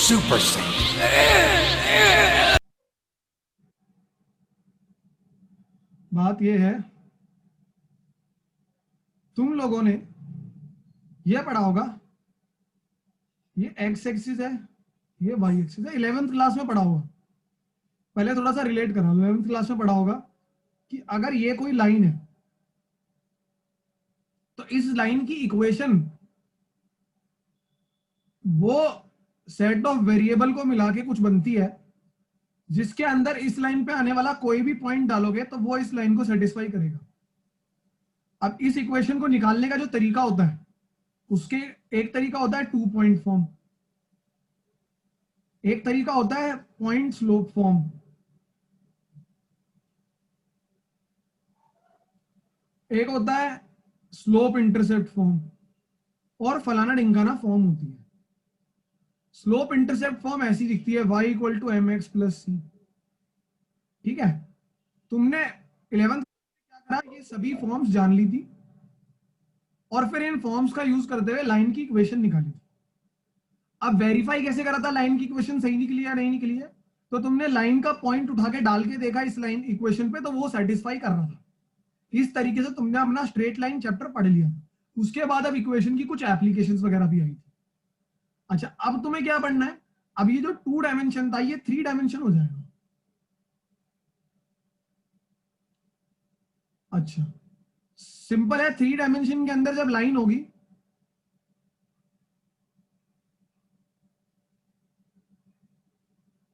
Super Saiyan. बात ये है, तुम लोगों ने ये पढ़ा होगा, ये एक्स एक्सिस है, ये वाई एक्सिस है, 11th क्लास में पढ़ा होगा। पहले थोड़ा सा रिलेट करा, 11th क्लास में पढ़ा होगा कि अगर ये कोई लाइन है तो इस लाइन की इक्वेशन वो सेट ऑफ वेरिएबल को मिला के कुछ बनती है, जिसके अंदर इस लाइन पे आने वाला कोई भी पॉइंट डालोगे तो वो इस लाइन को सेटिस्फाई करेगा। अब इस इक्वेशन को निकालने का जो तरीका होता है, उसके एक तरीका होता है 2 पॉइंट फॉर्म, एक तरीका होता है पॉइंट स्लोप फॉर्म, एक होता है स्लोप इंटरसेप्ट फॉर्म, और फलाना ढिंकाना फॉर्म होती है। स्लोप इंटरसेप्ट फॉर्म ऐसी दिखती है, y equal to m x plus c. ठीक है, तुमने 11th क्या करा, ये सभी फॉर्म्स जान ली थी और फिर इन फॉर्म्स का यूज करते हुए लाइन की इक्वेशन निकाली थी। अब वेरीफाई कैसे करा था लाइन की इक्वेशन सही निकली या नहीं निकली है, तो तुमने लाइन का पॉइंट उठा के डाल के देखा इस लाइन इक्वेशन पे, तो वो सेटिस्फाई कर रहा था। इस तरीके से तुमने अपना स्ट्रेट लाइन चैप्टर पढ़ लिया। उसके बाद अब इक्वेशन की कुछ एप्लीकेशंस वगैरह भी आई थी। अच्छा, अब तुम्हें क्या पढ़ना है, अब ये जो 2 डायमेंशन था ये 3 डायमेंशन हो जाएगा। अच्छा, सिंपल है, 3 डायमेंशन के अंदर जब लाइन होगी,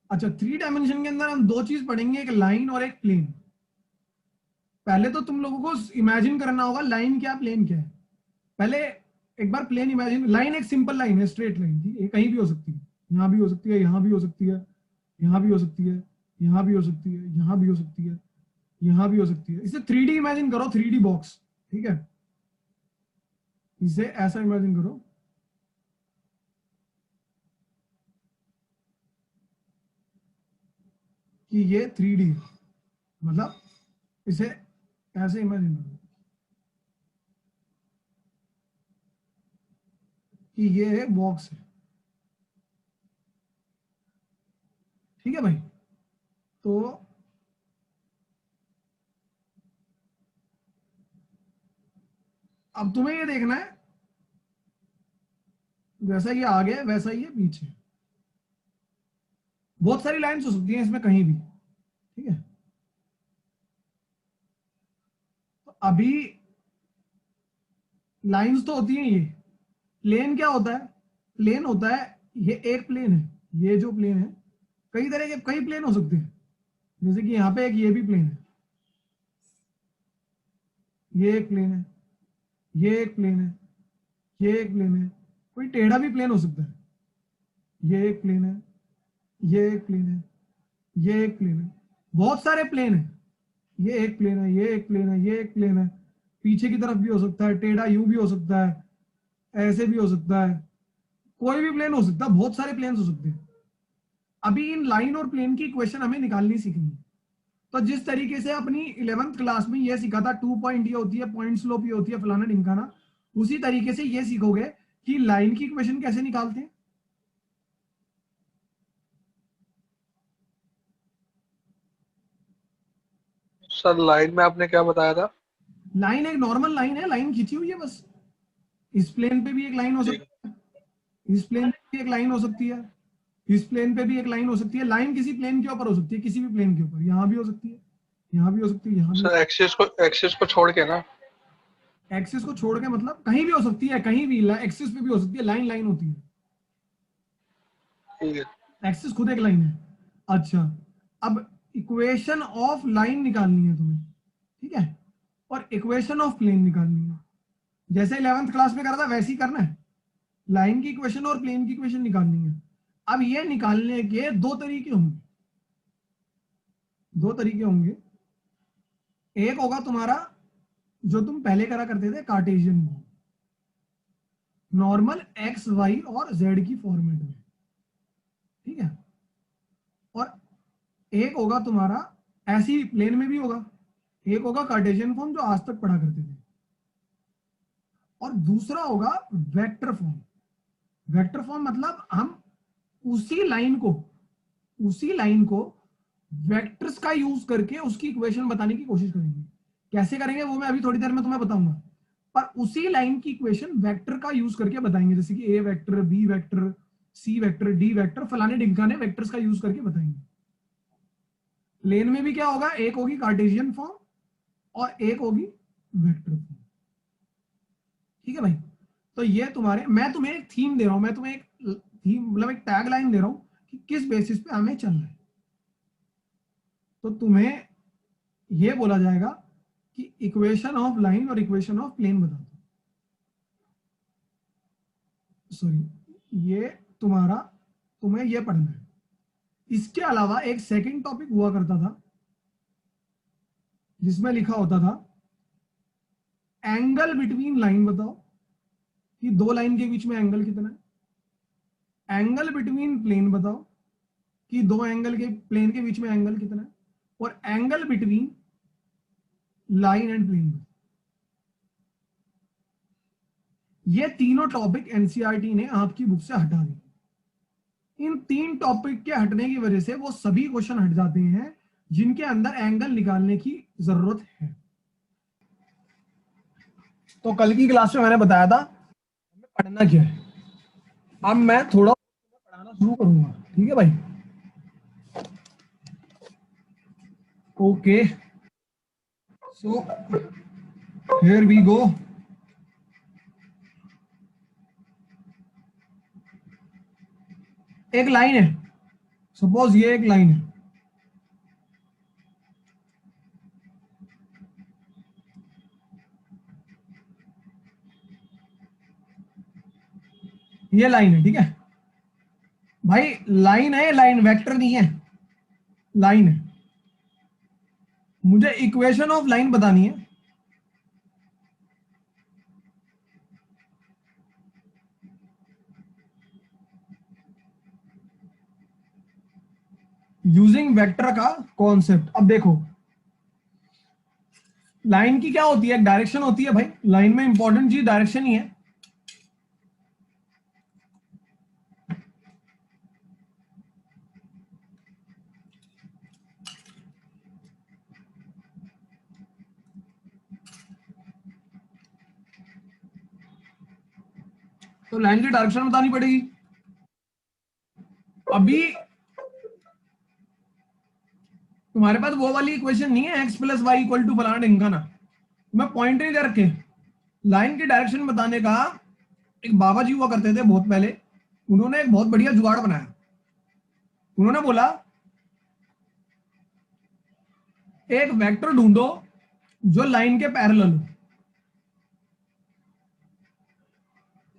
अच्छा 3 डायमेंशन के अंदर हम 2 चीज पढ़ेंगे, एक लाइन और एक प्लेन। पहले तो तुम लोगों को इमेजिन करना होगा लाइन क्या प्लेन क्या है। पहले एक बार प्लेन इमेजिन, लाइन एक सिंपल लाइन है, स्ट्रेट लाइन थी, ये कहीं भी हो सकती है, यहां भी हो सकती है, यहां भी हो सकती है, यहां भी हो सकती है, यहां भी हो सकती है, यहां भी हो सकती है, यहां भी हो सकती है। इसे 3D इमेजिन करो, 3D बॉक्स। ठीक है, इसे ऐसा इमेजिन करो कि ये 3D है, मतलब इसे ऐसे इमेजिन करो कि ये एक बॉक्स है। ठीक है भाई, तो अब तुम्हें ये देखना है, जैसा ये आगे है वैसा ही है पीछे। बहुत सारी लाइंस हो सकती हैं इसमें कहीं भी। ठीक है, तो अभी लाइंस तो होती हैं, ये प्लेन क्या होता है, प्लेन होता है, ये एक प्लेन है, ये जो प्लेन है, कई तरह के कई प्लेन हो सकते हैं। जैसे कि यहाँ पे एक ये भी प्लेन है, ये एक प्लेन है, ये एक प्लेन है, ये एक प्लेन है, कोई टेढ़ा भी प्लेन हो सकता है, ये एक प्लेन है, ये एक प्लेन है, ये एक प्लेन है, बहुत सारे प्लेन है, ये एक प्लेन है, ये एक प्लेन है, ये एक प्लेन है, पीछे की तरफ भी हो सकता है, टेढ़ा यूं भी हो सकता है, ऐसे भी हो सकता है, कोई भी प्लेन हो सकता है, बहुत सारे प्लेन हो सकते हैं। अभी इन लाइन और प्लेन की इक्वेशन हमें निकालनी सीखनी है। तो जिस तरीके से अपनी 11th क्लास में ये सीखा था 2 पॉइंट ये होती है, पॉइंट स्लोप ये होती है, फलाना ढिमकाना, उसी तरीके से ये सीखोगे कि लाइन की इक्वेशन कैसे निकालते हैं। सर लाइन में आपने क्या बताया था? लाइन एक नॉर्मल लाइन है, लाइन खींची हुई है बस। इस प्लेन पे भी एक लाइन हो ठीक। सकती है, इस प्लेन पे भी एक लाइन हो सकती है, इस प्लेन पे भी एक लाइन हो सकती है। लाइन किसी प्लेन के ऊपर हो सकती है, किसी भी प्लेन के ऊपर, यहाँ भी हो सकती है, यहाँ भी हो सकती है, यहाँ भी। सर एक्सिस को छोड़ के ना? एक्सिस को छोड़ के मतलब कहीं भी हो सकती है, कहीं भी एक्सिस पे भी हो सकती है, लाइन लाइन होती है, ठीक है। एक्सिस खुद एक लाइन है। अच्छा, अब इक्वेशन ऑफ लाइन निकालनी है तुम्हें, ठीक है, और इक्वेशन ऑफ प्लेन निकालनी है। जैसे 11th क्लास में करा था वैसे ही करना है, लाइन की इक्वेशन और प्लेन की इक्वेशन निकालनी है। अब ये निकालने के 2 तरीके होंगे, 2 तरीके होंगे। एक होगा तुम्हारा जो तुम पहले करा करते थे, कार्टेशियन में, नॉर्मल एक्स वाई और जेड की फॉर्मेट में। ठीक है, और एक होगा तुम्हारा ऐसी प्लेन में भी होगा, एक होगा कार्टेशियन फॉर्म जो आज तक पढ़ा करते थे, और दूसरा होगा वेक्टर फॉर्म। वेक्टर फॉर्म मतलब हम उसी लाइन को वेक्टर्स का यूज करके उसकी इक्वेशन बताने की कोशिश करेंगे। कैसे करेंगे वो मैं अभी थोड़ी देर में तुम्हें बताऊंगा, पर उसी लाइन की इक्वेशन वेक्टर का यूज करके बताएंगे, जैसे कि ए vector, B vector, C vector, D vector, फलाने ढिमकाने वेक्टर्स का यूज करके बताएंगे। प्लेन में भी क्या होगा, एक होगी कार्टेशियन फॉर्म और एक होगी वेक्टर फॉर्म। ठीक है भाई, तो ये तुम्हारे, मैं तुम्हें एक थीम दे रहा हूं, मैं तुम्हें एक थीम मतलब एक टैग लाइन दे रहा हूं कि किस बेसिस पे हमें चलना है। तो तुम्हें ये बोला जाएगा कि इक्वेशन ऑफ लाइन और इक्वेशन ऑफ प्लेन बता दो। सॉरी, ये तुम्हारा, तुम्हें ये पढ़ना है। इसके अलावा एक सेकंड टॉपिक हुआ करता था जिसमें लिखा होता था एंगल बिटवीन लाइन बताओ कि दो लाइन के बीच में एंगल कितना है। एंगल बिटवीन प्लेन बताओ कि दो एंगल के प्लेन के बीच में एंगल कितना है। और angle between line and plane. ये तीनों टॉपिक एनसीईआरटी ने आपकी बुक से हटा दी। इन तीन टॉपिक के हटने की वजह से वो सभी क्वेश्चन हट जाते हैं जिनके अंदर एंगल निकालने की जरूरत है। तो कल की क्लास में मैंने बताया था हमें पढ़ना क्या है। अब मैं थोड़ा पढ़ाना शुरू करूंगा, ठीक है भाई। Okay, so here we go. एक लाइन है, सपोज ये एक लाइन है, ये लाइन है, ठीक है भाई। लाइन है, लाइन वेक्टर नहीं है, लाइन है। मुझे इक्वेशन ऑफ लाइन बतानी है। यूजिंग वेक्टर का कॉन्सेप्ट। अब देखो, लाइन की क्या होती है, डायरेक्शन होती है भाई। लाइन में इंपॉर्टेंट चीज डायरेक्शन ही है। तो लाइन की डायरेक्शन बतानी पड़ेगी। अभी तुम्हारे पास वो वाली इक्वेशन नहीं है x plus y equal to फलाना ढिमकाना, मैं पॉइंट नहीं दे रखे। लाइन की डायरेक्शन बताने का एक बाबा जी हुआ करते थे बहुत पहले, उन्होंने एक बहुत बढ़िया जुगाड़ बनाया। उन्होंने बोला एक वेक्टर ढूंढो जो लाइन के पैरेलल हो,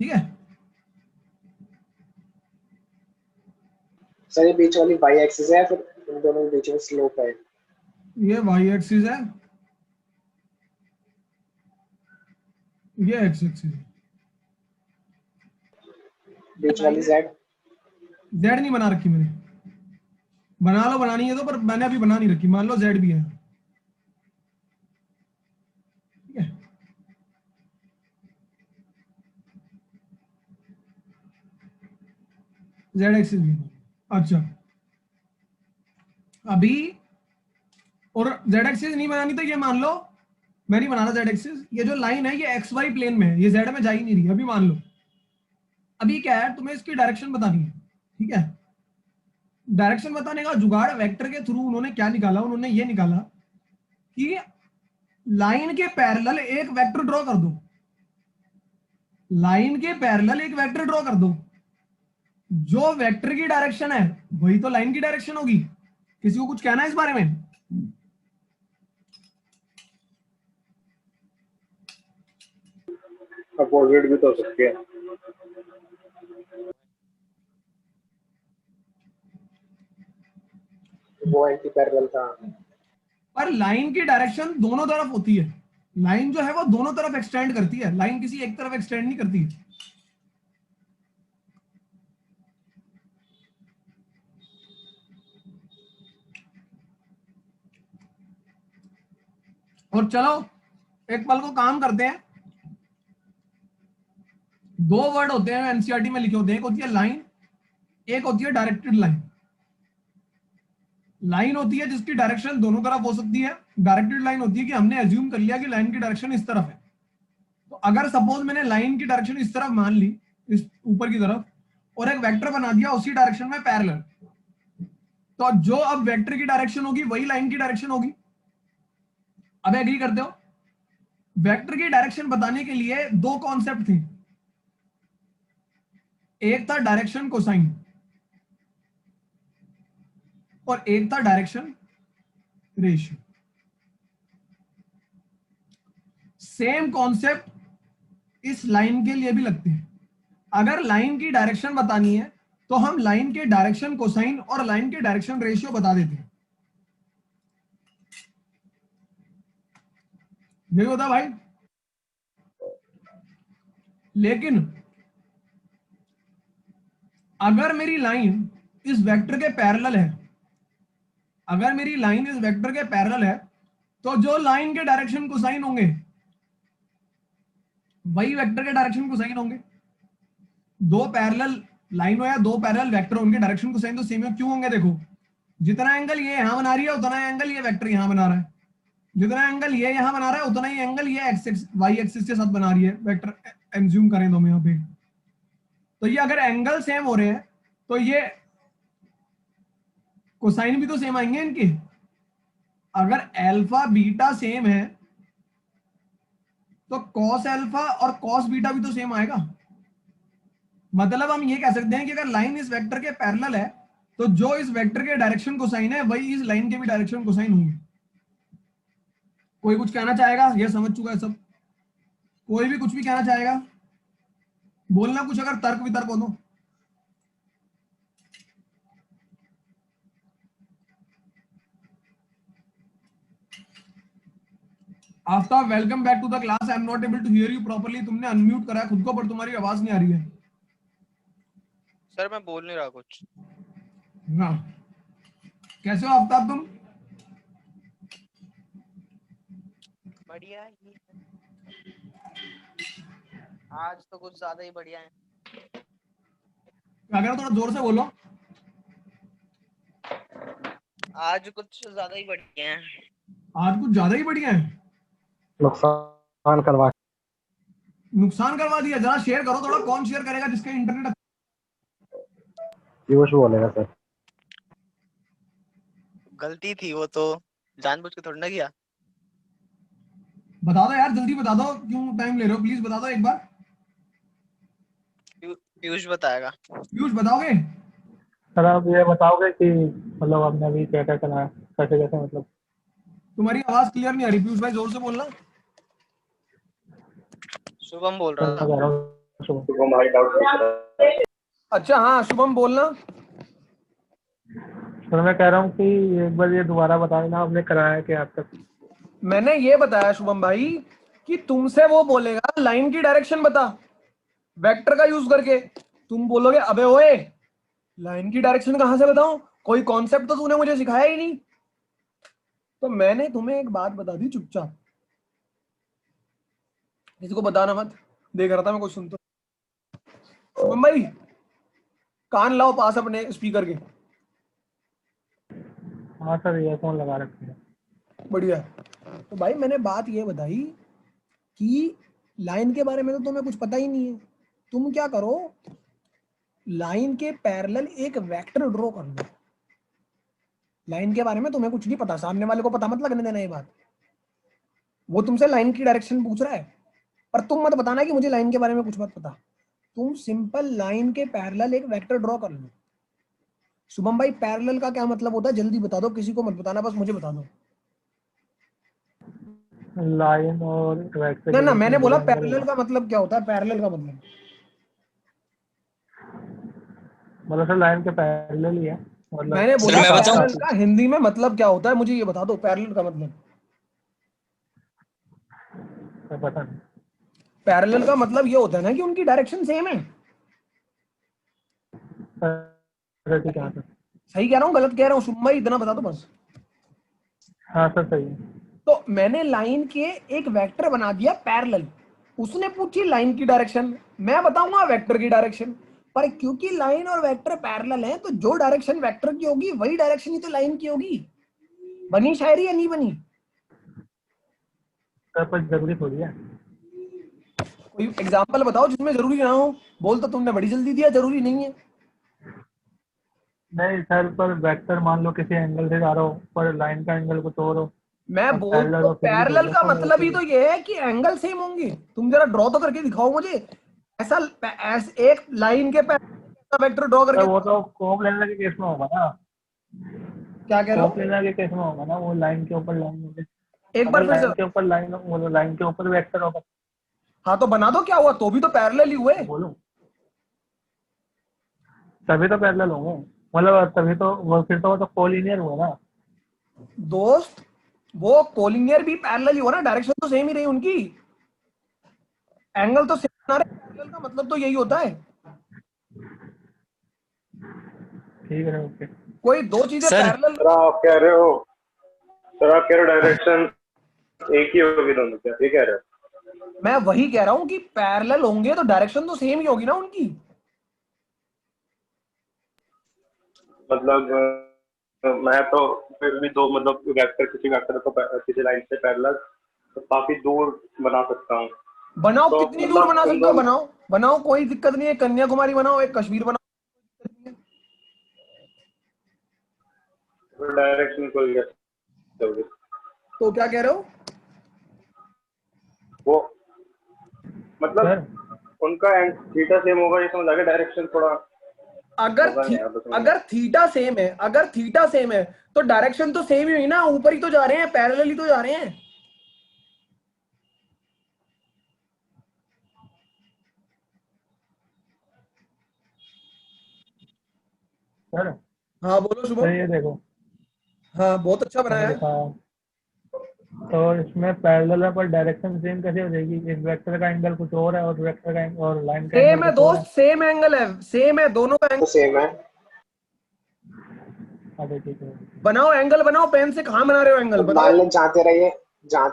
ठीक है। सर ये बीच वाली y एक्सिस है, फिर इन दोनों के बीच में स्लोप है। ये y एक्सिस है, ये x एक्सिस है। बीच वाली z z नहीं बना रखी मैंने, बना लो बनानी है तो, पर मैंने अभी बना नहीं रखी। मान लो z भी है, ठीक है। z एक्सिस भी है। अच्छा, अभी और z एक्सिस नहीं बनानी तो ये मान लो मैं नहीं बनाना z एक्सिस। ये जो लाइन है ये xy प्लेन में है, ये z में जा ही नहीं रही। अभी मान लो, अभी क्या है, तुम्हें इसकी डायरेक्शन बतानी है, ठीक है। डायरेक्शन बताने का जुगाड़ वेक्टर के थ्रू उन्होंने क्या निकाला, उन्होंने ये निकाला कि लाइन के पैरेलल एक वेक्टर ड्रॉ कर दो। लाइन के पैरेलल एक वेक्टर ड्रॉ कर दो, जो वेक्टर की डायरेक्शन है वही तो लाइन की डायरेक्शन होगी। किसी को कुछ कहना है इस बारे में? अपोजिट भी तो हो सकती है। वो एंटी पैरेलल था। पर लाइन की डायरेक्शन दोनों तरफ होती है। लाइन जो है वो दोनों तरफ एक्सटेंड करती है, लाइन किसी एक तरफ एक्सटेंड नहीं करती है। और चलो एक पल को काम करते हैं। दो वर्ड होते हैं एनसीईआरटी में लिखे होते हैं, एक होती है लाइन एक होती है डायरेक्टेड लाइन। लाइन होती है जिसकी डायरेक्शन दोनों तरफ हो सकती है। डायरेक्टेड लाइन होती है कि हमने एज्यूम कर लिया कि लाइन की डायरेक्शन इस तरफ है। तो अगर सपोज मैंने लाइन की डायरेक्शन इस तरफ मान ली, इस ऊपर की तरफ, और एक वेक्टर बना दिया उसी डायरेक्शन में पैरेलल, तो जो अब वेक्टर की डायरेक्शन होगी वही लाइन की डायरेक्शन होगी। अब एग्री करते हो? वेक्टर की डायरेक्शन बताने के लिए दो कॉन्सेप्ट थे, एक था डायरेक्शन कोसाइन और एक था डायरेक्शन रेशियो। सेम कॉन्सेप्ट इस लाइन के लिए भी लगते हैं। अगर लाइन की डायरेक्शन बतानी है तो हम लाइन के डायरेक्शन कोसाइन और लाइन के डायरेक्शन रेशियो बता देते हैं। यही होता भाई। लेकिन अगर मेरी लाइन इस वेक्टर के पैरेलल है, अगर मेरी लाइन इस वेक्टर के पैरेलल है, तो जो लाइन के डायरेक्शन कोसाइन होंगे वही वेक्टर के डायरेक्शन कोसाइन होंगे। दो पैरेलल लाइन हो या दो पैरेलल वेक्टर, उनके डायरेक्शन कोसाइन तो सेम है। क्यों होंगे? देखो, जितना एंगल ये यहां बना रही है उतना एंगल ये वेक्टर यहां बना रहा है, जितना एंगल ये यहां बना रहा है उतना ही एंगल ये एक्स वाई एक्सिस के साथ बना रही है वेक्टर। एज्यूम करें तो यहां पे, तो ये अगर एंगल सेम हो रहे हैं तो ये कोसाइन भी तो सेम आएंगे इनके। अगर अल्फा बीटा सेम है तो कॉस अल्फा और कॉस बीटा भी तो सेम आएगा। मतलब हम ये कह सकते हैं कि अगर लाइन इस वेक्टर के पैरेलल है तो जो इस वेक्टर के डायरेक्शन कोसाइन है वही इस लाइन के भी डायरेक्शन कोसाइन होंगे। कोई कुछ कहना चाहेगा? ये समझ चुका है सब? कोई भी कुछ भी कहना चाहेगा? बोलना कुछ, अगर तर्क वितर्क हो तो। Aftab, welcome back to the class. I am not able to hear you properly. तुमने अनम्यूट करा है खुद को पर तुम्हारी आवाज नहीं आ रही है। सर मैं बोल नहीं रहा कुछ। हाँ, कैसे हो आफ्ताब तुम? बढ़िया ही है। आज तो कुछ ज्यादा ही बढ़िया है। अगर थोड़ा जोर से बोलो। आज कुछ ज्यादा ही बढ़िया है। आज कुछ ज्यादा ही बढ़िया है। नुकसान करवा दिया। जरा शेयर करो थोड़ा। कौन शेयर करेगा जिसका इंटरनेट? पीयूष बोलेगा सर। गलती थी वो तो, जानबूझ के थोड़ी ना किया। बता दो यार, जल्दी बता दो। क्यों टाइम ले रहे हो? प्लीज बता दो एक बार। पीयूष बताएगा। पीयूष बताओगे? सर आप ये बताओगे कि मतलब आपने अभी क्या क्या करा है, कैसे कैसे, मतलब तुम्हारी आवाज क्लियर नहीं आ रही पीयूष भाई, जोर से बोलना। शुभम बोल रहा था। अच्छा हाँ, शुभम बोलना। सर मैं कह रहा हूँ कि एक बार ये दोबारा बता देना आपने कराया क्या अब तक। मैंने ये बताया शुभम भाई कि तुमसे वो बोलेगा लाइन की डायरेक्शन बता वेक्टर का यूज करके। तुम बोलोगे अबे ओए लाइन की डायरेक्शन कहां से बताऊं, कोई कॉन्सेप्ट तो तूने मुझे सिखाया ही नहीं। तो मैंने तुम्हें एक बात बता दी चुपचाप, किसी को बताना मत। देख रहा था मैं कुछ सुन तो। शुभम भाई कान लाओ पास अपने स्पीकर के। हाँ सर ईयरफोन लगा रखे हैं। बढ़िया। तो भाई मैंने बात ये बताई कि लाइन के बारे में तो तुम्हें कुछ पता ही नहीं है। तुम क्या करो, लाइन के पैरेलल एक वेक्टर ड्रॉ कर लो। लाइन के बारे में तुम्हें कुछ नहीं पता, सामने वाले को पता मत लगने देना ये बात। वो तुमसे लाइन की डायरेक्शन पूछ रहा है पर तुम मत बताना कि मुझे लाइन के बारे में कुछ मत पता। तुम सिंपल लाइन के पैरेलल एक वेक्टर ड्रॉ कर लो। शुभम भाई पैरेलल का क्या मतलब होता है जल्दी बता दो, किसी को मत बताना, बस मुझे बता दो। लाइन और वेक्टर ना मैंने बोला पैरेलल का मतलब क्या होता है। पैरेलल का मतलब सर लाइन के पैरेलल ही है। मतलब मैंने बोला पैरेलल का हिंदी में मतलब क्या होता है, मुझे ये बता दो पैरेलल का मतलब। पता नहीं। पैरेलल का मतलब ये होता है ना कि उनकी डायरेक्शन सेम है। ठीक है सर। सही कह रहा हूँ गलत कह रहा हूँ? शुभम भाई इतना बता दो बस। हाँ सर सही है। तो मैंने लाइन के एक वेक्टर बना दिया पैरेलल, उसने पूछी लाइन की डायरेक्शन, मैं बताऊंगा वेक्टर की डायरेक्शन। पर क्योंकि लाइन और वेक्टर पैरेलल हैं तो जो डायरेक्शन वेक्टर की होगी वही डायरेक्शन ही तो लाइन की होगी। बनी शायरी या नहीं बनी? सर पर जरूरी थोड़ी है। कोई एग्जांपल बताओ जिसमें जरूरी ना हो। बोल तो तुमने बड़ी जल्दी दिया, जरूरी नहीं है। नहीं सर, पर वेक्टर मान लो किसी एंगल से जा रहा हो पर लाइन का एंगल कुछ और हो। मैं अब बोल पैरेलल तो हो फिर भी पैरेलल थोड़ी का ऐसा होगा मतलब ही कि तो ये है कि एंगल सेम होंगे। तुम जरा ड्रॉ तो करके दिखाओ मुझे ऐसा एक लाइन के पैरेलल वेक्टर ड्रॉ सर करके। वो तो कोप लेने के केस में होगा ना। क्या कह रहे कोप हो? लेने के केस में होगा ना, वो लाइन के ऊपर लाइन होगी। एक अगर बार फिर से। लाइन के ऊपर लाइन वो लाइन के ऊपर वेक्टर होगा हाँ तो बना दो, क्या हुआ? तो भी तो पैरेलल ही हुए। तो बोलूं तभी तो पैरेलल होंगे। मतलब तभी तो वो फिर तो वो तो कोलिनियर हुआ ना। दोस्त वो कोलिनियर भी पैरेलल ही हो ना, डायरेक्शन तो सेम ही रही उनकी, एंगल तो सेम बना रहे। पैरेलल का मतलब तो यही होता है। ठीक है ओके। कोई दो चीजें सर पैरेलल। सर आप कह रहे हो डायरेक्शन एक ही होगी दोनों, क्या ये कह रहे हो? मैं वही कह रहा हूँ कि पैरेलल होंगे तो डायरेक्शन तो सेम ही होगी ना उनकी। मतलब मैं तो फिर भी दो मतलब वेक्टर किसी वेक्टर को किसी लाइन से पैरेलल तो काफी दूर बना सकता हूँ। बनाओ, तो कितनी दूर बना मतलब उन सकते हो दोनों बनाओ, बनाओ, कोई दिक्कत नहीं है। कन्याकुमारी बनाओ, एक कश्मीर बनाओ। डायरेक्शन को कैसे होगी? तो क्या कह रहे हो? वो मतलब सर उनका थीटा सेम होगा ये समझ आ गया, डायरेक्शन थोड़ा अगर होगा नहीं आता समझ। अगर थीटा सेम है, अगर थीटा सेम है तो डायरेक्शन तो सेम ही हुई ना, ऊपर ही तो जा रहे हैं, पैरेलल ही तो जा रहे हैं। सर हाँ बोलो सर शुभम। ये देखो हाँ बहुत अच्छा बनाया मैंने है। दिखाया। तो इसमें पैरेलल है पर डायरेक्शन सेम कैसे हो जाएगी? एक वेक्टर का एंगल कुछ और है और वेक्टर का और लाइन का एंगल सेम है कुछ और है। दोस्त, सेम एंगल है, सेम है दोनों का तो एंगल। सेम है। अच्छा ठीक है। बनाओ एंगल, बनाओ। पेन से कहाँ बना रहे हो एंगल तो बताओ। मान ले जाते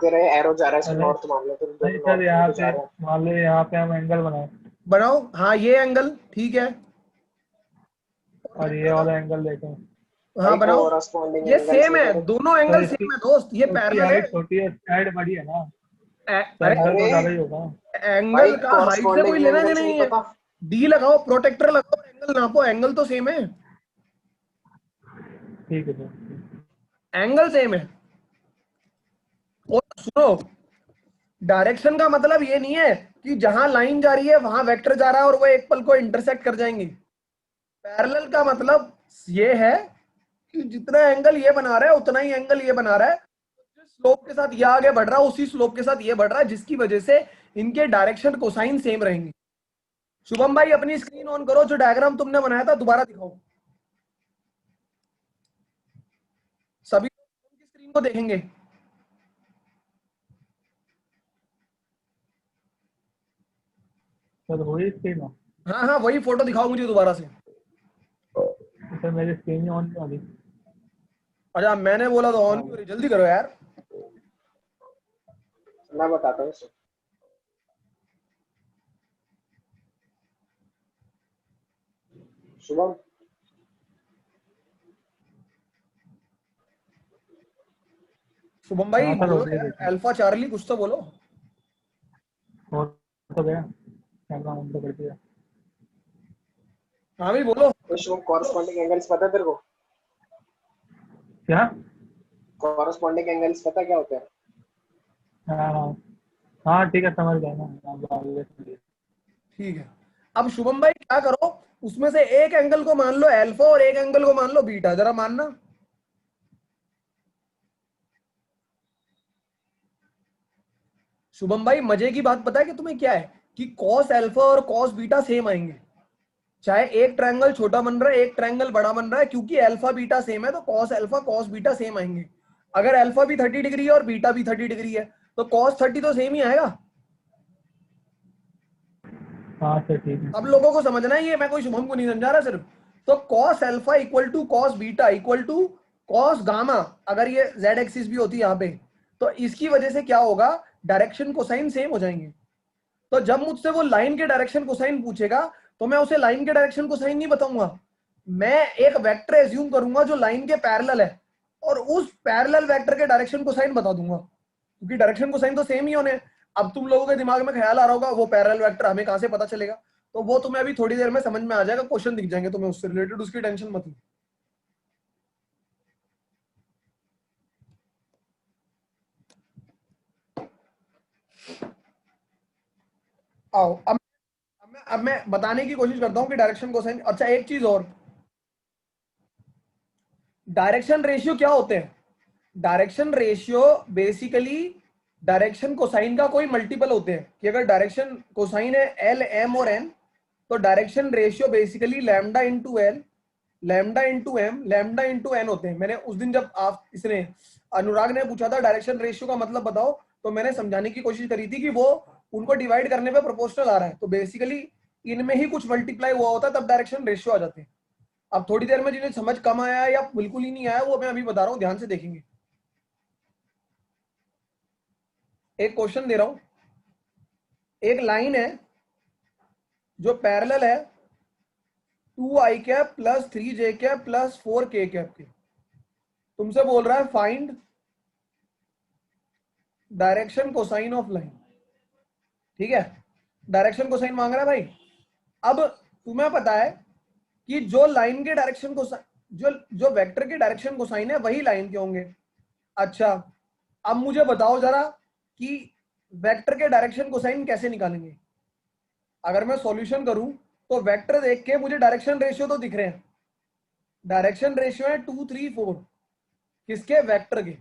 रहे एरो जा रहा है इसमें अरे नॉर्थ, मान लो तो नहीं दोनों सर, नॉर्थ में यहाँ तो जा पे रहे हैं। मान लो यहाँ पे हम एंगल बनाए बनाओ, हाँ ये एंगल ठीक है। और ये वाला एंगल देखें। हाँ भाई बनाओ। कोरस्पॉन्डिंग ये एंगल सेम से है, करो। दोनों तो एंगल इसकी सेम है दोस्त, ये उसकी पैरेलल है। हाइट छोटी है, साइड बड़ी है ना, तो अरे एंगल तो अरे ज्यादा ही होगा। भाई एंगल का हाइट से कोई कोरस्पॉन्डिंग लेना एंगल देना से नहीं नहीं है। पता। डी लगाओ, प्रोटेक्टर लगाओ, एंगल नापो, एंगल तो सेम है। ठीक है सर। एंगल सेम है। और सुनो, डायरेक्शन का मतलब ये नहीं है कि जहां लाइन जा रही है वहां वेक्टर जा रहा है और वो एक पल को इंटरसेक्ट कर जाएंगे। पैरेलल का मतलब ये है कि जितना एंगल ये बना रहा है उतना ही एंगल ये बना रहा है। जिस स्लोप के साथ ये आगे बढ़ रहा है उसी स्लोप के साथ ये बढ़ रहा है, जिसकी वजह से इनके डायरेक्शन कोसाइन सेम रहेंगे। शुभम भाई अपनी स्क्रीन ऑन करो, जो डायग्राम तुमने बनाया था दोबारा दिखाओ। सभी उनकी स्क्रीन को देखेंगे। सर वही स्क्रीन हो? हाँ हाँ वही फोटो दिखाओ मुझे दोबारा से। सर मेरी स्क्रीन ही ऑन नहीं हो रही। अच्छा मैंने बोला तो ऑन ही हो रही, जल्दी करो यार। मैं बताता हूँ इसे। शुभम शुभम भाई हाँ सर बोलो हो गई यार, देखिए। अल्फा चार्ली कुछ तो बोलो। हो तो गया, कैमरा ऑन तो कर दिया। हाँ भाई बोलो। तो शुभम कोरस्पॉन्डिंग एंगल्स पता है तेरे को? क्या? कोरस्पॉन्डिंग एंगल्स पता क्या होता है? हाँ हाँ हाँ ठीक है, समझ गया ना। ठीक है, अब शुभम भाई क्या करो, उसमें से एक एंगल को मान लो अल्फा और एक एंगल को मान लो बीटा, जरा मानना। शुभम भाई मजे की बात पता है कि तुम्हें क्या है, कि कॉस अल्फा और कॉस बीटा सेम आएंगे। चाहे एक ट्रायंगल छोटा बन रहा है एक ट्रायंगल बड़ा बन रहा है, क्योंकि अल्फा बीटा सेम है तो cos alpha cos beta same आएंगे। अगर अल्फा भी 30 डिग्री है और बीटा भी 30 डिग्री है तो कॉस 30 तो सेम ही आएगा। हाँ सर ठीक है। अब लोगों को समझना है, ये मैं कोई शुभम को नहीं समझा रहा सिर्फ। तो cos alpha equal to cos beta equal to cos gamma, अगर ये जेड एक्सिस भी होती है यहाँ पे, तो इसकी वजह से क्या होगा, डायरेक्शन कोसाइन सेम हो जाएंगे। तो जब मुझसे वो लाइन के डायरेक्शन कोसाइन पूछेगा तो मैं उसे लाइन के डायरेक्शन को साइन नहीं बताऊंगा, मैं एक वेक्टर एज्यूम करूंगा जो लाइन के पैरेलल है और उस पैरेलल वेक्टर के डायरेक्शन को साइन बता दूंगा, क्योंकि डायरेक्शन को साइन तो सेम ही होने। अब तुम लोगों के दिमाग में ख्याल आ रहा होगा वो पैरेलल वेक्टर हमें कहां से पता चलेगा, तो वो तुम्हें अभी थोड़ी देर में समझ में आ जाएगा, क्वेश्चन दिख जाएंगे तुम्हें उससे रिलेटेड, उसकी टेंशन मत लो। आओ अब मैं बताने की कोशिश करता हूं कि डायरेक्शन कोसाइन। अच्छा एक चीज और, डायरेक्शन रेशियो क्या होते हैं? Direction ratio basically direction cosine का कोई मल्टीपल होते हैं, कि अगर डायरेक्शन कोसाइन है एल एम और एन, तो direction ratio basically lambda into l, lambda into m, lambda into n होते हैं। मैंने उस दिन जब आप इसने अनुराग ने पूछा था डायरेक्शन रेशियो का मतलब बताओ, तो मैंने समझाने की कोशिश करी थी कि वो उनको डिवाइड करने पे प्रोपोर्शनल आ रहा है, तो बेसिकली इनमें ही कुछ मल्टीप्लाई हुआ होता है तब डायरेक्शन रेशियो आ जाते हैं। अब थोड़ी देर में जिन्हें समझ कम आया या बिल्कुल ही नहीं आया वो मैं अभी बता रहा हूं, ध्यान से देखेंगे। एक क्वेश्चन दे रहा हूं, एक लाइन है जो पैरेलल है 2i cap plus 3j cap plus 4k cap के, तुमसे बोल रहा है find direction cosine of line. ठीक है, डायरेक्शन कोसाइन मांग रहा है भाई। अब तुम्हें पता है कि जो लाइन के डायरेक्शन को जो वेक्टर के डायरेक्शन कोसाइन है वही लाइन के होंगे। अच्छा अब मुझे बताओ जरा कि वेक्टर के डायरेक्शन कोसाइन कैसे निकालेंगे? अगर मैं सॉल्यूशन करूं तो वेक्टर देख के मुझे डायरेक्शन रेशियो तो दिख रहे हैं, डायरेक्शन रेशियो है 2 3 4 किसके? वेक्टर के।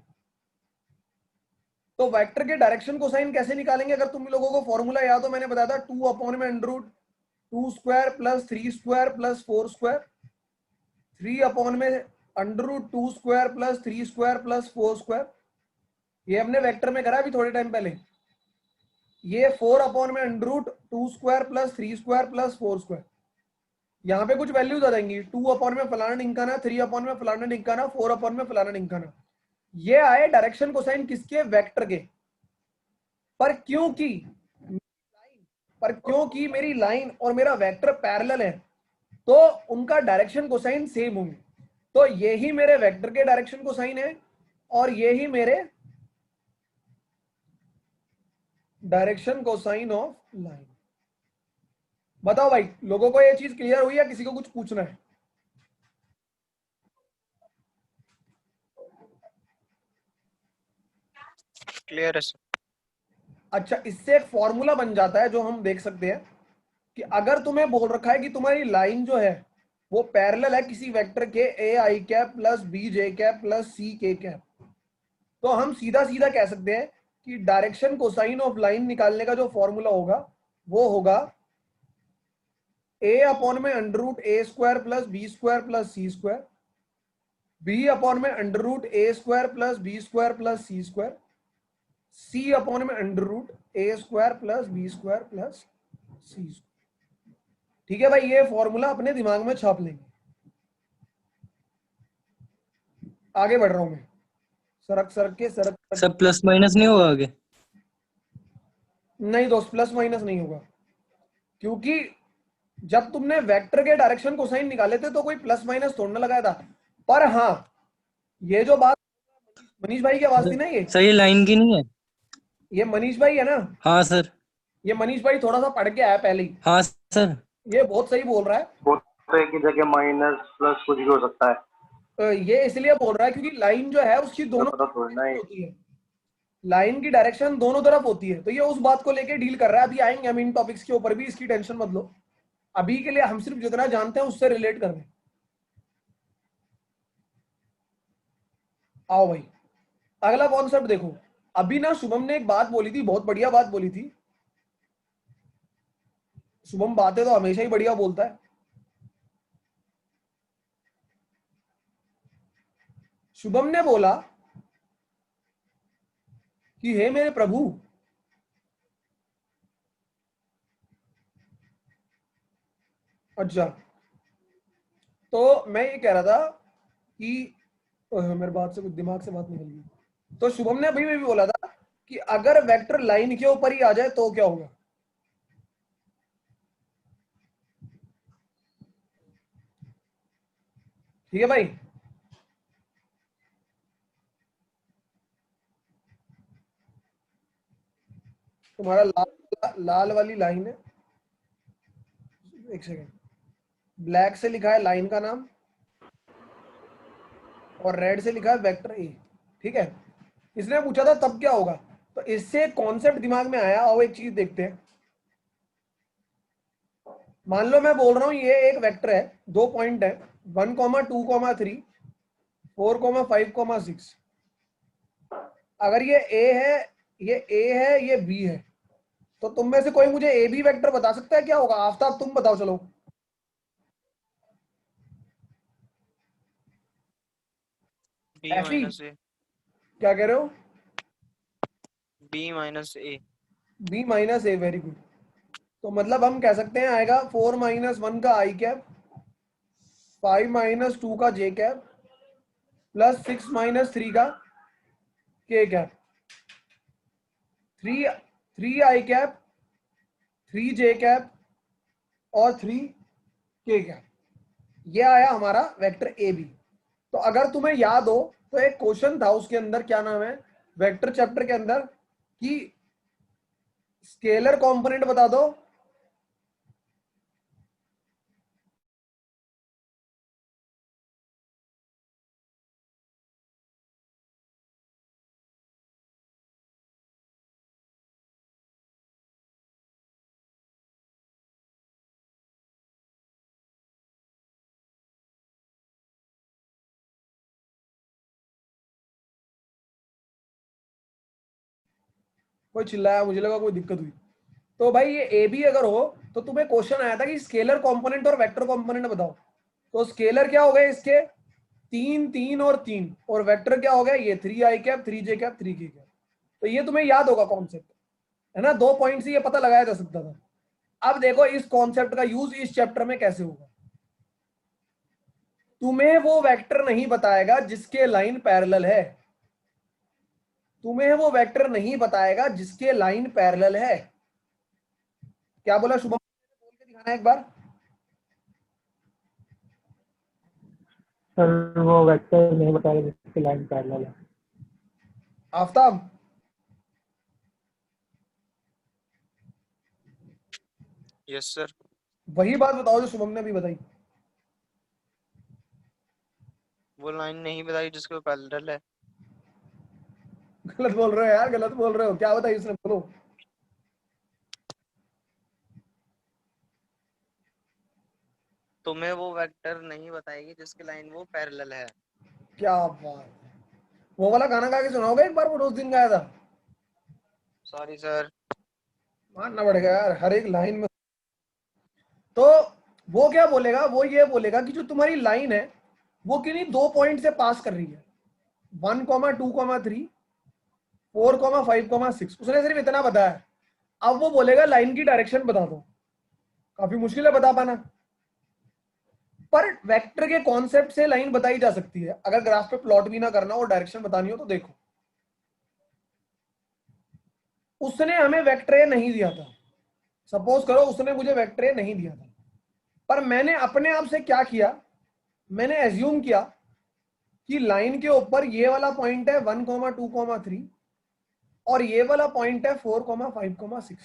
तो वेक्टर के डायरेक्शन कोसाइन कैसे निकालेंगे? अगर तुम लोगों को फॉर्मूला याद हो, मैंने बताया था 2 अपॉन में under root 2 square plus 3 square plus 4 square, 3 upon में under root 2 square plus 3 square plus 4 square, ये हमने वेक्टर में करा अभी थोड़े टाइम पहले। ये 4 अपॉन में under root 2 square plus 3 square plus 4 square, यहाँ पे कुछ वैल्यूज आ जाएंगी, 2 अपॉन में फलाना ढिमकाना, 3 अपॉन में फलाना ढिमकाना, 4 अपॉन में फलाना ढिमकाना। ये आए डायरेक्शन कोसाइन किसके? वेक्टर के। पर क्योंकि मेरी लाइन और मेरा वेक्टर पैरेलल है तो उनका डायरेक्शन कोसाइन सेम होंगे, तो यही मेरे वेक्टर के डायरेक्शन कोसाइन है और यही मेरे डायरेक्शन कोसाइन ऑफ लाइन। बताओ भाई लोगों को ये चीज क्लियर हुई या किसी को कुछ पूछना है? क्लियर है सर। अच्छा इससे एक फॉर्मूला बन जाता है जो हम देख सकते हैं कि अगर तुम्हें बोल रखा है कि तुम्हारी लाइन जो है वो पैरेलल है किसी वेक्टर के a i cap plus b j cap plus c k cap, तो हम सीधा सीधा कह सकते हैं कि डायरेक्शन कोसाइन ऑफ लाइन निकालने का जो फॉर्मूला होगा वो होगा ए अपॉन में under root a square plus b square plus c square, b upon में under root a square plus b square plus c square, c upon में under root a square plus b square plus c square. ठीक है भाई, ये formula अपने दिमाग में छाप लेंगे। आगे बढ़ रहा हूं मैं, सरक सब प्लस माइनस नहीं होगा आगे? नहीं दोस्त प्लस माइनस नहीं होगा, क्योंकि जब तुमने वेक्टर के डायरेक्शन कोसाइन निकाले थे तो कोई प्लस माइनस थोड़ा ना लगाया था। पर हाँ ये जो बात मनीष भाई की आवाज थी ना, ये सही लाइन की नहीं है? ये मनीष भाई है ना? हाँ सर। ये मनीष भाई थोड़ा सा पढ़ के आया पहले ही। हाँ सर। ये बहुत सही बोल रहा है। वो तो एक ही जगह माइनस प्लस कुछ भी हो सकता है। ये इसलिए बोल रहा है क्योंकि लाइन जो है उसकी दोनों पता थोड़ी ना है। होती है, लाइन की डायरेक्शन दोनों तरफ होती है, तो ये उस बात को लेके डील कर रहा है। अभी आएंगे हम इन टॉपिक्स के ऊपर भी, इसकी टेंशन मत लो। अभी के लिए हम सिर्फ जितना जानते हैं उससे रिलेट कर रहे हैं। आओ भाई अगला कॉन्सेप्ट देखो। अभी ना शुभम ने एक बात बोली थी, बहुत बढ़िया बात बोली थी। शुभम बातें तो हमेशा ही बढ़िया बोलता है। शुभम ने बोला कि हे मेरे प्रभु, अच्छा तो मैं ये कह रहा था कि मेरे बात से कुछ दिमाग से बात निकल गई। तो शुभम ने अभी भी बोला था कि अगर वेक्टर लाइन के ऊपर ही आ जाए तो क्या होगा? ठीक है भाई, तुम्हारा लाल वाली लाइन है, एक सेकेंड, ब्लैक से लिखा है लाइन का नाम और रेड से लिखा है वेक्टर ए। ठीक है, इसने पूछा था तब क्या होगा, तो इससे कॉन्सेप्ट दिमाग में आया। और एक चीज देखते हैं, मान लो मैं बोल रहा हूं ये एक वेक्टर है, 2 पॉइंट है 1, 2, 3, 4, 5, 6। अगर ये ए है, ये बी है, तो तुम में से कोई मुझे ए बी वेक्टर बता सकता है क्या होगा? आफ्ताब तुम बताओ, चलो। बी एफी माइनस ए, क्या कह रहे हो? बी माइनस ए। बी माइनस ए, वेरी गुड। तो मतलब हम कह सकते हैं आएगा 4 - 1 का आई कैप, 5 - 2 का जे कैप, प्लस 6 - 3 का के कैप, 3 आई कैप, 3 जे कैप और 3 के कैप। ये आया हमारा वेक्टर ए बी। तो अगर तुम्हें याद हो तो एक क्वेश्चन था उसके अंदर, क्या नाम है, वेक्टर चैप्टर के अंदर, कि स्केलर कंपोनेंट बता दो। कोई चिल्लाया, मुझे लगा कोई दिक्कत हुई। तो भाई ये ए बी अगर हो तो तुम्हें क्वेश्चन आया था कि स्केलर कंपोनेंट और वेक्टर कंपोनेंट बताओ। तो स्केलर क्या हो गए इसके, 3, 3 और 3, और वेक्टर क्या हो गया ये 3 आई कैप, 3 जे कैप, 3 के कैप। तो ये तुम्हें याद होगा कॉन्सेप्ट, है ना? 2 पॉइंट से ये पता लगाया जा सकता था। अब देखो इस कॉन्सेप्ट का यूज इस चैप्टर में कैसे होगा। तुम्हें वो वेक्टर नहीं बताएगा जिसके लाइन पैरेलल है, तुम्हें वो वेक्टर नहीं बताएगा जिसके लाइन पैरेलल है। क्या बोला शुभम? बोल के दिखाना एक बार। सर वो वेक्टर नहीं बताया जिसकी लाइन पैरेलल है। Aftab yes sir. वही बात बताओ जो शुभम ने अभी बताई। वो लाइन नहीं बताई जिसके पैरेलल है। गलत बोल रहे हो यार, गलत बोल रहे हो। क्या बताई उसने, बोलो। तुम्हें वो वेक्टर नहीं बताएगी जिसकी लाइन वो पैरेलल है। क्या बात है। वो वाला गाना गा के सुनाओगे एक बार, वो उस दिन गाया था? Sorry sir. मानना पड़ेगा यार, हर एक लाइन में। तो वो क्या बोलेगा, वो ये बोलेगा कि जो तुम्हारी लाइन है वो किन्हीं 2 पॉइंट से पास कर रही है, 1, 2, 3, 4, 5, 6। उसने सिर्फ इतना बताया। अब वो बोलेगा लाइन की डायरेक्शन बता दो। काफी मुश्किल है बता पाना, पर वेक्टर के कॉन्सेप्ट से लाइन बताई जा सकती है। अगर ग्राफ पे प्लॉट भी ना करना और डायरेक्शन बतानी हो तो देखो, उसने हमें वेक्टर ए नहीं दिया था। सपोज करो उसने मुझे वेक्टर ए नहीं दिया था, पर मैंने अपने आप से क्या किया, मैंने एज्यूम किया कि लाइन के ऊपर ये वाला पॉइंट है 1, 2, 3, और ये वाला पॉइंट है 4, 5, 6।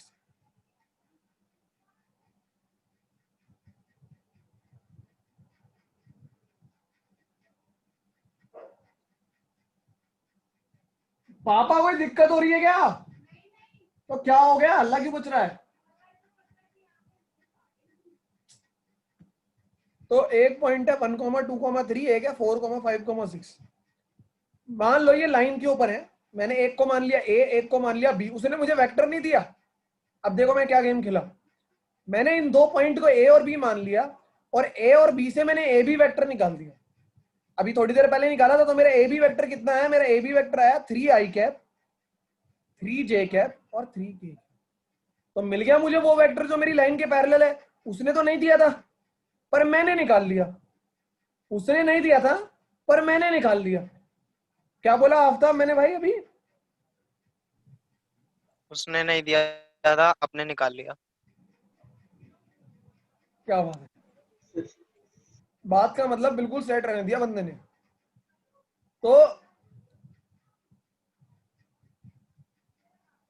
पापा कोई दिक्कत हो रही है क्या? तो क्या हो गया, हल्ला क्यों बच रहा है? तो एक पॉइंट है 1, 2, 3, एक है 4, 5, 6। मान लो ये लाइन के ऊपर है, मैंने एक को मान लिया ए, एक को मान लिया बी, उसने मुझे वेक्टर नहीं दिया। अब देखो मैं क्या गेम खेला, मैंने इन 2 पॉइंट को ए और बी मान लिया, और ए और बी से मैंने ए बी वेक्टर निकाल दिया। अभी थोड़ी देर पहले निकाला था, तो मेरा ए बी वेक्टर कितना है? मेरा ए बी वेक्टर आया 3 आई कैप, 3 जे कैप और 3 के। तो मिल गया मुझे वो वेक्टर जो मेरी लाइन के पैरेलल है। उसने तो नहीं दिया था पर मैंने निकाल लिया, उसने नहीं दिया था पर मैंने निकाल लिया। क्या बोला आफ्ताब मैंने भाई अभी? उसने नहीं दिया था, आपने निकाल लिया। क्या बात है। बात का मतलब बिल्कुल सेट रहने दिया बंदे ने। तो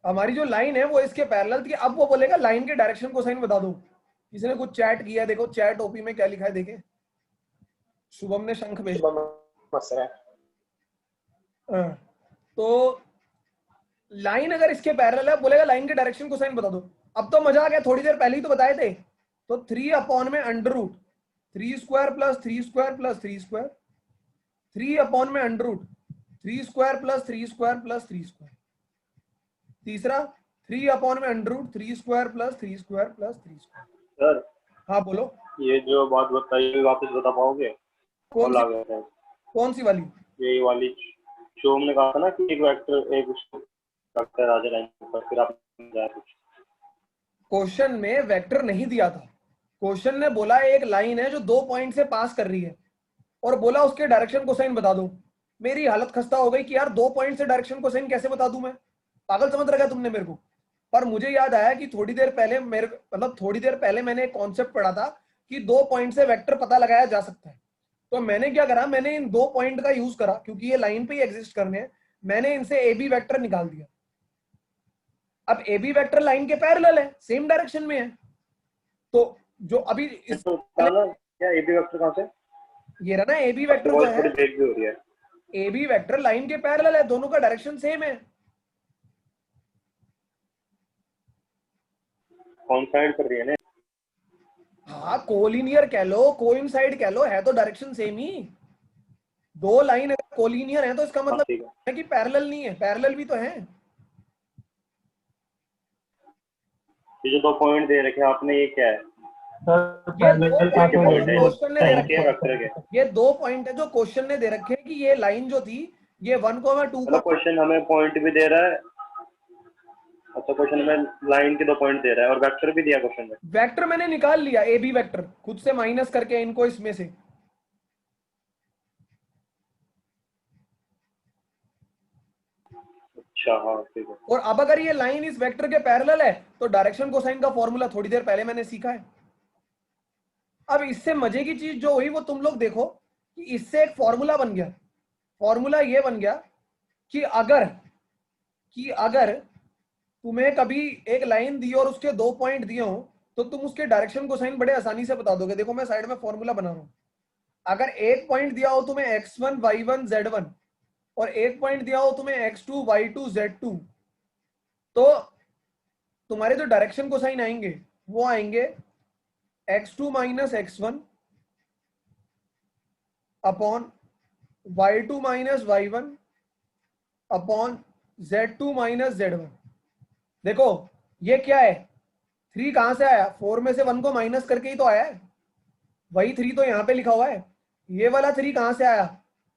हमारी जो लाइन है वो इसके पैरेलल थी। अब वो बोलेगा लाइन के डायरेक्शन को साइन बता दो। किसी ने कुछ चैट किया है, देखो चैट ओपी में क्या लिखा है देखे। शुभम ने शंख भेजा। शुभम हंस रहा है। हाँ, तो लाइन अगर इसके पैरेलल है, बोलेगा लाइन के डायरेक्शन को साइन बता दो। अब तो मजा आ गया, थोड़ी देर पहले ही तो बताए थे। तो 3 अपॉन में under root 3 square plus 3 square plus 3 square, 3 upon में under root 3 square plus 3 square plus 3 square. तीसरा 3 अपॉन में under root 3 square plus 3 square plus 3 square. Sir हाँ बोलो। ये जो बात बताई वापस बता पाओगे? कौन कॉल आ सी गया था। कौन सी वाली? यही वाली जो हमने कहा था ना कि एक वेक्टर एक उसको वेक्टर आ जाए पर फिर आप जाए कुछ। क्वेश्चन में वेक्टर नहीं दिया था। क्वेश्चन ने बोला एक लाइन है जो 2 पॉइंट से पास कर रही है और बोला उसके डायरेक्शन कोसाइन बता दो। मेरी हालत खस्ता हो गई कि यार 2 पॉइंट से डायरेक्शन कोसाइन कैसे बता दूं मैं? पागल समझ रखा तुमने मेरे को। पर मुझे याद आया कि थोड़ी देर पहले मैंने एक कॉन्सेप्ट पढ़ा था कि 2 पॉइंट से वेक्टर पता लगाया जा सकता है। तो मैंने क्या करा, मैंने इन 2 पॉइंट का यूज करा क्योंकि ये लाइन पे ही एग्जिस्ट करने हैं। मैंने इनसे ए बी वेक्टर निकाल दिया। अब ए बी वेक्टर लाइन के पैरेलल है, सेम डायरेक्शन में है। तो जो अभी इस तो क्या ए बी वेक्टर कहां से? ये रहा ना ए बी वेक्टर जो वॉइस है, थोड़ी ब्रेक भी हो रही है। ए बी वेक्टर लाइन के पैरेलल है, दोनों का डायरेक्शन सेम है। कॉइंसाइड कर रही है ना? हाँ, कोलिनियर कह लो, कोइंसाइड कह लो, है तो डायरेक्शन सेम ही। 2 लाइन अगर कोलिनियर है तो इसका हाँ मतलब ठीक है। है कि पैरेलल नहीं है, पैरेलल भी तो है। ये जो 2 पॉइंट दे रखे हैं आपने, ये क्या है? सर ये 2 पैरेलल पॉइंट पाथ point है। क्वेश्चन ने दे लाइन रखे के हैं। वेक्टर के ये 2 पॉइंट है जो क्वेश्चन ने दे रखे हैं कि ये लाइन जो थी ये 1,2 मतलब क्वेश्चन हमें पॉइंट भी दे रहा है। अच्छा, क्वेश्चन में लाइन के 2 पॉइंट दे रहा है और वेक्टर भी दिया क्वेश्चन में। वेक्टर मैंने निकाल लिया, ए बी वेक्टर खुद से माइनस करके इनको इसमें से। अच्छा हाँ ठीक है। और अब अगर ये लाइन इस वेक्टर के पैरेलल है तो डायरेक्शन कोसाइन का फॉर्मूला थोड़ी देर पहले मैंने सीखा है। अब इससे मजे की चीज जो हुई वो तुम लोग देखो कि इससे एक फॉर्मूला बन गया। फॉर्मूला ये बन गया कि अगर तुम्हें कभी एक लाइन दी और उसके 2 पॉइंट दिए हो तो तुम उसके डायरेक्शन कोसाइन बड़े आसानी से बता दोगे। देखो मैं साइड में फॉर्मूला बना रहा हूं। अगर एक पॉइंट दिया हो तुम्हें x1 y1 z1 और एक पॉइंट दिया हो तुम्हें x2 y2 z2, तो तुम्हारे जो डायरेक्शन कोसाइन आएंगे वो आएंगे x2 minus x1 upon y2 minus y1 upon z2 minus z1। देखो ये क्या है, 3 कहां से आया? 4 में से 1 को माइनस करके ही तो आया है, वही 3 तो यहाँ पे लिखा हुआ है। ये वाला 3 कहां से आया?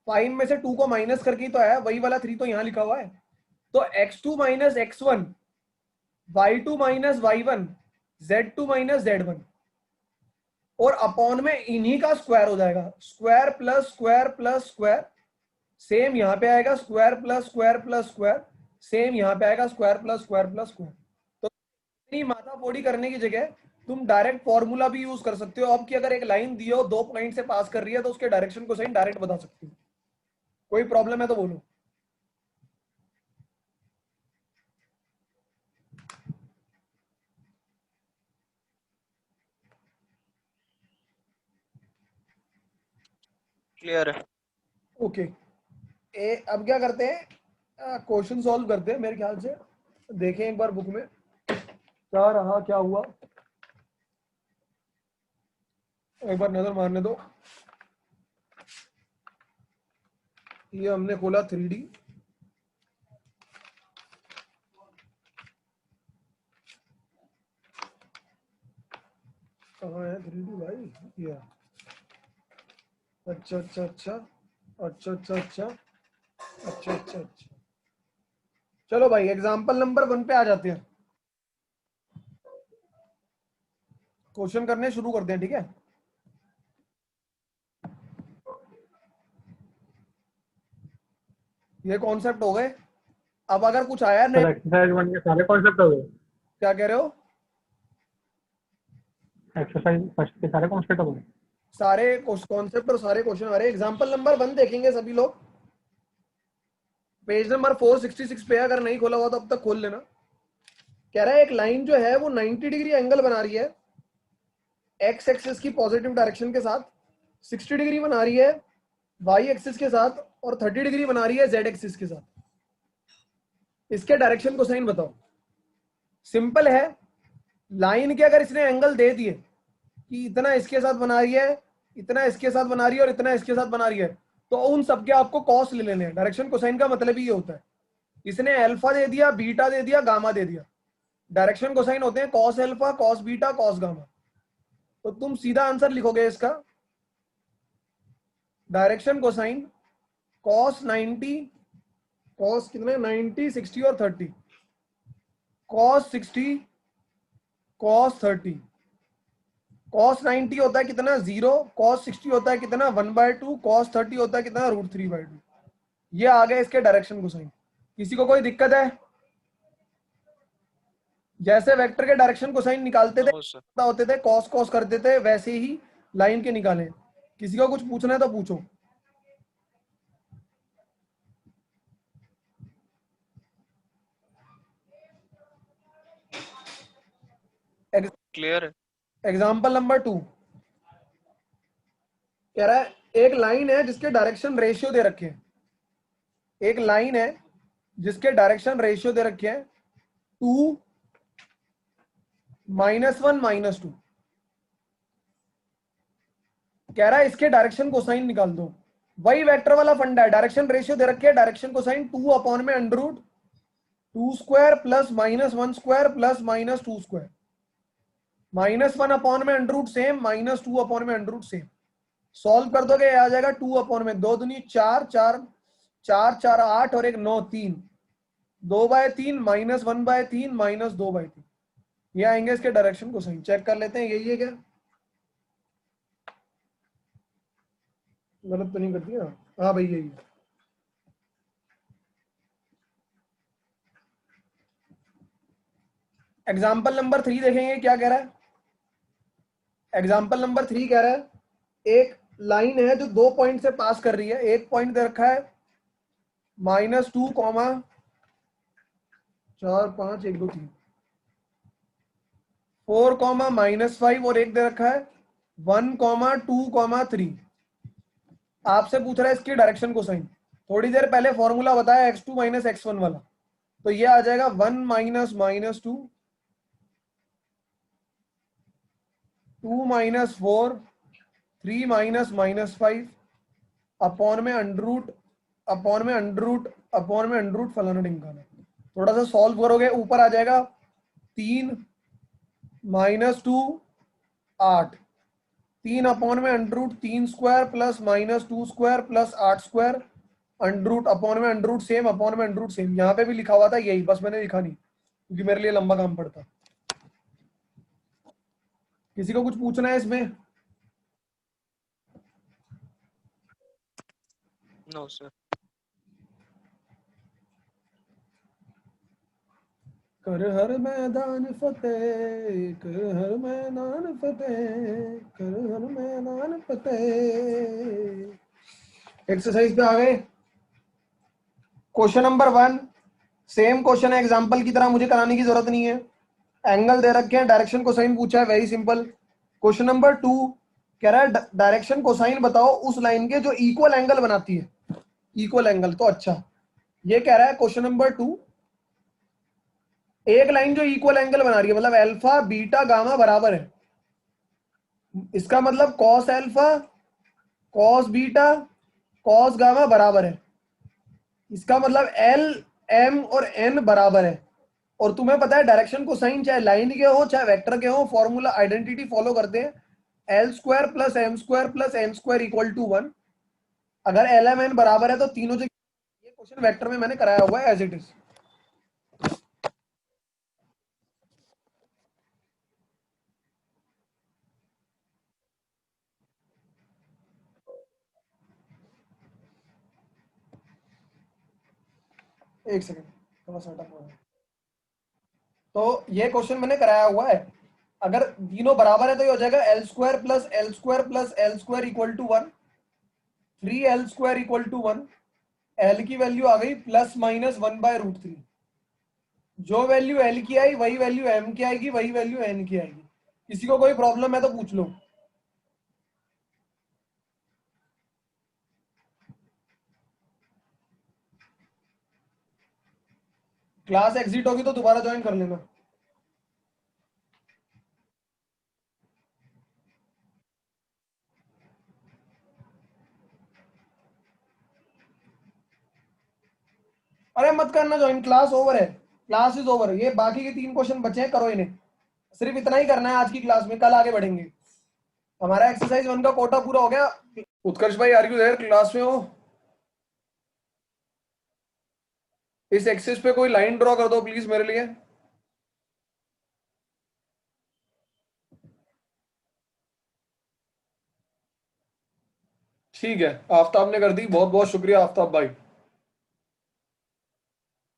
5 में से 2 को माइनस करके ही तो आया, वही वाला 3 तो यहाँ लिखा हुआ है। तो x2 minus x1 y2 minus y1 z2 minus z1 और अपॉन में इन्हीं का स्क्वायर हो जाएगा। Square plus square plus square, same यहाँ पे आएगा square plus square plus square, same यहाँ पे आएगा square plus square plus square. तो इतनी माथापोड़ी करने की जगह तुम डायरेक्ट फॉर्मूला भी यूज कर सकते हो। अब कि अगर एक लाइन दी हो 2 पॉइंट से पास कर रही है तो उसके डायरेक्शन को सही डायरेक्ट बता सकते हो। कोई प्रॉब्लम है तो बोलो। क्लियर है। ओके, अब क्या करते हैं, क्वेश्चन सॉल्व करते हैं। मेरे ख्याल से देखें एक बार बुक में क्या रहा क्या हुआ, एक बार नजर मारने दो। ये हमने खोला 3D, कहाँ है 3D भाई? ये अच्छा अच्छा अच्छा अच्छा अच्छा अच्छा अच्छा अच्छा अच्छा। चलो भाई एग्जाम्पल नंबर 1 पे आ जाते हैं, क्वेश्चन करने शुरू करते हैं। ठीक है, ये कॉन्सेप्ट हो गए। अब अगर कुछ आया सर नहीं, एक्सरसाइज 1 के सारे कॉन्सेप्ट हो गए? क्या कह रहे हो? एक्सरसाइज फर्स्ट के सारे कॉन्सेप्ट हो गए? सारे कॉन्सेप्ट और सारे क्वेश्चन आ रहे हैं। एग्जाम्पल नंबर 1 देखेंगे सभी लोग, पेज नंबर 466 पे। अगर नहीं खोला हुआ तो अब तक खोल लेना। कह रहा है एक लाइन जो है वो 90 डिग्री एंगल बना रही है एक्स एक्सिस की पॉजिटिव डायरेक्शन के साथ, 60 डिग्री बना रही है वाई एक्सिस के साथ, और 30 डिग्री बना रही है जेड एक्सिस के साथ। इसके डायरेक्शन को साइन बताओ। सिंपल है, लाइन के अगर इसने एंगल दे दिए कि इतना इसके साथ बना रही है, इतना इसके साथ बना रही है और इतना इसके साथ बना रही है, तो उन सबके आपको कॉस ले लेने हैं। डायरेक्शन कोसाइन का मतलब ही ये होता है। इसने अल्फा दे दिया, बीटा दे दिया, गामा दे दिया, डायरेक्शन कोसाइन होते हैं cos alpha, cos beta, cos gamma. तो तुम सीधा आंसर लिखोगे इसका, डायरेक्शन कोसाइन कॉस 90, कॉस कितने 90, 60 और 30, कॉस 60, कॉस 30। कॉस 90 होता है कितना 0, कॉस 60 होता है कितना 1/2, कॉस 30 होता है कितना √3/2। ये आ गए इसके डायरेक्शन कोसाइन। किसी को कोई दिक्कत है? जैसे वेक्टर के डायरेक्शन कोसाइन निकालते थे, नो सर। होते थे कॉस कॉस करते थे, वैसे ही लाइन के निकाले। किसी को कुछ पूछना है तो पूछो। क्लियर है। एग्जाम्पल नंबर 2 कह रहा है एक लाइन है जिसके डायरेक्शन रेशियो दे रखे हैं। एक लाइन है जिसके डायरेक्शन रेशियो दे रखे हैं 2, -1, -2। कह रहा है इसके डायरेक्शन कोसाइन निकाल दो। वही वेक्टर वाला फंडा है, डायरेक्शन रेशियो दे रखे है, direction cosine 2/√2² plus -1² plus -2²। -1/√, same, -2/√, same. Solve कर दोगे आ जाएगा 2/, 2 दूनी 4, 4 4 4 8 और 1 9, 3, 2/3 -1/3 -2/3। ये आएंगे इसके डायरेक्शन कोसाइन। चेक कर लेते हैं यही है क्या, गलत तो नहीं कर दिया? हाँ भाई यही है। एग्जाम्पल नंबर 3 देखेंगे क्या कह रहा है। एग्जाम्पल नंबर 3 कह रहा है एक लाइन है जो 2 पॉइंट से पास कर रही है। एक पॉइंट दे रखा है -2, 4 5 1 2 3, 4, -5 और एक दे रखा है 1, 2, 3। आपसे पूछ रहा है इसकी डायरेक्शन कोसाइन। थोड़ी देर पहले फॉर्मूला बताया x2 - x1 वाला, तो ये आ जाएगा 1 - -2, 2 - 4, 3 - -5 अपॉन में अंडरूट, अपॉन में अंडरूट, अपॉन में अंडरूट फलाना ढिमकाना। थोड़ा सा सॉल्व करोगे ऊपर आ जाएगा 3 -2 8, 3 अपॉन में √3² प्लस -2² प्लस 8² अंडरूट अपॉन में अंडरूट सेम, अपॉन में अंडरूट सेम। यहाँ पे भी लिखा हुआ था यही, बस मैंने लिखा नहीं क्योंकि मेरे लिए लंबा काम पड़ता। किसी को कुछ पूछना है इसमें? No sir. कर हर मैदान फतेह, कर हर मैदान फतेह, कर हर मैदान फतेह। एक्सरसाइज पे आ गए। क्वेश्चन नंबर 1 सेम क्वेश्चन है, एग्जांपल की तरह, मुझे कराने की जरूरत नहीं है। एंगल दे रखे हैं, डायरेक्शन कोसाइन पूछा है, वेरी सिंपल। क्वेश्चन नंबर 2 कह रहा है डायरेक्शन कोसाइन बताओ उस लाइन के जो इक्वल एंगल बनाती है। इक्वल एंगल तो अच्छा, ये कह रहा है क्वेश्चन नंबर 2 एक लाइन जो इक्वल एंगल बना रही है, मतलब अल्फा बीटा गामा बराबर है। इसका मतलब cos alpha, cos beta, cos gamma बराबर है। इसका मतलब एल एम और एन बराबर है। और तुम्हें पता है डायरेक्शन कोसाइन चाहे लाइन के हो चाहे वेक्टर के हो, फॉर्मूला आइडेंटिटी फॉलो करते हैं, L² plus M² plus N² equal to 1। अगर एल एम एन बराबर है तो तीनों जगह। ये क्वेश्चन वेक्टर में मैंने कराया हुआ है एज इट इज। एक सेकेंड, थोड़ा सेटअप हो रहा है। तो ये क्वेश्चन मैंने कराया हुआ है। अगर तीनों बराबर है तो ये हो जाएगा l square plus l square plus l square equal to 1, 3l square equal to 1, l की वैल्यू आ गई प्लस माइनस 1/√3। जो वैल्यू एल की आई वही वैल्यू एम की आएगी, वही वैल्यू एन की आएगी। किसी को कोई प्रॉब्लम है तो पूछ लो। क्लास एग्जिट होगी तो दोबारा ज्वाइन कर लेना। अरे मत करना ज्वाइन, क्लास ओवर है, क्लास इज ओवर। ये बाकी के 3 क्वेश्चन बचे हैं, करो इन्हें। सिर्फ इतना ही करना है आज की क्लास में, कल आगे बढ़ेंगे। हमारा एक्सरसाइज 1 का कोटा पूरा हो गया। उत्कर्ष भाई आर यू देयर, क्लास में हो? इस एक्सिस पे कोई लाइन ड्रॉ कर दो प्लीज मेरे लिए। ठीक है, आफ्ताब ने कर दी, बहुत बहुत शुक्रिया आफ्ताब भाई।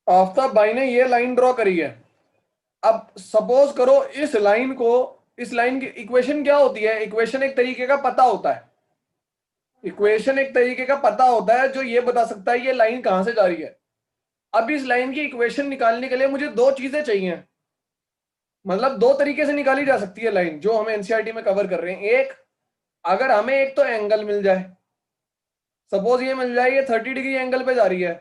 आफ्ताब भाई ने ये लाइन ड्रॉ करी है। अब सपोज करो इस लाइन को, इस लाइन की इक्वेशन क्या होती है? इक्वेशन एक तरीके का पता होता है, इक्वेशन एक तरीके का पता होता है जो ये बता सकता है ये लाइन कहां से जा रही है। अब इस लाइन की इक्वेशन निकालने के लिए मुझे 2 चीजें चाहिए, मतलब 2 तरीके से निकाली जा सकती है लाइन जो हम एनसीईआरटी में कवर कर रहे हैं। एक, अगर हमें एक तो एंगल मिल जाए, सपोज ये मिल जाए ये 30 डिग्री एंगल पे जा रही है,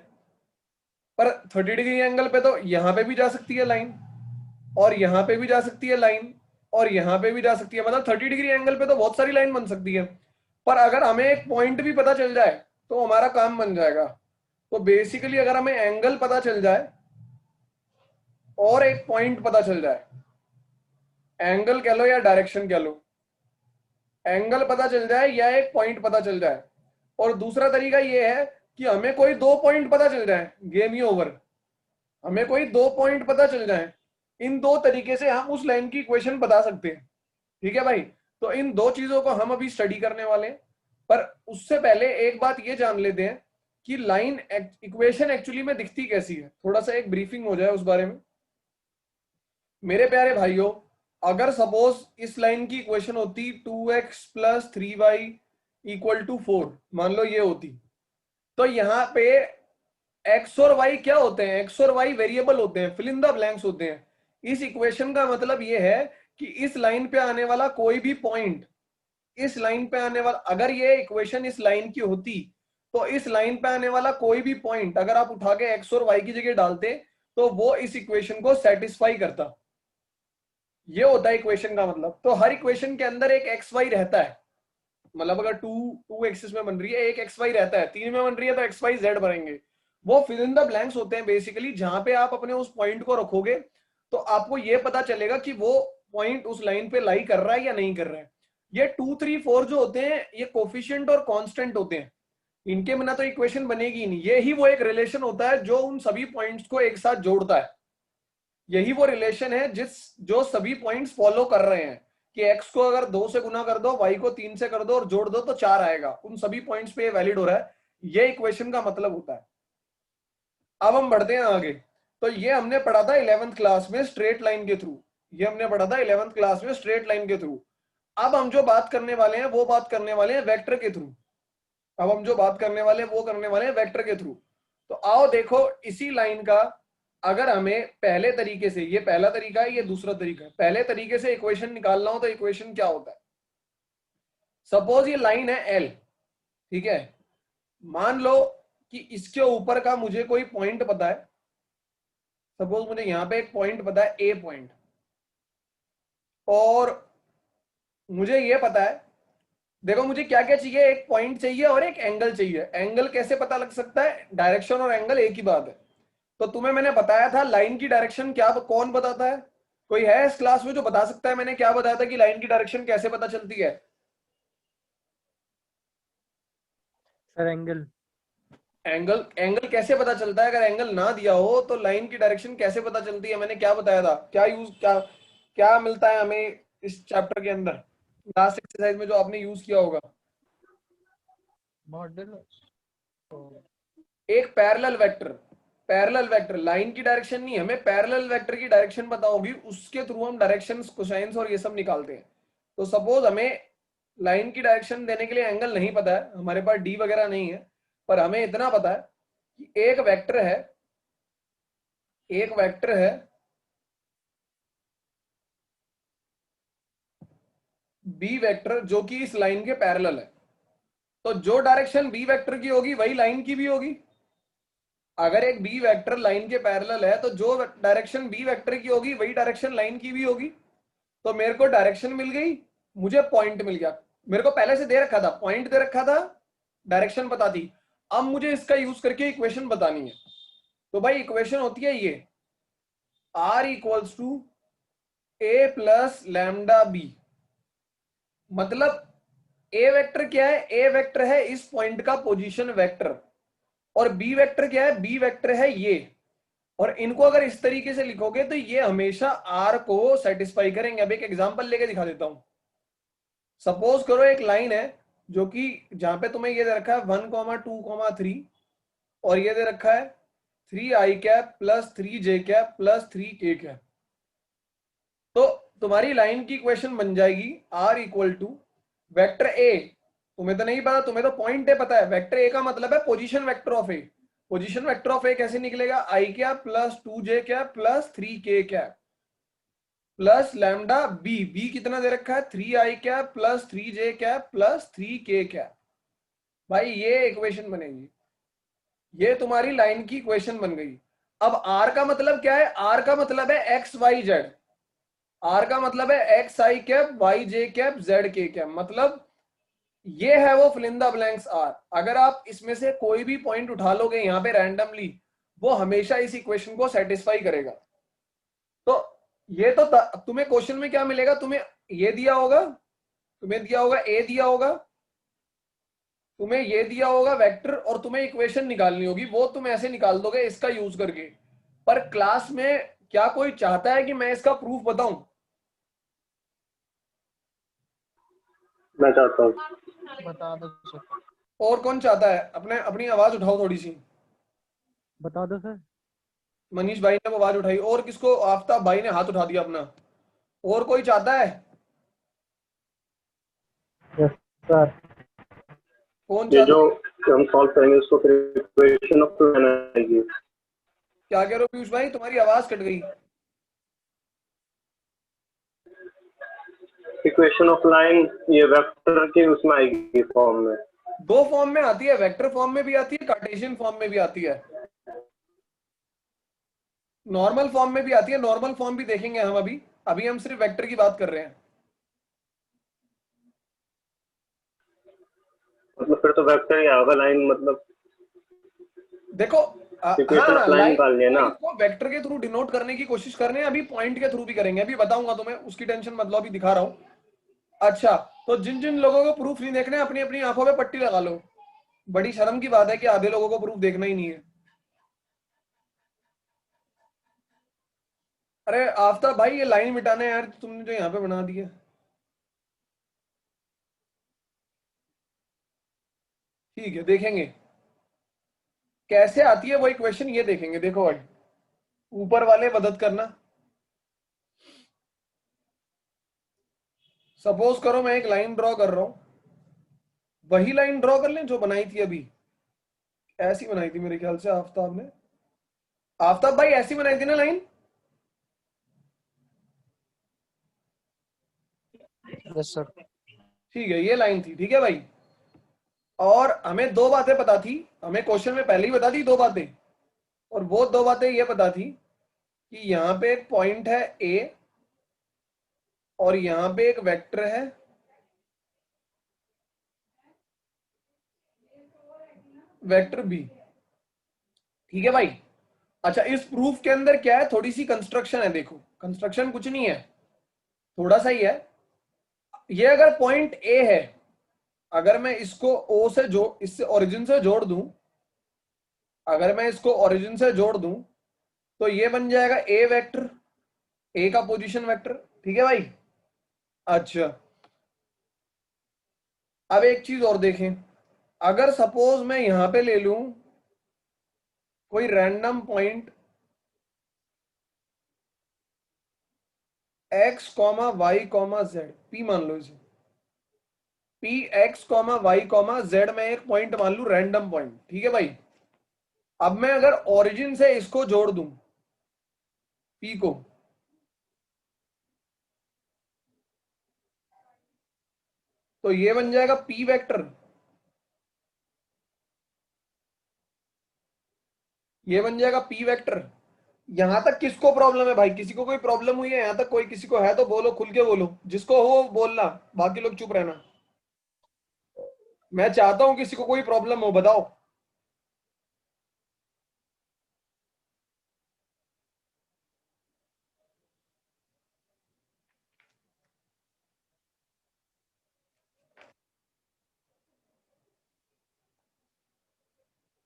पर 30 डिग्री एंगल पे तो यहां पे भी जा सकती है लाइन, और यहां पे भी जा सकती है लाइन, और यहां पे भी जा सकती है, मतलब 30 डिग्री एंगल पे तो बहुत सारी लाइन बन सकती है। पर अगर हमें एक पॉइंट भी पता चल जाए तो हमारा काम बन जाएगा। तो बेसिकली अगर हमें एंगल पता चल जाए और एक पॉइंट पता चल जाए, एंगल कह लो या डायरेक्शन कह लो, एंगल पता चल जाए या एक पॉइंट पता चल जाए, और दूसरा तरीका ये है कि हमें कोई 2 पॉइंट पता चल जाए, गेम ही ओवर। हमें कोई 2 पॉइंट पता चल जाए, इन 2 तरीके से हम उस लाइन की इक्वेशन बता सकते हैं। ठीक है भाई, तो इन 2 चीजों को हम अभी स्टडी करने वाले हैं। पर उससे पहले एक बात ये जान लेते हैं कि लाइन इक्वेशन एक्चुअली में दिखती कैसी है, थोड़ा सा एक ब्रीफिंग हो जाए उस बारे में। मेरे प्यारे भाइयों, अगर सपोज इस लाइन की इक्वेशन होती 2x plus 3y equal to 4, मान लो ये होती, तो यहाँ पे x और y क्या होते हैं? x और y वेरिएबल होते हैं, फिल इन द ब्लैंक्स होते हैं। इस इक्वेशन का मतलब ये है कि इस लाइन पे आने वाला कोई भी पॉइंट, इस लाइन पे आने वाला, अगर ये इक्वेशन इस लाइन की होती तो इस लाइन पे आने वाला कोई भी पॉइंट अगर आप उठा के x और y की जगह डालते तो वो इस इक्वेशन को सेटिस्फाई करता। ये होता है इक्वेशन का मतलब। तो हर इक्वेशन के अंदर एक एक्स वाई रहता है, मतलब अगर टू एक्सिस में बन रही है एक एक्स वाई रहता है, 3 में बन रही है तो एक्स वाई जेड बनेंगे। वो फिल इन द ब्लैंक्स होते हैं बेसिकली, जहां पे आप अपने उस पॉइंट को रखोगे तो आपको ये पता चलेगा कि वो पॉइंट उस लाइन पे लाई कर रहा है या नहीं कर रहा है। ये 2, 3, 4 जो होते हैं ये कोफिशिएंट और कांस्टेंट होते हैं, इनके बिना तो इक्वेशन बनेगी नहीं। ये ही वो एक रिलेशन होता है जो उन सभी पॉइंट्स को एक साथ जोड़ता है। यही वो रिलेशन है जो सभी पॉइंट्स फॉलो कर रहे हैं कि x को अगर 2 से गुना कर दो, y को 3 से कर दो और जोड़ दो तो 4 आएगा। उन सभी पॉइंट्स पे ये वैलिड हो रहा है, ये इक्वेशन का मतलब होता है। अब हम बढ़ते हैं आगे। तो ये हमने पढ़ा था 11th क्लास में स्ट्रेट लाइन के थ्रू, ये हमने पढ़ा था 11th क्लास में स्ट्रेट लाइन के थ्रू। अब हम जो बात करने वाले हैं वो बात करने वाले हैं वेक्टर के थ्रू। अब हम जो बात करने वाले हैं वो करने वाले हैं वेक्टर के थ्रू। तो आओ देखो, इसी लाइन का अगर हमें पहले तरीके से, ये पहला तरीका है ये दूसरा तरीका है, पहले तरीके से इक्वेशन निकालना हो तो इक्वेशन क्या होता है? सपोज ये लाइन है एल, ठीक है, मान लो कि इसके ऊपर का मुझे कोई पॉइंट पता है। सपोज मुझे यहां पे एक पॉइंट पता है, ए पॉइंट, और मुझे ये पता है, देखो मुझे क्या क्या चाहिए, एक पॉइंट चाहिए और एक एंगल चाहिए। एंगल कैसे पता लग सकता है? डायरेक्शन और एंगल एक ही बात है। तो तुम्हें मैंने बताया था लाइन की डायरेक्शन क्या, कौन बताता है? कोई है इस क्लास में जो बता सकता है मैंने क्या बताया था कि लाइन की डायरेक्शन कैसे पता चलती है? सर एंगल एंगल कैसे पता चलता है? अगर एंगल ना दिया हो तो लाइन की डायरेक्शन कैसे पता चलती है? मैंने क्या बताया था, क्या मिलता है हमें इस चैप्टर के अंदर, लास्ट एक्सरसाइज में जो आपने यूज किया होगा? मॉडल एक parallel vector. Parallel vector, line की डायरेक्शन नहीं, हमें पैरेलल वेक्टर की डायरेक्शन पता होगी, उसके थ्रू हम डायरेक्शंस, कोसाइंस और ये सब निकालते हैं। तो सपोज हमें लाइन की डायरेक्शन देने के लिए एंगल नहीं पता है, हमारे पास डी वगैरह नहीं है, पर हमें इतना पता है कि एक वेक्टर है बी वेक्टर जो कि इस लाइन के पैरेलल है। तो जो डायरेक्शन बी वेक्टर की होगी वही लाइन की भी होगी। अगर एक बी वेक्टर लाइन के पैरेलल है तो जो डायरेक्शन बी वेक्टर की होगी वही डायरेक्शन लाइन की भी होगी। तो मेरे को डायरेक्शन मिल गई, मुझे पॉइंट मिल गया, मेरे को पहले से दे रखा था, पॉइंट दे रखा था, डायरेक्शन पता थी। अब मुझे इसका यूज करके इक्वेशन बतानी है। तो भाई इक्वेशन होती है ये, r equals to a plus lambda b. मतलब ए वेक्टर क्या है, ए वेक्टर है इस पॉइंट का पोजीशन वेक्टर, और बी वेक्टर क्या है, बी वेक्टर है ये। और इनको अगर इस तरीके से लिखोगे तो ये हमेशा आर को सेटिस्फाई करेंगे। अब एक एग्जांपल लेके दिखा देता हूं। सपोज करो एक लाइन है जो कि जहां पे तुम्हें ये दे रखा है 1,2,3 और ये दे रखा है 3i cap plus 3j cap plus 3k cap. तो तुम्हारी लाइन की इक्वेशन बन जाएगी r equal to vector a, तुम्हें तो नहीं पता, तुम्हें तो पॉइंट ए पता है, वेक्टर ए का मतलब है position vector of a. Position vector of a कैसे निकलेगा, i cap plus 2j cap plus 3k cap plus lambda b, b कितना दे रखा है 3i cap plus 3j cap plus 3k cap. भाई ये इक्वेशन बनेगी, ये तुम्हारी लाइन की इक्वेशन बन गई। अब r का मतलब क्या है, r का मतलब है एक्स वाई जेड, r का मतलब है x i cap y j cap z k cap. मतलब ये है वो fill in the blanks r। अगर आप इसमें से कोई भी पॉइंट उठा लोगे यहाँ पे रैंडमली, वो हमेशा इस इक्वेशन को सेटिस्फाई करेगा। तो ये तो तुम्हें क्वेश्चन में क्या मिलेगा, तुम्हें ये दिया होगा, तुम्हें दिया होगा ए दिया होगा, तुम्हें ये दिया होगा वेक्टर, और तुम्हें इक्वेशन निकालनी होगी, वो तुम ऐसे निकाल दोगे इसका यूज करके। पर क्लास में क्या कोई चाहता है कि मैं इसका प्रूफ बताऊं? मैं चाहता हूँ। बता दो सर। और कौन चाहता है? अपनी आवाज उठाओ थोड़ी सी। बता दो सर। मनीष भाई ने आवाज उठाई, और किसको, आफ्ताब भाई ने हाथ उठा दिया अपना। और कोई चाहता है? Yes sir. कौन ये चाहता जो है? हम सॉल्व करेंगे उसको फिर इक्वेशन ऑफ लाइन आएगी। क्या कह रहे हो पीयूष भाई, तुम्हारी आवाज कट गई। इक्वेशन ऑफ लाइन ये वेक्टर के उसमें आएगी फॉर्म में। दो फॉर्म में आती है, वेक्टर फॉर्म में भी आती है, कार्टेशियन फॉर्म में भी आती है, नॉर्मल फॉर्म में भी आती है। नॉर्मल फॉर्म भी देखेंगे हम अभी, अभी हम सिर्फ वेक्टर की बात कर रहे हैं। मतलब फिर तो वेक्टर ही आएगा, लाइन मतलब देखो इक्वेशन ऑफ लाइन निकालनी है ना। इसको वेक्टर के थ्रू डिनोट करने की कोशिश कर रहे हैं, अभी पॉइंट के थ्रू भी करेंगे, अभी बताऊंगा तुम्हें, उसकी टेंशन मत लो, अभी दिखा रहा हूं। अच्छा, तो जिन जिन लोगों को प्रूफ नहीं देखने, अपनी अपनी आंखों पे पट्टी लगा लो। बड़ी शर्म की बात है कि आधे लोगों को प्रूफ देखना ही नहीं है। अरे आफ्ताब भाई, ये लाइन मिटाना है यार, तुमने जो यहाँ पे बना दी है। ठीक है, देखेंगे कैसे आती है वो इक्वेशन, ये देखेंगे। देखो भाई, ऊपर वाले मदद करना। सपोज करो मैं एक लाइन ड्रॉ कर रहा हूं, वही लाइन ड्रॉ कर लें जो बनाई थी अभी, ऐसी बनाई थी मेरे ख्याल से आफ्ताब ने। आफ्ताब भाई ऐसी बनाई थी ना लाइन? Yes sir. ठीक है, ये लाइन थी, ठीक है भाई। और हमें दो बातें पता थी, हमें क्वेश्चन में पहले ही बता दी दो बातें, और वो दो बातें ये पता थी कि यहाँ पे एक पॉइंट है ए, और यहाँ पे एक वेक्टर है, वेक्टर बी। ठीक है भाई। अच्छा, इस प्रूफ के अंदर क्या है, थोड़ी सी कंस्ट्रक्शन है। देखो, कंस्ट्रक्शन कुछ नहीं है, थोड़ा सा ही है। ये अगर पॉइंट ए है, अगर मैं इसको ओ से इससे ओरिजिन से जोड़ दूं, अगर मैं इसको ओरिजिन से जोड़ दूं तो ये बन जाएगा ए वेक्टर, ए का पोजीशन वेक्टर। ठीक है भाई। अच्छा, अब एक चीज और देखें, अगर सपोज मैं यहां पे ले लूं कोई random point x comma y comma z, P मान लो इसे, P x comma y comma z में एक पॉइंट मान लू रैंडम पॉइंट, ठीक है भाई। अब मैं अगर ओरिजिन से इसको जोड़ दूं पी को, तो ये बन जाएगा पी वेक्टर, ये बन जाएगा पी वेक्टर। यहां तक किसको प्रॉब्लम है भाई? किसी को कोई प्रॉब्लम हुई है यहां तक? कोई किसी को है तो बोलो, खुल के बोलो, जिसको हो बोलना, बाकी लोग चुप रहना। मैं चाहता हूं किसी को कोई प्रॉब्लम हो, बताओ।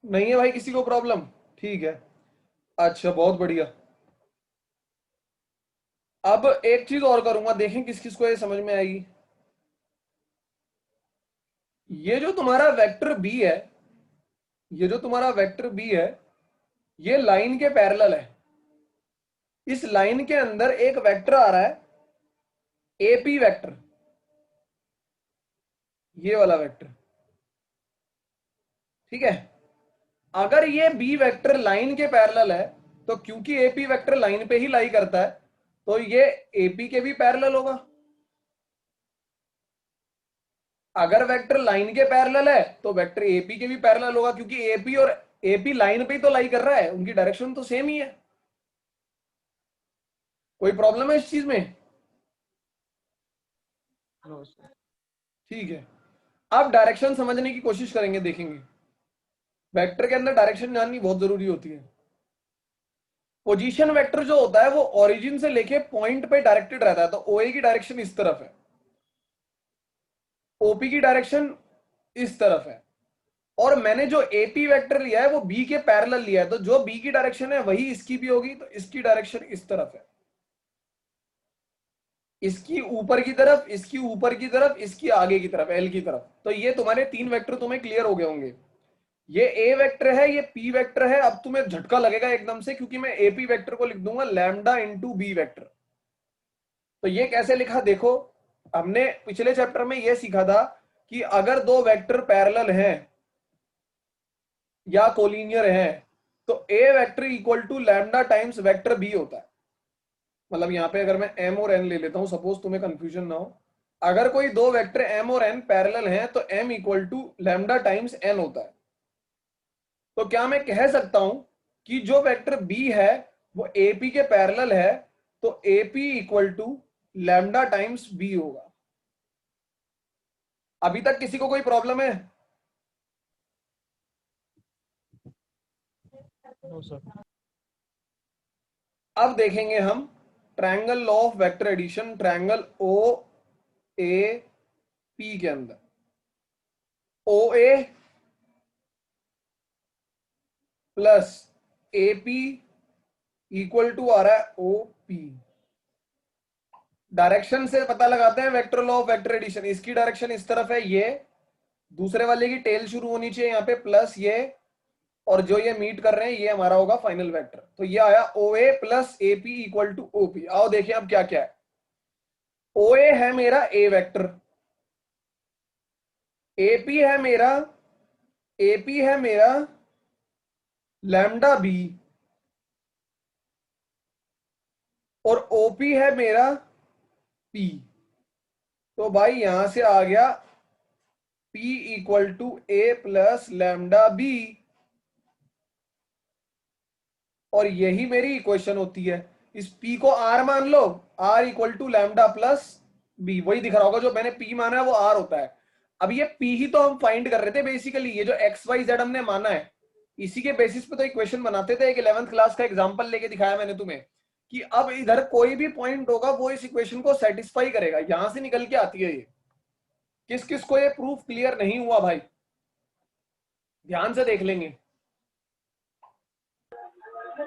नहीं है भाई किसी को प्रॉब्लम? ठीक है, अच्छा बहुत बढ़िया। अब एक चीज और करूंगा, देखें किस किस को ये समझ में आएगी। ये जो तुम्हारा वेक्टर बी है, ये जो तुम्हारा वेक्टर बी है, ये लाइन के पैरेलल है। इस लाइन के अंदर एक वेक्टर आ रहा है एपी वेक्टर, ये वाला वेक्टर, ठीक है। अगर ये बी वेक्टर लाइन के पैरेलल है, तो क्योंकि एपी वेक्टर लाइन पे ही लाई करता है, तो ये एपी के भी पैरेलल होगा। अगर वेक्टर लाइन के पैरेलल है तो वेक्टर एपी के भी पैरेलल होगा, क्योंकि एपी और एपी लाइन पे ही तो लाई कर रहा है, उनकी डायरेक्शन तो सेम ही है। कोई प्रॉब्लम है इस चीज में? No sir. ठीक है, अब डायरेक्शन समझने की कोशिश करेंगे, देखेंगे। वेक्टर के अंदर डायरेक्शन जाननी बहुत जरूरी होती है। पोजीशन वेक्टर जो होता है वो ओरिजिन से लेके पॉइंट पे डायरेक्टेड रहता है, तो ओए की डायरेक्शन इस तरफ है, ओपी की डायरेक्शन इस तरफ है, और मैंने जो एपी वेक्टर लिया है वो बी के पैरेलल लिया है, तो जो बी की डायरेक्शन है वही इसकी भी होगी, तो इसकी डायरेक्शन इस तरफ है, इसकी ऊपर की तरफ, इसकी ऊपर की तरफ, इसकी आगे की तरफ, एल की तरफ। तो ये तुम्हारे तीन वेक्टर तुम्हें क्लियर हो गए होंगे। ये ए वेक्टर है, ये पी वेक्टर है। अब तुम्हें झटका लगेगा एकदम से, क्योंकि मैं एपी वेक्टर को लिख दूंगा लैम्डा इंटू बी वेक्टर। तो ये कैसे लिखा देखो, हमने पिछले चैप्टर में ये सीखा था कि अगर दो वेक्टर पैरेलल हैं या कोलिनियर हैं, तो a vector equal to lambda times vector b होता है। मतलब यहाँ पे अगर मैं एम और एन ले लेता हूं, सपोज तुम्हें कंफ्यूजन ना हो, अगर कोई दो वेक्टर एम और एन पैरेलल हैं तो m equal to lambda times n होता है। तो क्या मैं कह सकता हूं कि जो वेक्टर बी है वो एपी के पैरेलल है, तो AP equal to lambda times b होगा। अभी तक किसी को कोई प्रॉब्लम है? No sir. अब देखेंगे हम triangle law of vector addition, triangle O A P के अंदर। O A plus A P equal to आ रहा है ओ पी। डायरेक्शन से पता लगाते हैं vector law of vector addition. इसकी डायरेक्शन इस तरफ है, ये दूसरे वाले की टेल शुरू होनी चाहिए यहाँ पे, प्लस ये, और जो ये मीट कर रहे हैं ये हमारा होगा फाइनल वेक्टर। तो ये आया O A plus A P equal to O P. आओ देखिए अब क्या क्या है। ओ ए है मेरा ए वेक्टर, एपी है मेरा, एपी है मेरा लैम्डा बी, और ओपी है मेरा पी। तो भाई यहां से आ गया P equal to a plus lambda b, और यही मेरी इक्वेशन होती है। इस P को R मान लो, R equal to lambda plus b. वही दिख रहा होगा, जो मैंने P माना है वो R होता है। अब ये P ही तो हम फाइंड कर रहे थे बेसिकली। ये जो एक्स वाई जेड हमने माना है, इसी के बेसिस पे तो इक्वेशन बनाते थे। एक 11th क्लास का एग्जांपल लेके दिखाया मैंने तुम्हें कि अब इधर कोई भी पॉइंट होगा वो इस इक्वेशन को सेटिस्फाई करेगा। यहां से निकल के आती है ये। किस किस को ये प्रूफ क्लियर नहीं हुआ भाई? ध्यान से देख लेंगे।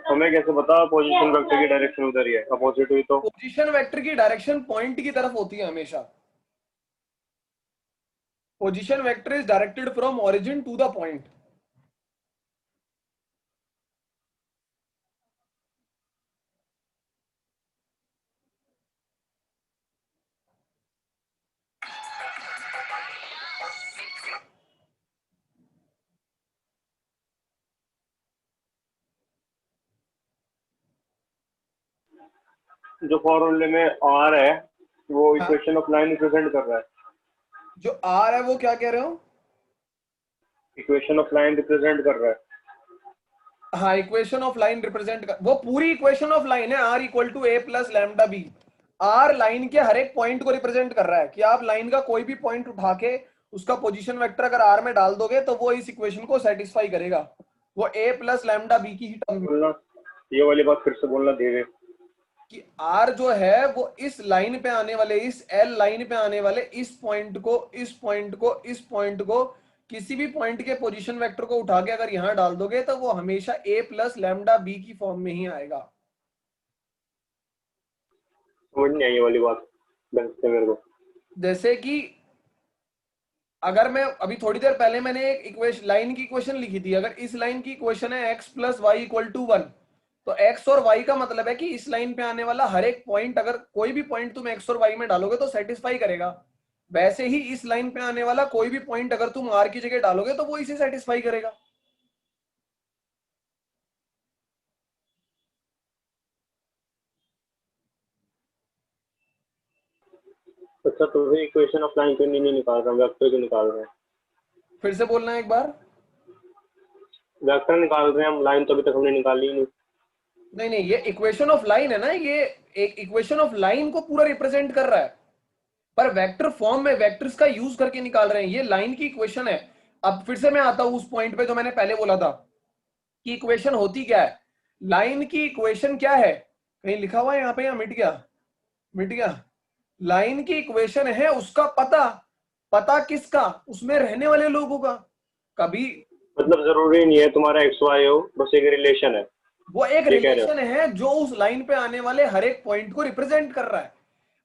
हमें कैसे पता पोजीशन वेक्टर की डायरेक्शन उधर ही है, अपोजिट हुई तो? पोजीशन वेक्टर की डायरेक्शन पॉइंट की तरफ होती है हमेशा। Position vector is directed from origin to the point. जो फॉर्मूले में आर है वो हाँ। इक्वेशन ऑफ लाइन रिप्रेजेंट कर रहा है। जो आर है वो क्या कह रहे हो? इक्वेशन ऑफ लाइन रिप्रेजेंट कर रहा है। हाँ, इक्वेशन ऑफ लाइन रिप्रेजेंट कर, वो पूरी इक्वेशन ऑफ लाइन है r equal to a plus lambda b. R line के हर एक पॉइंट को रिप्रेजेंट कर रहा है कि आप लाइन का कोई भी पॉइंट उठा के उसका पोजीशन वेक्टर अगर आर में डाल दोगे तो वो इस इक्वेशन को सेटिस्फाई करेगा। वो ए प्लस लैम्डा बी की ही टर्म बोलना, ये वाली बात फिर से बोलना धीरे। कि आर जो है वो इस लाइन पे आने वाले, इस एल लाइन पे आने वाले इस पॉइंट को, इस पॉइंट को, इस पॉइंट को, किसी भी पॉइंट के पोजीशन वेक्टर को उठा के अगर यहां डाल दोगे तो वो हमेशा ए प्लस लैम्डा बी की फॉर्म में ही आएगा। समझ नहीं आई ये वाली बात ढंग से मेरे को। जैसे कि अगर मैं अभी थोड़ी देर पहले मैंने एक इक्वेशन लाइन की इक्वेशन लिखी थी, अगर इस लाइन की इक्वेशन है x plus y equal to 1, तो x और y का मतलब है कि इस लाइन पे आने वाला हर एक पॉइंट, अगर कोई भी पॉइंट तुम x और y में डालोगे तो सेटिस्फाई करेगा। वैसे ही इस लाइन पे आने वाला कोई भी पॉइंट अगर तुम r की जगह डालोगे तो वो इसे सेटिस्फाई करेगा। अच्छा, तो फिर इक्वेशन ऑफ लाइन क्यों नहीं निकाल रहा, वेक्टर क्यों निकाल रहे हैं? फिर से बोलना है एक बार। वेक्टर निकाल रहे हैं हम, लाइन तो अभी तक हमने निकाली नहीं। नहीं, ये इक्वेशन ऑफ लाइन है ना, ये एक इक्वेशन ऑफ लाइन को पूरा रिप्रेजेंट कर रहा है, पर वेक्टर फॉर्म में वेक्टर्स का यूज करके निकाल रहे हैं। ये लाइन की इक्वेशन है। अब फिर से मैं आता हूं उस पॉइंट पे जो मैंने पहले बोला था कि इक्वेशन होती क्या है। लाइन की इक्वेशन क्या है? कहीं लिखा हुआ है यहाँ पे या मिट गया? मिट गया। लाइन की इक्वेशन है उसका पता। पता किसका? उसमें रहने वाले लोगों का। कभी मतलब जरूरी नहीं है तुम्हारा एक्स वाई हो, बस एक रिलेशन है। वो एक रिलेशन है जो उस लाइन पे आने वाले हर एक पॉइंट को रिप्रेजेंट कर रहा है।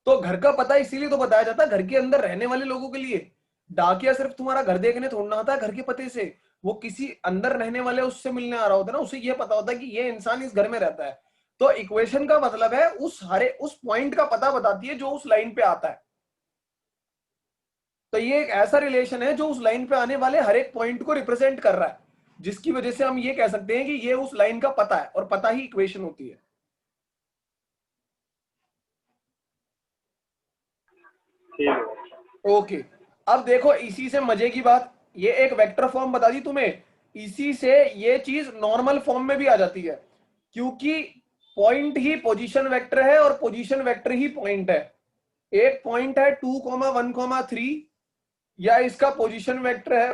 तो घर का पता इसीलिए तो बताया जाता है, घर के अंदर रहने वाले लोगों के लिए। डाकिया सिर्फ तुम्हारा घर देखने थोड़ा आता है घर के पते से, वो किसी अंदर रहने वाले उससे मिलने आ रहा होता है ना, उसे ये पता होता है कि ये इंसान इस घर में रहता है। तो इक्वेशन का मतलब है उस पॉइंट का पता बताती है जो उस लाइन पे आता है। तो ये एक ऐसा रिलेशन है जो उस लाइन पे आने वाले हर एक पॉइंट को रिप्रेजेंट कर रहा है, जिसकी वजह से हम ये कह सकते हैं कि ये उस लाइन का पता है, और पता ही इक्वेशन होती है। ओके, अब देखो इसी से मजे की बात, ये एक वेक्टर फॉर्म बता दी तुम्हें, इसी से ये चीज नॉर्मल फॉर्म में भी आ जाती है, क्योंकि पॉइंट ही पोजीशन वेक्टर है और पोजीशन वेक्टर ही पॉइंट है। एक पॉइंट है 2, 1, 3, या इसका पोजीशन वेक्टर है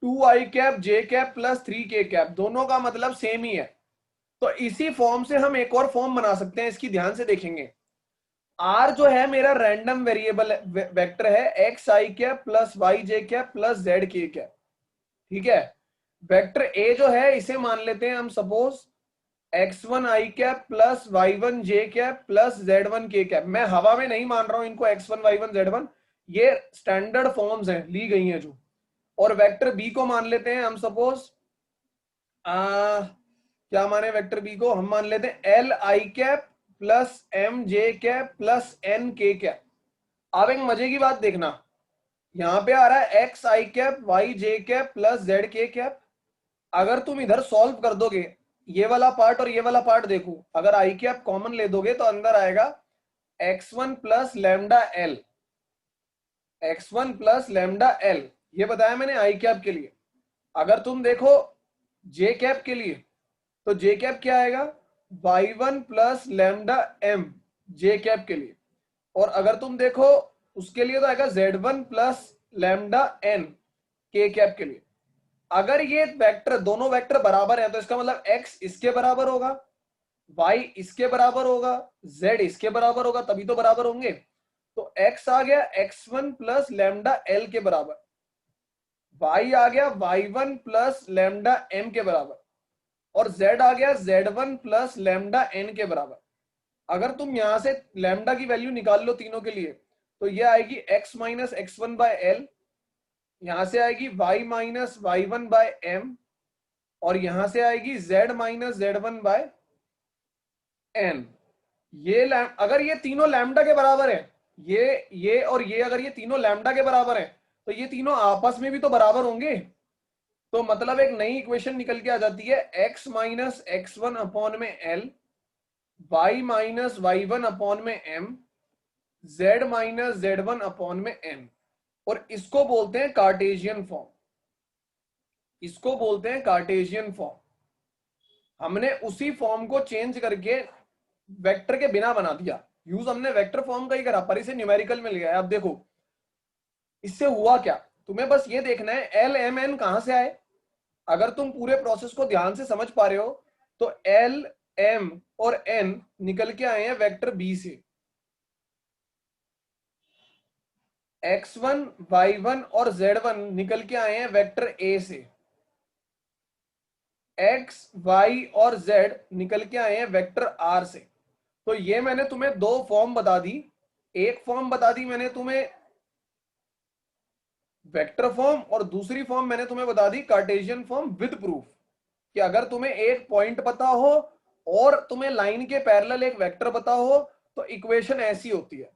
2i cap j cap plus 3k cap, दोनों का मतलब सेम ही है। तो इसी फॉर्म से हम एक और फॉर्म बना सकते हैं, इसकी ध्यान से देखेंगे। r जो है मेरा रैंडम वेरिएबल वेक्टर है, xi cap plus yj cap plus zk cap, ठीक है। वेक्टर a जो है इसे मान लेते हैं हम suppose x1i cap plus y1j cap plus z1k cap. मैं हवा में नहीं मान रहा हूं इनको x1 y1 z1, ये स्टैंडर्ड फॉर्म्स हैं, ली गई हैं जो। और वेक्टर बी को मान लेते हैं हम सपोज क्या माने वेक्टर बी को, हम मान लेते हैं l i cap plus m j cap plus n k cap. अब एक मजे की बात देखना, यहां पे आ रहा है x i cap y j cap plus z k cap. अगर तुम इधर सॉल्व कर दोगे ये वाला पार्ट और ये वाला पार्ट, देखो अगर आई कैप कॉमन ले दोगे तो अंदर आएगा x1 plus lambda L, x1 plus lambda L, ये बताया मैंने आई कैप के लिए। अगर तुम देखो जे कैप के लिए तो जे कैप क्या आएगा, y1 plus lambda m j cap के लिए। और अगर तुम देखो उसके लिए तो आएगा z1 plus lambda N k cap के लिए। अगर ये वेक्टर दोनों वेक्टर बराबर है तो इसका मतलब x इसके बराबर होगा, y इसके बराबर होगा, z इसके बराबर होगा, तभी तो बराबर होंगे। तो x आ गया x1 प्लस लैम्डा एल के बराबर, y आ गया y1 प्लस लैम्डा m के बराबर, और z आ गया z1 प्लस लैम्डा n के बराबर। अगर तुम यहां से लैम्डा की वैल्यू निकाल लो तीनों के लिए तो ये आएगी x minus x1 by L, यहां से आएगी y minus y1 bye m, और यहां से आएगी z minus z1 bye n। ये अगर ये तीनों लैम्डा के बराबर है, ये और ये अगर ये तीनों लैम्डा के बराबर है तो ये तीनों आपस में भी तो बराबर होंगे। तो मतलब एक नई इक्वेशन निकल के आ जाती है x माइनस x1 अपॉन में l y minus y1 upon में m, z minus z1 upon में m, और इसको बोलते हैं कार्टेशियन फॉर्म। इसको बोलते हैं कार्टेशियन फॉर्म। हमने उसी फॉर्म को चेंज करके वेक्टर के बिना बना दिया। यूज हमने वेक्टर फॉर्म का ही करा, पर इसे न्यूमेरिकल में ले आए। अब देखो इससे हुआ क्या, तुम्हें बस ये देखना है एल एम एन कहां से आए। अगर तुम पूरे प्रोसेस को ध्यान से समझ पा रहे हो तो एल एम और एन निकल के आए हैं वेक्टर बी से। x1 y1 और z1 निकल के आए हैं वेक्टर ए से। x y और z निकल के आए हैं वेक्टर आर से। तो ये मैंने तुम्हें दो फॉर्म बता दी। एक फॉर्म बता दी मैंने तुम्हें वेक्टर फॉर्म, और दूसरी फॉर्म मैंने तुम्हें बता दी कार्टेशियन फॉर्म विद प्रूफ, कि अगर तुम्हें एक पॉइंट पता हो और तुम्हें लाइन के पैरेलल एक वेक्टर पता हो तो इक्वेशन ऐसी होती है।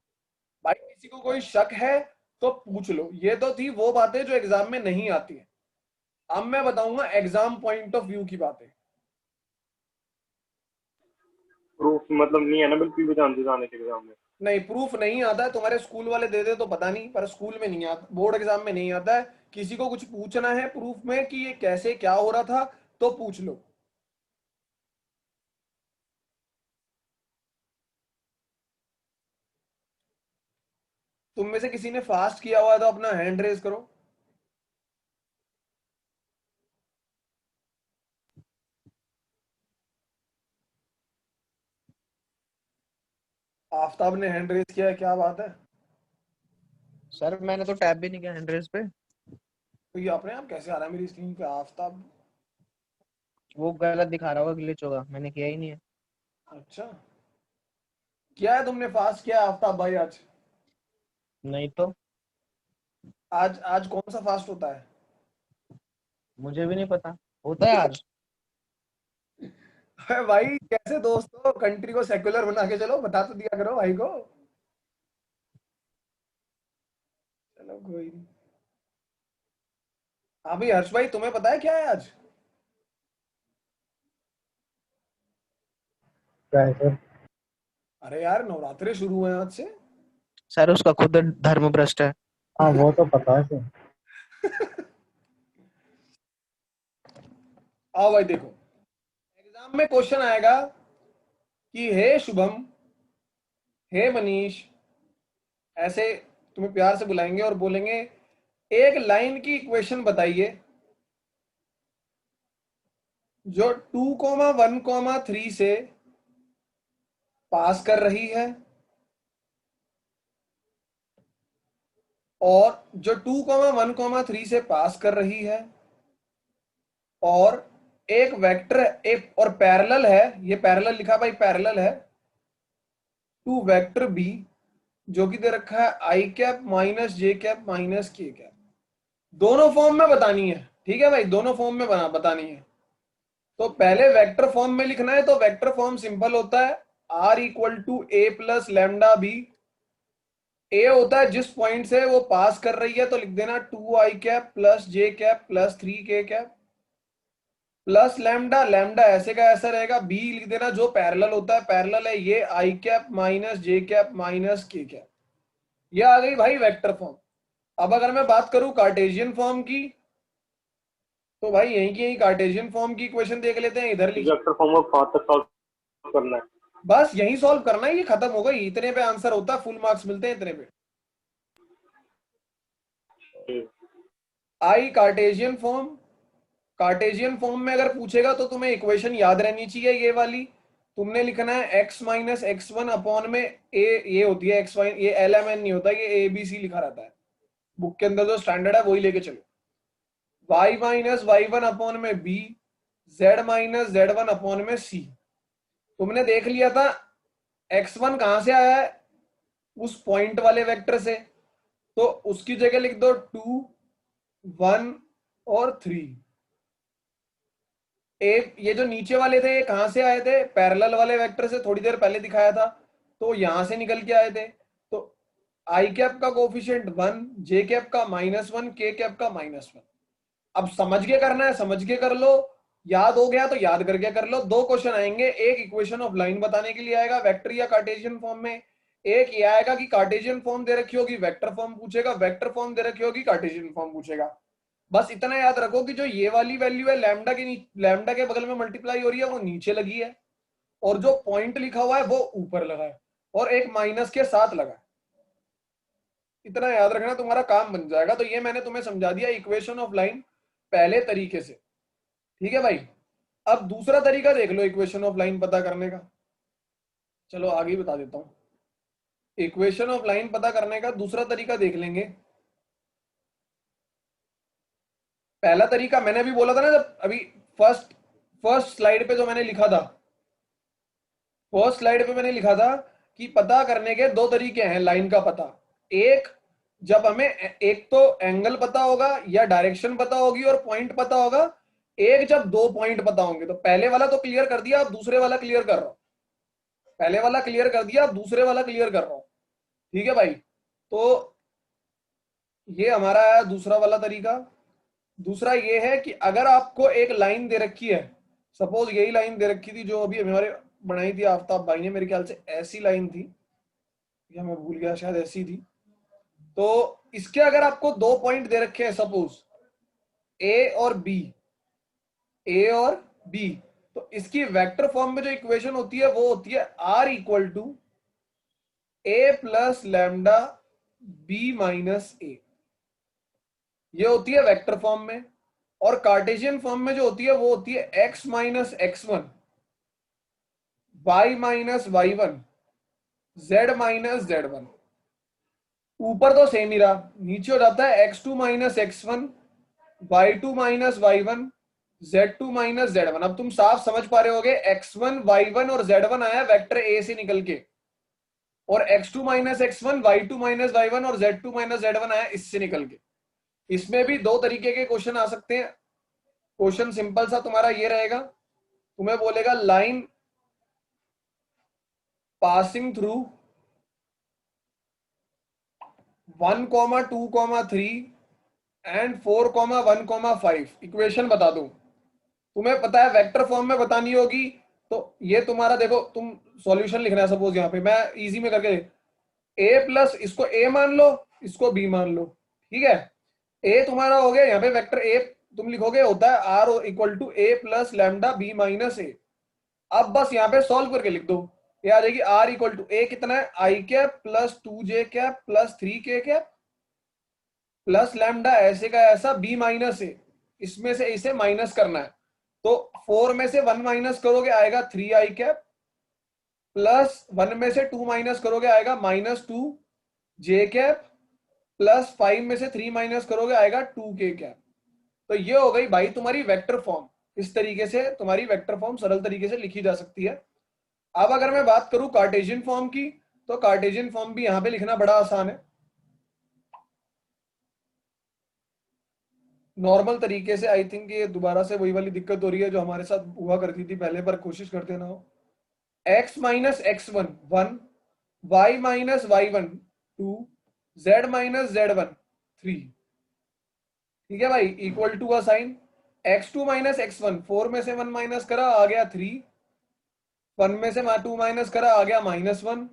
भाई किसी को कोई शक है तो पूछ लो। ये तो थी वो बातें जो एग्जाम में नहीं आती है। अब मैं बताऊंगा एग्जाम पॉइंट ऑफ व्यू की बातें। प्रूफ मतलब नहीं है ना बिल्कुल भी चांसेस आने के एग्जाम में? नहीं, प्रूफ नहीं आता है। तुम्हारे स्कूल वाले दे दे तो पता नहीं, पर स्कूल में नहीं आता, बोर्ड एग्जाम में नहीं आता है। किसी को कुछ पूछना है प्रूफ में कि ये कैसे क्या हो रहा था तो पूछ लो। तुम में से किसी ने फास्ट किया हुआ है तो अपना हैंड रेज करो। आफ्ताब ने हैंड रेज किया है, क्या बात है। सर मैंने तो टैप भी नहीं किया एंड्रेस पे। तो ये अपने आप कैसे आ रहा है मेरी स्क्रीन पे आफ्ताब? वो गलत दिखा रहा होगा, ग्लिच होगा, मैंने किया ही नहीं है। अच्छा, क्या है तुमने फास्ट किया है आफ्ताब भाई आज? नहीं तो आज आज कौन सा फास्ट होता है? मुझे भी नहीं पता, होता है आज। अरे भाई कैसे दोस्तों, कंट्री को सेक्युलर बना के चलो, बता तो दिया करो भाई को। चलो कोई नहीं। हाँ भाई हर्ष भाई, तुम्हें पता है क्या है आज? क्या है सर? अरे यार नवरात्रे शुरू हुए हैं आज से। सर उसका खुद धर्म भ्रष्ट है। हाँ वो तो पता है सर। आओ भाई देखो, एग्जाम में क्वेश्चन आएगा कि हे शुभम, हे मनीष, ऐसे तुम्हें प्यार से बुलाएंगे और बोलेंगे एक लाइन की इक्वेशन बताइए जो 2,1,3 से पास कर रही है और जो 2,1,3 से पास कर रही है और एक वेक्टर एक और पैरेलल है। ये पैरेलल लिखा भाई, पैरेलल है टू वेक्टर बी जो कि दे रखा है आई कैप माइनस जे कैप माइनस के कैप। दोनों फॉर्म में बतानी है, ठीक है भाई, दोनों फॉर्म में बतानी है। तो पहले वेक्टर फॉर्म में लिखना है। तो वेक्टर फॉर्म सिंपल होता है r equal to a plus lambda b. A होता है जिस पॉइंट से वो पास कर रही है, तो लिख देना 2i cap plus j cap plus 3k cap plus lambda. Lambda ऐसे का ऐसा रहेगा। बी लिख देना जो पैरेलल होता है, पैरेलल है ये आई कैप माइनस जे कैप माइनस के कैप। ये आ गई भाई वेक्टर फॉर्म। अब अगर मैं बात करूं कार्टेशियन फॉर्म की, तो भाई यहीं की यहीं कार्टेशियन फॉर्म की इक्वेशन देख लेते हैं। इधर लिखिए, वेक्टर फॉर्म को कहां तक सॉल्व करना है? बस यही सॉल्व करना है, ये खत्म हो गई। इतने पे आंसर होता है, फुल मार्क्स मिलते हैं इतने पे। आई कार्टेशियन फॉर्म, कार्टेशियन फॉर्म में अगर पूछेगा तो तुम्हें इक्वेशन याद रहनी चाहिए ये वाली। तुमने लिखना है x माइनस x1 अपॉन में a, ये होती है x y, ये एल एम एन नहीं होता, ये ABC लिखा रहता है बुक के अंदर। जो स्टैंडर्ड है वही लेके चलो। y माइनस y1 अपॉन में b, z minus z1 upon में c। तुमने देख लिया था x1 कहां से आया है, उस पॉइंट वाले वेक्टर से, तो उसकी जगह लिख दो 2, 1 और 3। ये जो नीचे वाले थे ये कहां से आए थे, पैरेलल वाले वेक्टर से, थोड़ी देर पहले दिखाया था, तो यहां से निकल के आए थे। तो आई कैप का कोफिशिएंट 1, जे कैप का -1, के कैप का -1। अब समझ के करना है, समझ के कर लो, याद हो गया तो याद करके कर लो। 2 क्वेश्चन आएंगे, एक इक्वेशन ऑफ लाइन बताने के लिए आएगा वेक्टर या कार्टेशियन फॉर्म में, एक ये आएगा कि कार्टेशियन फॉर्म दे रखी होगी वेक्टर फॉर्म पूछेगा, वेक्टर फॉर्म दे रखी होगी कार्टेशियन फॉर्म पूछेगा। बस इतना याद रखो कि जो ये वाली वैल्यू है लैम्डा के बगल में मल्टीप्लाई हो रही है वो नीचे लगी है, और जो पॉइंट लिखा हुआ है वो ऊपर लगा है, और एक माइनस के साथ लगा है। इतना याद रखना, तुम्हारा काम बन जाएगा। तो ये मैंने तुम्हें समझा दिया इक्वेशन ऑफ लाइन पहले तरीके से, ठीक है भाई। अब दूसरा तरीका देख लो इक्वेशन ऑफ लाइन पता करने का। चलो आगे बता देता हूं। इक्वेशन ऑफ लाइन पता करने का दूसरा तरीका देख लेंगे। पहला तरीका मैंने अभी बोला था ना, जब अभी फर्स्ट स्लाइड पे जो मैंने लिखा था, फर्स्ट स्लाइड पे मैंने लिखा था कि पता करने के 2 तरीके हैं लाइन का पता। एक, जब हमें एक तो एंगल पता होगा या डायरेक्शन पता होगी और पॉइंट पता होगा, एक जब 2 पॉइंट पता होंगे। तो पहले वाला तो क्लियर कर दिया, अब दूसरे वाला क्लियर कर रहा हूं। पहले वाला क्लियर कर दिया, अब दूसरे वाला क्लियर कर रहा हूं, ठीक है भाई। तो ये हमारा है दूसरा वाला तरीका। दूसरा ये है कि अगर आपको एक लाइन दे रखी है, सपोज यही लाइन दे रखी थी जो अभी हमारे बनाई थी आफ्ताब भाई ने, मेरे ख्याल से ऐसी लाइन थी या मैं भूल गया, शायद ऐसी थी। तो इसके अगर आपको 2 पॉइंट दे रखे हैं, सपोज ए और बी, तो इसकी वेक्टर फॉर्म में जो इक्वेशन होती है वो होती है R equal to a plus lambda b minus a. ये होती है वेक्टर फॉर्म में। और कार्टेशियन फॉर्म में जो होती है वो होती है x minus x1, y minus y1, z minus z1। ऊपर तो सेम ही रहा, नीचे हो जाता है x2 minus x1, y2 minus y1, z2 minus z1। अब तुम साफ समझ पा रहे होगे, x1, y1 और z1 आया वेक्टर a से निकल के, और x2 minus x1, y2 minus y1 और z2 माइनस z1 आया इससे निकल के। इसमें भी 2 तरीके के क्वेश्चन आ सकते हैं। क्वेश्चन सिंपल सा तुम्हारा ये रहेगा, तुम्हें बोलेगा line passing through 1, 2, 3 and 4, 1, 5 equation बता दो। तुम्हें पता है वेक्टर फॉर्म में बतानी होगी, तो ये तुम्हारा देखो, तुम सॉल्यूशन लिखना है सपोज, यहाँ पे मैं इजी में करके a प्लस, इसको a मान लो, इसको b मान लो, ठीक है। a तुम्हारा हो गया, यहाँ पे वेक्टर a तुम लिखोगे होता है r equal to a plus lambda b minus a। अब बस यहाँ पे सॉल्व करके लिख दो, ये आ जाएगी r इक्वल टू a कितना है, i cap plus 2j cap plus 3k cap plus lambda ऐसे का ऐसा b माइनस a। इसमें से इसे माइनस करना है, तो 4 में से 1 माइनस करोगे आएगा 3i कैप, प्लस 1 में से 2 माइनस करोगे आएगा माइनस 2j कैप, प्लस 5 में से 3 माइनस करोगे आएगा 2k कैप। तो ये हो गई भाई तुम्हारी वेक्टर फॉर्म। इस तरीके से तुम्हारी वेक्टर फॉर्म सरल तरीके से लिखी जा सकती है। अब अगर मैं बात करूं कार्टेशियन फॉर्म की, तो कार्टेशियन फॉर्म भी यहां पे लिखना बड़ा आसान है। नॉर्मल तरीके से, आई थिंक ये दोबारा से वही वाली दिक्कत हो रही है जो हमारे साथ हुआ करती थी पहले, पर कोशिश करते ना हो। x minus x1 1, y minus y1 2, z minus z1 3, ठीक है भाई, इक्वल टू का साइन। x2 माइनस x1, 4 में से 1 माइनस करा आ गया 3, 1 में से 2 माइनस करा आ गया -1,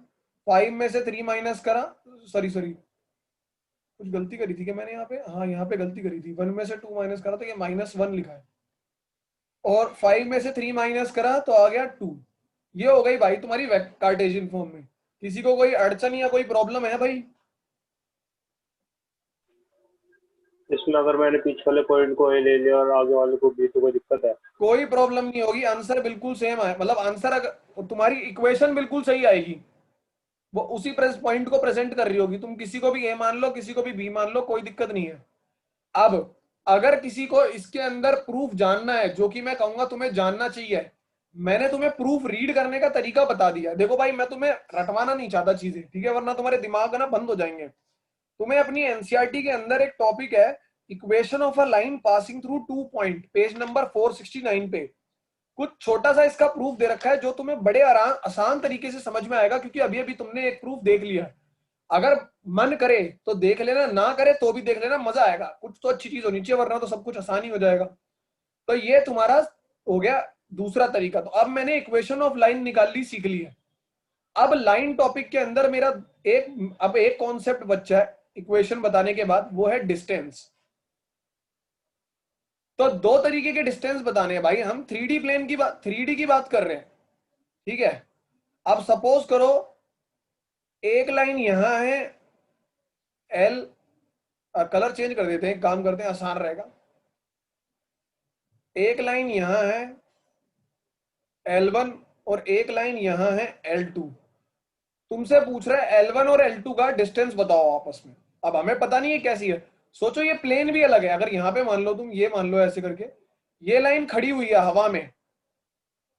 5 में से 3 माइनस करा, सॉरी कुछ गलती करी थी क्या मैंने यहाँ पे, हाँ यहाँ पे गलती करी थी, 1 में से 2 माइनस करा तो ये -1 लिखा है, और 5 में से 3 माइनस करा तो आ गया 2। ये हो गई भाई तुम्हारी कार्टेशियन फॉर्म में। किसी को कोई अड़चन या कोई प्रॉब्लम है भाई इसमें? अगर मैंने पीछे वाले पॉइंट को ए ले लिया और आगे वाले को बी, तो कोई दिक्कत है? कोई प्रॉब्लम नहीं होगी, आंसर बिल्कुल सेम है, मतलब आंसर अगर तुम्हारी इक्वेशन बिल्कुल सही आएगी, वो उसी पॉइंट को प्रेजेंट कर रही होगी। तुम किसी को भी ए मान लो, किसी को भी बी मान लो, कोई दिक्कत नहीं है। अब अगर किसी को इसके अंदर प्रूफ जानना है, जो कि मैं कहूंगा तुम्हें जानना चाहिए, मैंने तुम्हें प्रूफ रीड करने का तरीका बता दिया। देखो भाई मैं तुम्हें रटवाना नहीं चाहता चीजें, ठीक है, वरना तुम्हारे दिमाग ना बंद हो जाएंगे। तुम्हें अपनी एनसीईआरटी के अंदर एक टॉपिक है equation of a line passing through 2 point, page number 469 पे कुछ छोटा सा इसका प्रूफ दे रखा है, जो तुम्हें बड़े आसान तरीके से समझ में आएगा, क्योंकि अभी अभी तुमने एक प्रूफ देख लिया है। अगर मन करे तो देख लेना, ना करे तो भी देख लेना, मजा आएगा। कुछ तो अच्छी चीज होनी चाहिए, वरना तो सब कुछ आसान ही हो जाएगा। तो ये तुम्हारा हो गया दूसरा तरीका। तो अब मैंने इक्वेशन ऑफ लाइन निकाल ली, सीख ली है। अब लाइन टॉपिक के अंदर मेरा एक कॉन्सेप्ट बच्चा है इक्वेशन बताने के बाद, वो है डिस्टेंस। तो दो तरीके के डिस्टेंस बताने हैं भाई, हम 3D प्लेन की बात, 3D की बात कर रहे हैं, ठीक है। अब सपोज करो एक लाइन यहां है एल, कलर चेंज कर देते हैं, काम करते हैं आसान रहेगा। एक लाइन यहां है L1 और एक लाइन यहां है L2। तुमसे पूछ रहा है L1 और L2 का डिस्टेंस बताओ आपस में। अब हमें पता नहीं है कैसी है, सोचो ये प्लेन भी अलग है। अगर यहां पे मान लो तुम, ये मान लो ऐसे करके, ये लाइन खड़ी हुई है हवा में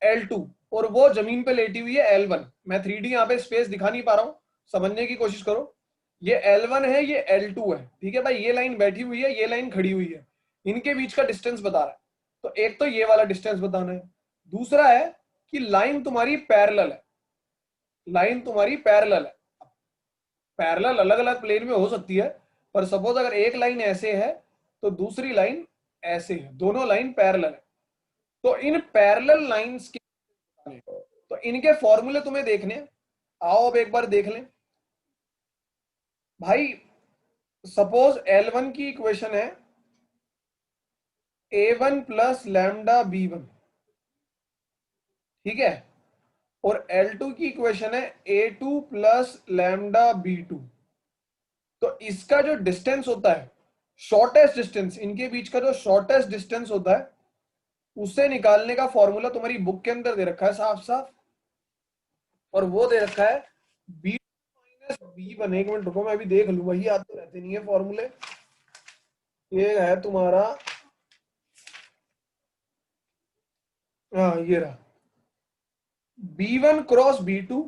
L2 और वो जमीन पे लेटी हुई है L1। मैं 3D यहाँ पे स्पेस दिखा नहीं पा रहा हूं, समझने की कोशिश करो। ये L1 है, ये L2 है, ठीक है भाई। ये लाइन बैठी हुई है, ये लाइन खड़ी हुई है, इनके बीच का डिस्टेंस बता रहा है। तो एक तो ये वाला डिस्टेंस बताना है। दूसरा है कि लाइन तुम्हारी पैरेलल है, लाइन तुम्हारी पैरेलल है। पैरेलल अलग अलग प्लेन में हो सकती है, पर सपोज अगर एक लाइन ऐसे है तो दूसरी लाइन ऐसे है, दोनों लाइन पैरेलल है। तो इन पैरेलल लाइंस के, तो इनके फॉर्मूले तुम्हें देखने, आओ अब एक बार देख लें भाई। सपोज L1 की इक्वेशन है A1 प्लस लैम्डा B1, ठीक है। और L2 की इक्वेशन है A2 प्लस लैम्डा B2। तो इसका जो डिस्टेंस होता है, शॉर्टेस्ट डिस्टेंस, इनके बीच का जो शॉर्टेस्ट डिस्टेंस होता है, उसे निकालने का फॉर्मूला तुम्हारी बुक के अंदर दे रखा है साफ साफ, और वो दे रखा है B2 माइनस B1। एक मिनट रुको, मैं अभी देख लूं, वही याद तो रहते नहीं है फॉर्मूले। ये है तुम्हारा, हाँ ये रहा, B1 cross B2,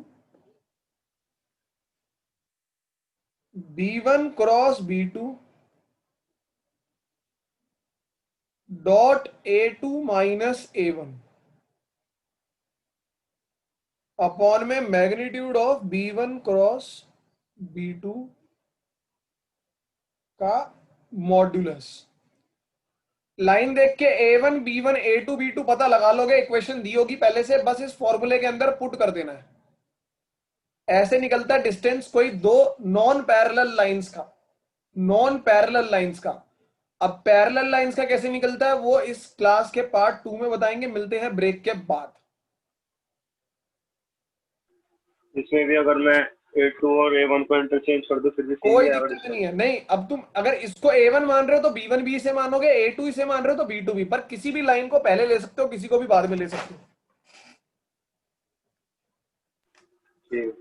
B1 cross B2 dot A2 minus A1 upon में magnitude of B1 cross B2 का मॉड्यूलस। लाइन देख के A1 B1 A2 B2 पता लगा लोगे, इक्वेशन दी होगी पहले से, बस इस फॉर्मूले के अंदर पुट कर देना है। ऐसे निकलता है डिस्टेंस कोई दो नॉन पैरेलल लाइंस का, नॉन पैरेलल लाइंस का। अब पैरेलल लाइंस का कैसे निकलता है वो इस क्लास के पार्ट 2 में बताएंगे। मिलते हैं ब्रेक के बाद। इसमें भी अगर मैं A2 और A1 को इंटरचेंज कर दूं फिर भी कोई दिक्कत नहीं है, नहीं। अब तुम अगर इसको A1 मान रहे हो तो B1 भी इसे मानोगे, A2 इसे मान रहे हो तो B2 भी, पर किसी भी लाइन को पहले ले सकते हो, किसी को भी बाद में ले सकते हो। ठीक।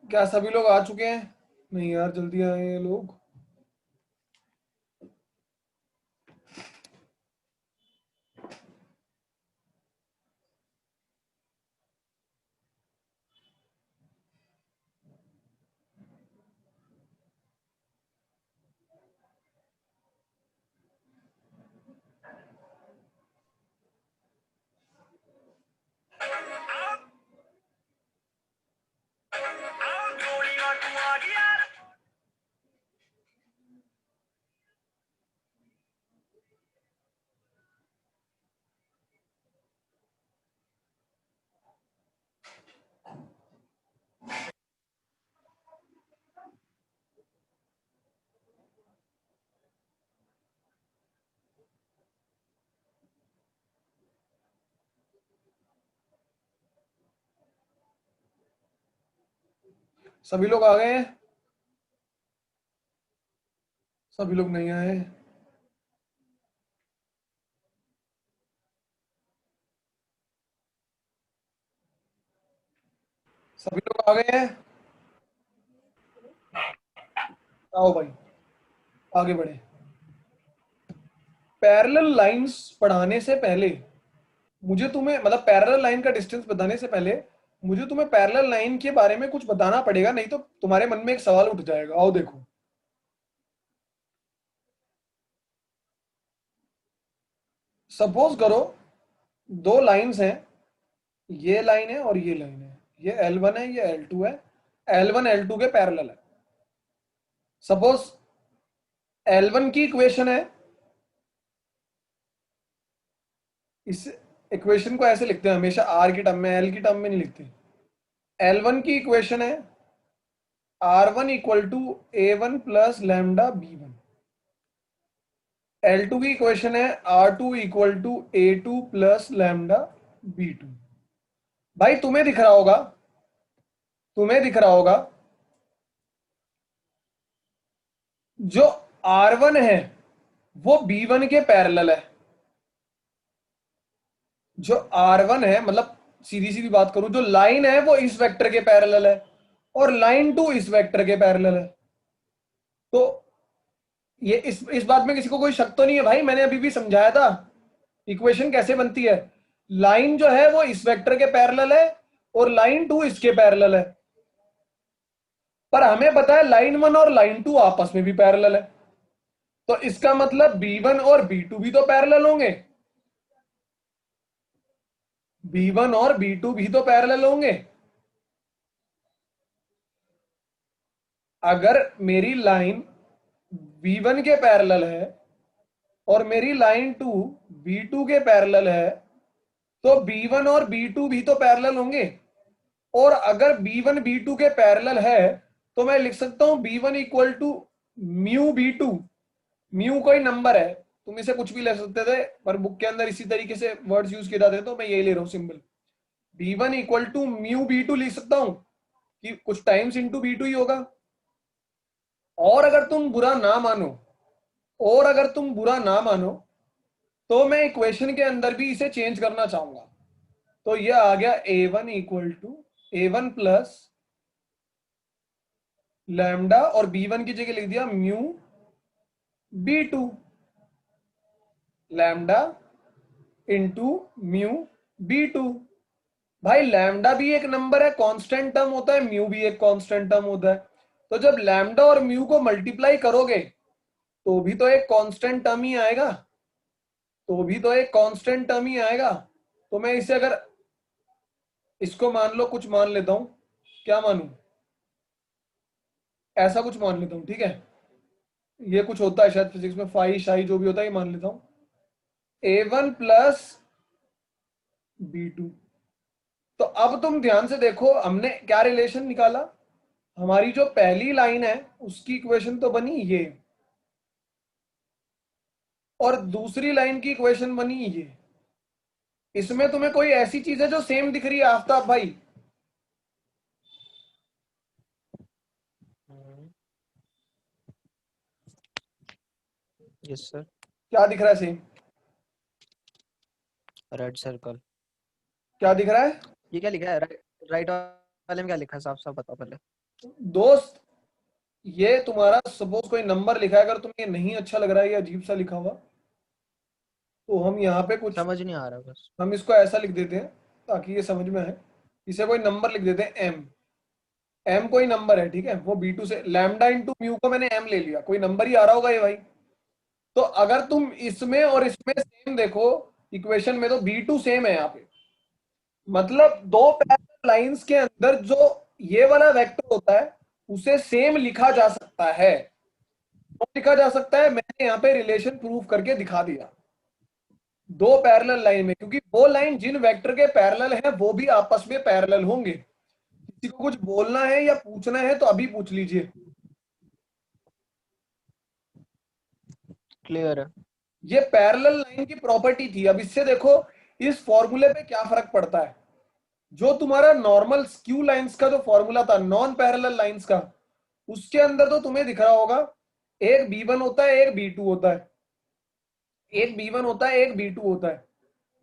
क्या सभी लोग आ चुके हैं? नहीं यार, जल्दी आए ये लोग। सभी लोग आ गए हैं? सभी लोग नहीं आए। सभी लोग आ गए हैं? आओ भाई आगे बढ़े। पैरेलल लाइंस पढ़ाने से पहले मुझे तुम्हें मतलब पैरेलल लाइन का डिस्टेंस बताने से पहले मुझे तुम्हें पैरेलल लाइन के बारे में कुछ बताना पड़ेगा, नहीं तो तुम्हारे मन में एक सवाल उठ जाएगा। आओ देखो, सपोज करो दो लाइंस हैं, ये लाइन है और ये लाइन है, ये L1 है ये L2 है, L1 L2 के पैरेलल है। सपोज L1 की इक्वेशन है, इस इक्वेशन को ऐसे लिखते हैं हमेशा R की टर्म में, L की टर्म में नहीं लिखते। L1 की इक्वेशन है R1 equal to A1 plus lambda B1। L2 की इक्वेशन है R2 equal to A2 plus lambda B2। भाई तुम्हें दिख रहा होगा जो R1 है वो B1 के पैरेलल है। जो R1 है मतलब सीधी सीधी बात करूं, जो लाइन है वो इस वेक्टर के पैरेलल है और लाइन 2 इस वेक्टर के पैरेलल है। तो ये इस बात में किसी को कोई शक तो नहीं है भाई? मैंने अभी भी समझाया था इक्वेशन कैसे बनती है। लाइन जो है वो इस वेक्टर के पैरेलल है और लाइन 2 इसके पैरेलल है, पर हमें पता है लाइन 1 और लाइन 2 आपस में भी पैरेलल है, तो इसका मतलब B1 और B2 भी तो पैरेलल होंगे। B1 और B2 भी तो पैरेलल होंगे। अगर मेरी लाइन B1 के पैरेलल है और मेरी लाइन 2 B2 के पैरेलल है, तो B1 और B2 भी तो पैरेलल होंगे। और अगर B1 B2 के पैरेलल है तो मैं लिख सकता हूं B1 equal to mu B2। म्यू कोई नंबर है, तुम इसे कुछ भी ले सकते थे पर बुक के अंदर इसी तरीके से वर्ड्स यूज किए जाते हैं, तो मैं यही ले रहा हूं symbol. B1 equal to mu B2 लिख सकता हूं कि कुछ टाइम्स इंटू B2 ही होगा। और अगर तुम बुरा ना मानो तो मैं इक्वेशन के अंदर भी इसे चेंज करना चाहूंगा, तो यह आ गया A1 equal to A1 plus lambda और B1 की जगह लिख दिया mu B2 lambda into mu B2। भाई लैम्डा भी एक नंबर है, कांस्टेंट टर्म होता है, म्यू भी एक कांस्टेंट टर्म होता है, तो जब लैम्डा और म्यू को मल्टीप्लाई करोगे तो भी तो एक कांस्टेंट टर्म ही आएगा। तो मैं इसे अगर इसको मान लो कुछ मान लेता हूं, क्या मानूं, ऐसा कुछ मान लेता हूं, ठीक है? ये कुछ होता है शायद फिजिक्स में, फाई शाई जो भी होता है ये मान लेता हूं A1 प्लस B2। तो अब तुम ध्यान से देखो हमने क्या रिलेशन निकाला। हमारी जो पहली लाइन है उसकी इक्वेशन तो बनी ये, और दूसरी लाइन की इक्वेशन बनी ये। इसमें तुम्हें कोई ऐसी चीज है जो सेम दिख रही है आफ्ताब भाई? Yes sir. क्या दिख रहा है सेम? Red circle. क्या दिख रहा है ये क्या लिखा है राइट वाले में? क्या लिखा है साफ साफ बताओ पहले। दोस्त? ये तुम्हारा सपोज कोई नंबर लिखा है, अगर तुम्हें नहीं अच्छा लग रहा है, ये अजीब सा लिखा हुआ, तो हम यहाँ पे कुछ समझ नहीं आ रहा बस। हम इसको ऐसा लिख देते हैं ताकि ये समझ में आए। इसे कोई नंबर लिख देते हैं m कोई नंबर है, ठीक है? वो B2 से लैम्डा इंटू म्यू को मैंने m ले लिया, कोई नंबर ही आ रहा होगा ये भाई। तो अगर तुम इसमें और इसमें सेम देखो इक्वेशन में, तो B2 सेम है यहाँ पे, मतलब दो पैरेलल लाइंस के अंदर जो ये वाला वेक्टर होता है उसे सेम लिखा जा सकता है। तो लिखा जा सकता है, मैंने यहाँ पे रिलेशन प्रूफ करके दिखा दिया दो पैरेलल लाइन में, क्योंकि वो लाइन जिन वेक्टर के पैरेलल है वो भी आपस में पैरेलल होंगे। किसी को कुछ बोलना है या पूछना है तो अभी पूछ लीजिए। क्लियर है। ये पैरेलल लाइन की प्रॉपर्टी थी। अब इससे देखो इस फॉर्मूले पे क्या फर्क पड़ता है। जो तुम्हारा नॉर्मल स्क्यू लाइंस का जो फॉर्मूला था नॉन पैरेलल लाइंस का, उसके अंदर तो तुम्हें दिख रहा होगा एक B1 होता है एक B2 होता है, एक B1 होता है एक B2 होता है,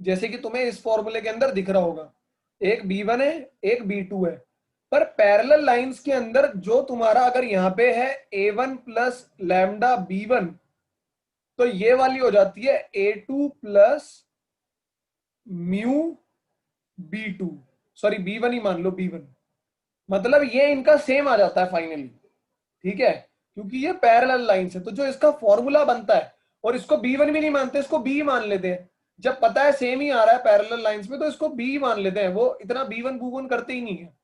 जैसे कि तुम्हें इस फॉर्मूले के अंदर दिख रहा होगा एक B1 है एक B2 है। पर पैरेलल लाइंस के अंदर जो तुम्हारा अगर यहाँ पे है a1 प्लस लैम्डा b1, तो ये वाली हो जाती है a2 plus mu b2, sorry b1 ही मान लो, b1, मतलब ये इनका सेम आ जाता है फाइनली, ठीक है, क्योंकि ये पैरेलल लाइंस है। तो जो इसका फॉर्मूला बनता है, और इसको b1 भी नहीं मानते, इसको b मान लेते हैं, जब पता है सेम ही आ रहा है पैरेलल लाइंस में, तो इसको b मान लेते हैं, वो इतना b1 बूवन करते ही नहीं है।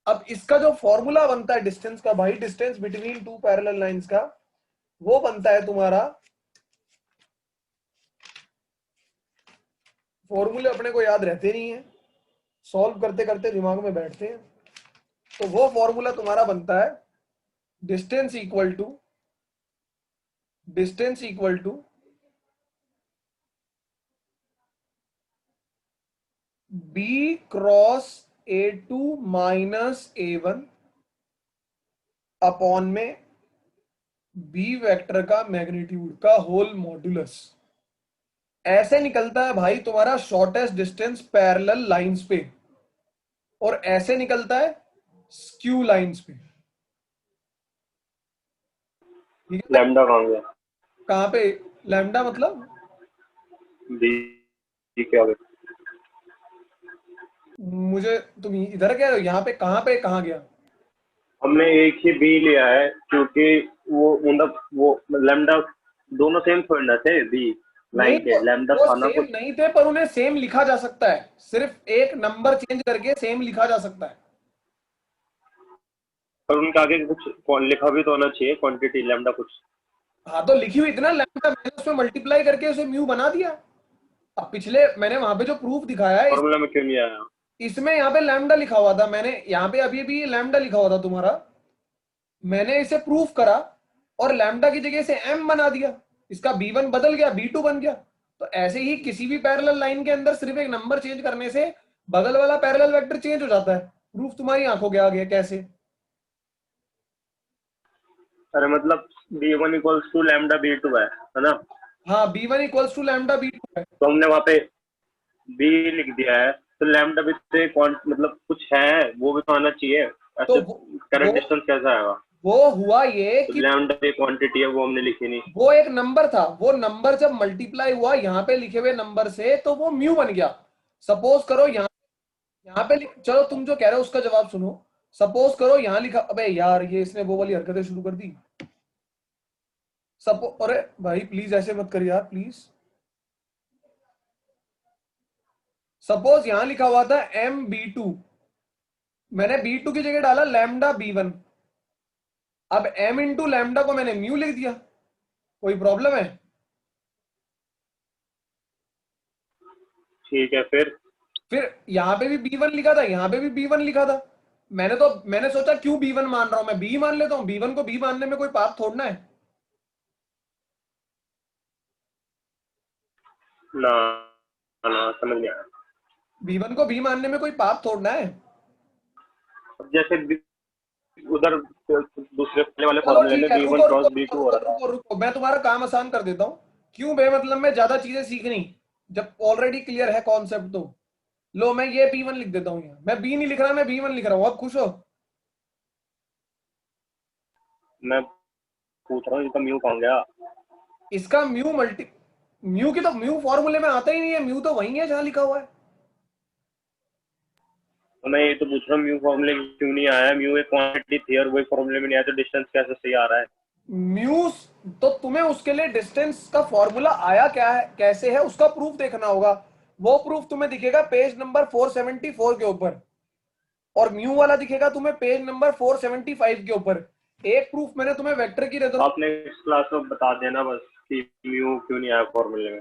अब इसका जो फॉर्मूला बनता है डिस्टेंस का भाई, distance between to parallel lines का, वो बनता है तुम्हारा, फॉर्मूले अपने को याद रहते नहीं है, सॉल्व करते करते दिमाग में बैठते हैं, तो वो फॉर्मूला तुम्हारा बनता है distance equal to b cross a2 minus a1 upon में बी वेक्टर का मैग्नीट्यूड का होल मॉड्यूलस। ऐसे निकलता है भाई तुम्हारा शॉर्टेस्ट डिस्टेंस पैरेलल लाइंस पे, और ऐसे निकलता है स्क्यू लाइंस पे। ठीक है, लैम्डा कहाँ गया? कहाँ पे लैम्डा मतलब बी के आगे। मुझे तुम इधर कह रहे हो, यहाँ पे कहाँ गया? हमने एक ही बी लिया है क्योंकि वो मतलब वो लैम्डा दोनों सेम थोड़ी ना थे बी लाइन के, लैम्डा वो खाना सेम कुछ नहीं थे, पर उन्हें सेम लिखा जा सकता है, सिर्फ एक नंबर चेंज करके सेम लिखा जा सकता है। पर उनके आगे कुछ लिखा भी तो होना चाहिए, क्वांटिटी लैम्डा कुछ। हाँ तो लिखी हुई इतना लैम्डा, मैंने उसमें मल्टीप्लाई करके उसे म्यू बना दिया। अब पिछले मैंने वहां पे जो प्रूफ दिखाया है, फॉर्मूला में क्यों नहीं आया? इसमें यहाँ पे लैम्डा लिखा हुआ था, मैंने यहाँ पे अभी भी लैम्डा लिखा हुआ था तुम्हारा, मैंने इसे प्रूफ करा और लैम्डा की जगह से m बना दिया, इसका b1 बदल गया, b2 बन गया। तो ऐसे ही किसी भी पैरेलल लाइन के अंदर सिर्फ एक नंबर चेंज करने से बगल वाला पैरेलल वेक्टर चेंज हो जाता है। प्रूफ तुम्हारी आंखों के आगे है। कैसे? अरे मतलब b1 equals to lambda b2 है ना? हाँ, b1 equals to lambda b2 है। तो हमने वहां पे b लिख दिया है, तो लैम्डा भी तो मतलब कुछ है, वो भी तो आना चाहिए। ऐसे करंट डिस्टेंस कैसा आएगा? वो हुआ ये तो कि लैम्डा एक क्वांटिटी है, वो हमने लिखी नहीं। वो एक नंबर था, वो नंबर जब मल्टीप्लाई हुआ यहाँ पे लिखे हुए नंबर से, तो वो म्यू बन गया। सपोज करो यहाँ पे चलो तुम जो कह रहे हो उसका जवाब सुनो। सपोज करो यहाँ लिखा, अबे यार ये इसने वो वाली हरकतें शुरू कर दी। अरे भाई प्लीज ऐसे मत कर यार, प्लीज। सपोज यहां लिखा हुआ था MB2, मैंने B2 की जगह डाला लैम्डा B1। अब M इंटू लैम्डा को मैंने म्यू लिख दिया, कोई प्रॉब्लम है? ठीक है, फिर यहां पे भी B1 लिखा था, यहां पे भी B1 लिखा था। मैंने सोचा क्यों B1 मान रहा हूं, मैं B मान लेता हूं। B1 को B मानने में कोई पाप थोड़ना है ना ना, समझ नहीं आया। B1 को B मानने में कोई पाप थोड़ना है। अब जैसे उधर दूसरे पहले वाले चलो फॉर्मूले ठीक में है, b1 क्रॉस b2 हो रहा था। रुको, मैं तुम्हारा काम आसान कर देता हूं। क्यों बेमतलब में ज्यादा चीजें सीखनी, जब ऑलरेडी क्लियर है कॉन्सेप्ट तो। लो मैं ये B1 लिख देता हूं, यहाँ मैं B नहीं लिख रहा, मैं B1 लिख रहा हूं। अब खुश हो? मैं पूछ रहा हूँ इसका म्यू कौन गया? इसका म्यू की तो म्यू फॉर्मूले में आता ही नहीं है, म्यू तो वही है जहां लिखा हुआ है। तो मैं ये तो पूछ रहा हूँ म्यू फॉर्मूले में क्यों नहीं आया? म्यू एक क्वांटिटी थी और वही फॉर्मूले में नहीं आया, तो डिस्टेंस कैसे सही आ रहा है? म्यू तो तुम्हें उसके लिए डिस्टेंस का फॉर्मूला आया क्या है, कैसे है, उसका प्रूफ देखना होगा। वो प्रूफ तुम्हें दिखेगा पेज नंबर 474 के ऊपर, और म्यू वाला दिखेगा तुम्हें पेज नंबर 475 के ऊपर। एक प्रूफ मैंने तुम्हें वेक्टर की दे दूं, आपने इस क्लास में बता देना बस कि म्यू क्यों नहीं आया फॉर्मूले में।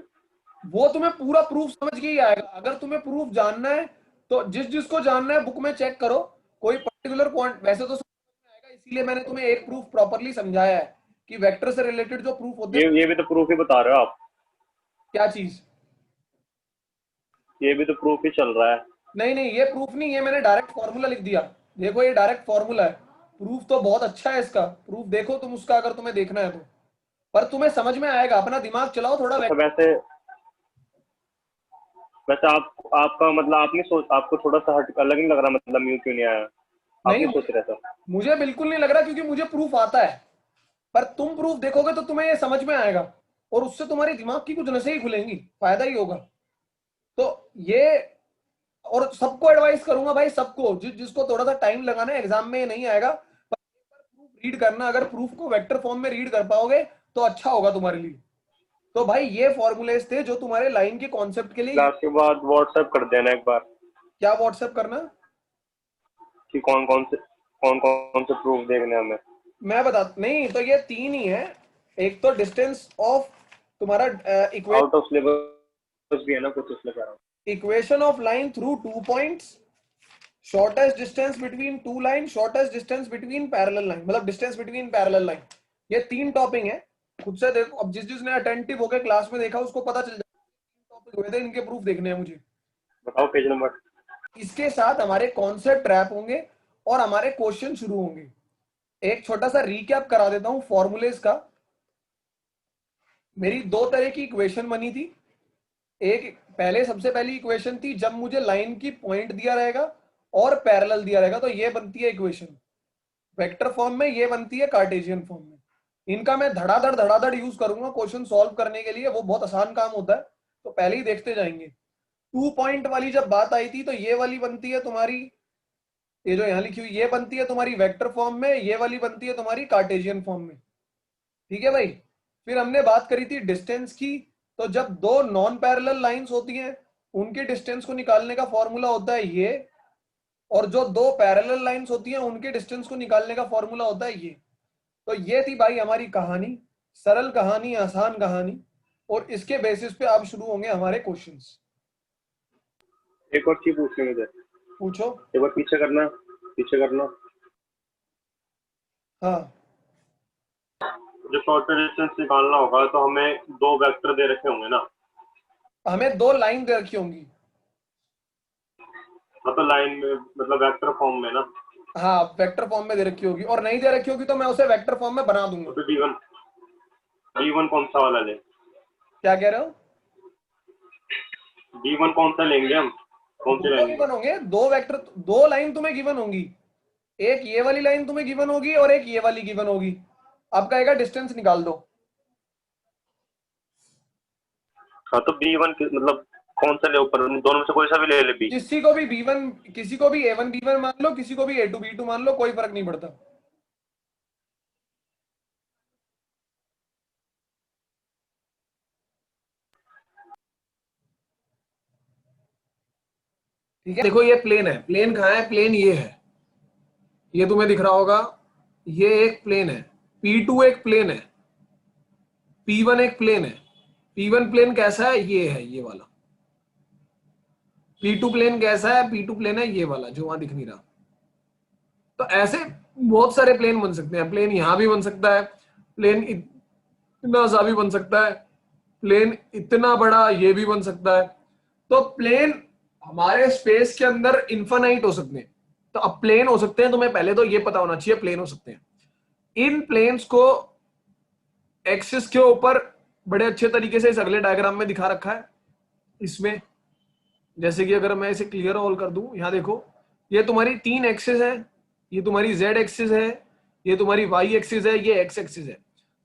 वो तुम्हें पूरा प्रूफ समझ के ही आएगा। अगर तुम्हें प्रूफ जानना है तो जिसको जानना है बुक में चेक करो, कोई पर्टिकुलर पॉइंट वैसे तो समझ में आएगा। इसीलिए मैंने तुम्हें एक प्रूफ प्रॉपर्ली समझाया है कि वेक्टर से रिलेटेड जो प्रूफ होते हैं। ये भी तो प्रूफ ही बता रहे हो आप। क्या चीज? ये भी तो प्रूफ ही चल रहा है। नहीं, ये प्रूफ नहीं है, मैंने डायरेक्ट फॉर्मूला लिख दिया। देखो ये डायरेक्ट फॉर्मूला है, प्रूफ तो बहुत अच्छा है इसका। प्रूफ देखो तुम उसका, अगर तुम्हें देखना है तो, पर तुम्हें समझ में आएगा। अपना दिमाग चलाओ थोड़ा। तो वैसे आपका मतलब आपने आपको थोड़ा सा अलग नहीं लग रहा? मतलब म्यू क्यों नहीं आया? आप नहीं, ये सोच रहे थे? मुझे बिल्कुल नहीं लग रहा, क्योंकि मुझे प्रूफ आता है, पर तुम प्रूफ देखोगे तो तुम्हें ये समझ में आएगा और उससे तुम्हारी दिमाग की कुछ नसें ही खुलेंगी, फायदा ही होगा। तो ये, और सबको एडवाइस करूंगा भाई, सबको जिसको थोड़ा सा टाइम लगाना है, एग्जाम में ये नहीं आएगा, पर प्रूफ रीड करना, अगर प्रूफ को वेक्टर फॉर्म में रीड कर पाओगे तो अच्छा होगा तुम्हारे लिए। तो भाई ये फॉर्मूलेस थे जो तुम्हारे लाइन के कॉन्सेप्ट के लिए। क्लास के बाद व्हाट्सएप कर देना एक बार क्या व्हाट्सएप करना? कि कौन कौन से प्रूफ देखने हैं हमें। मैं बता, नहीं तो ये 3 ही है। एक तो डिस्टेंस ऑफ तुम्हारा आउट ऑफ सिलेबस भी है ना कुछ, इसलिए कह रहा हूँ। Equation of line through 2 points, shortest distance between 2 line, shortest distance between parallel line, मतलब डिस्टेंस बिटवीन पैरेलल लाइन। ये 3 टॉपिक है, खुद से देखो। अब जिसने अटेंटिव होकर क्लास में देखा उसको पता चल जाएगा टॉपिक हुए थे, इनके प्रूफ देखने हैं मुझे। बताओ पेज नंबर। इसके साथ हमारे कॉन्सेप्ट रैप होंगे और हमारे क्वेश्चन शुरू होंगे। एक छोटा सा रीकैप करा देता हूं फॉर्मूलेस का। मेरी 2 तरह की इक्वेशन बनी थी। एक पहले, सबसे पहली इक्वेशन थी जब मुझे लाइन की पॉइंट दिया रहेगा और पैरेलल दिया रहेगा, तो ये बनती है इक्वेशन वेक्टर फॉर्म में, ये बनती है कार्टेशियन फॉर्म में। इनका मैं धड़ाधड़ यूज करूंगा क्वेश्चन सॉल्व करने के लिए, वो बहुत आसान काम होता है, तो पहले ही देखते जाएंगे। 2 पॉइंट वाली जब बात आई थी तो ये वाली बनती है तुम्हारी, ये जो यहां लिखी हुई ये बनती है तुम्हारी वेक्टर फॉर्म में, ये वाली बनती है तुम्हारी कार्टेशियन फॉर्म में। ठीक है भाई। फिर हमने बात करी थी डिस्टेंस की, तो जब 2 नॉन पैरेलल लाइंस होती हैं उनके डिस्टेंस को निकालने का फॉर्मूला होता है ये, और जो 2 पैरेलल लाइंस होती हैं उनके डिस्टेंस को निकालने का फॉर्मूला होता है ये। तो ये थी भाई हमारी कहानी, सरल कहानी, आसान कहानी, और इसके बेसिस पे अब शुरू होंगे हमारे क्वेश्चंस। एक और चीज पूछनी मुझे। पूछो। एक बार पीछे करना। हाँ, जो शॉर्टर डिस्टेंस निकालना होगा तो हमें 2 वेक्टर दे रखे होंगे ना। हमें 2 लाइन दे रखी होंगी। हाँ तो लाइन में मतलब वेक्टर फॉर्म में ना। हाँ, वेक्टर फॉर्म में दे रखी होगी, और नहीं दे रखी होगी तो मैं उसे वेक्टर फॉर्म में बना दूंगा। तो D1 कौन सा वाला ले? क्या कह रहे हो? D1 कौन सा लेंगे हम? कौन से लेंगे? गिवन होंगे 2 वेक्टर, 2 लाइन तुम्हें गिवन होंगी। एक ये वाली लाइन तुम्हें गिवन होगी और एक ये वाली गिवन होगी। अब कहेगा डिस्टेंस निकाल दो। हाँ तो B1 मतलब कौन सा ले ऊपर, दोनों में से कोई सा भी ले B। किसी को भी B1, किसी को भी A1 B1 मान लो, किसी को भी A2 B2 मान लो, कोई फर्क नहीं पड़ता। ठीक है, देखो ये प्लेन है, प्लेन कहाँ है? प्लेन ये है, ये तुम्हें दिख रहा होगा, ये एक प्लेन है। P2 एक प्लेन है, P1 एक प्लेन है। P1 प्लेन कैसा है? ये है, ये वाला। P2 प्लेन कैसा है? P2 प्लेन है ये वाला जो वहां दिख नहीं रहा। तो ऐसे बहुत सारे प्लेन बन सकते हैं। प्लेन यहां भी बन सकता है, प्लेन इतना सा भी बन सकता है, प्लेन इतना बड़ा ये भी बन सकता है। तो प्लेन हमारे स्पेस के अंदर इन्फिनाइट हो सकते हैं। तो अब प्लेन हो सकते हैं, तुम्हें पहले तो ये पता होना चाहिए प्लेन हो सकते हैं। इन प्लेन्स को एक्सिस के ऊपर बड़े अच्छे तरीके से इस अगले डायग्राम में दिखा रखा है। इसमें जैसे कि अगर मैं इसे क्लियर ऑल कर दूं, यहां देखो, ये तुम्हारी 3 एक्सिस है, ये तुम्हारी z एक्सिस है, ये तुम्हारी y एक्सिस है, ये x एक्सिस है।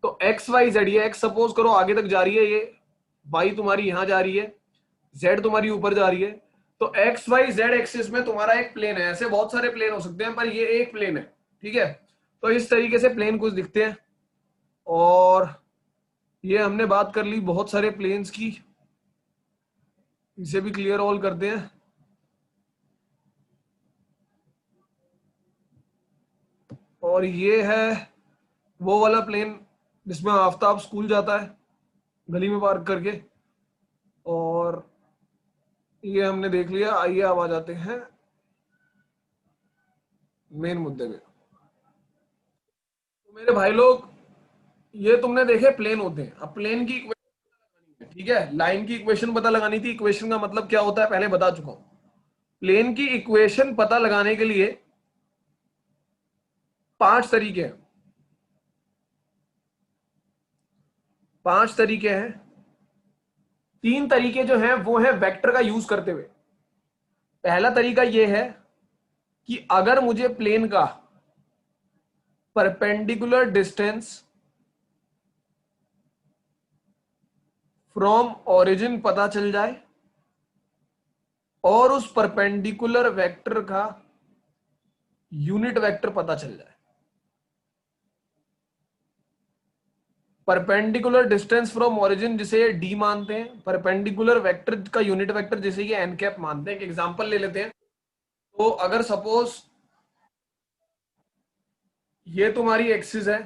तो x y z, ये x सपोज करो आगे तक जा रही है, ये y तुम्हारी यहां जा रही है, z तुम्हारी ऊपर जा रही है। तो x y z एक्सिस में तुम्हारा एक प्लेन है। ऐसे बहुत सारे प्लेन हो सकते हैं, पर ये एक प्लेन है। ठीक है, तो इस तरीके से प्लेन कुछ दिखते हैं। और ये हमने बात कर ली बहुत सारे प्लेन्स की, इसे भी क्लियर ऑल करते हैं। और ये है वो वाला प्लेन जिसमें आफ्ताब स्कूल जाता है गली में पार्क करके। और ये हमने देख लिया। आइए अब आ जाते हैं मेन मुद्दे पे। तो मेरे भाई लोग, ये तुमने देखे प्लेन होते हैं। अब प्लेन की इक्वेशन, ठीक है, लाइन की इक्वेशन पता लगानी थी। इक्वेशन का मतलब क्या होता है पहले बता चुका हूं। प्लेन की इक्वेशन पता लगाने के लिए 5 तरीके हैं। 5 तरीके हैं। 3 तरीके जो हैं वो है वेक्टर का यूज करते हुए। पहला तरीका ये है कि अगर मुझे प्लेन का परपेंडिकुलर डिस्टेंस फ्रॉम ओरिजिन पता चल जाए और उस परपेंडिकुलर वेक्टर का यूनिट वेक्टर पता चल जाए। परपेंडिकुलर डिस्टेंस फ्रॉम ओरिजिन जिसे ये डी मानते हैं, परपेंडिकुलर वेक्टर का यूनिट वेक्टर जिसे ये एन कैप मानते हैं। एक एग्जांपल ले लेते हैं। तो अगर सपोज ये तुम्हारी एक्सिस है,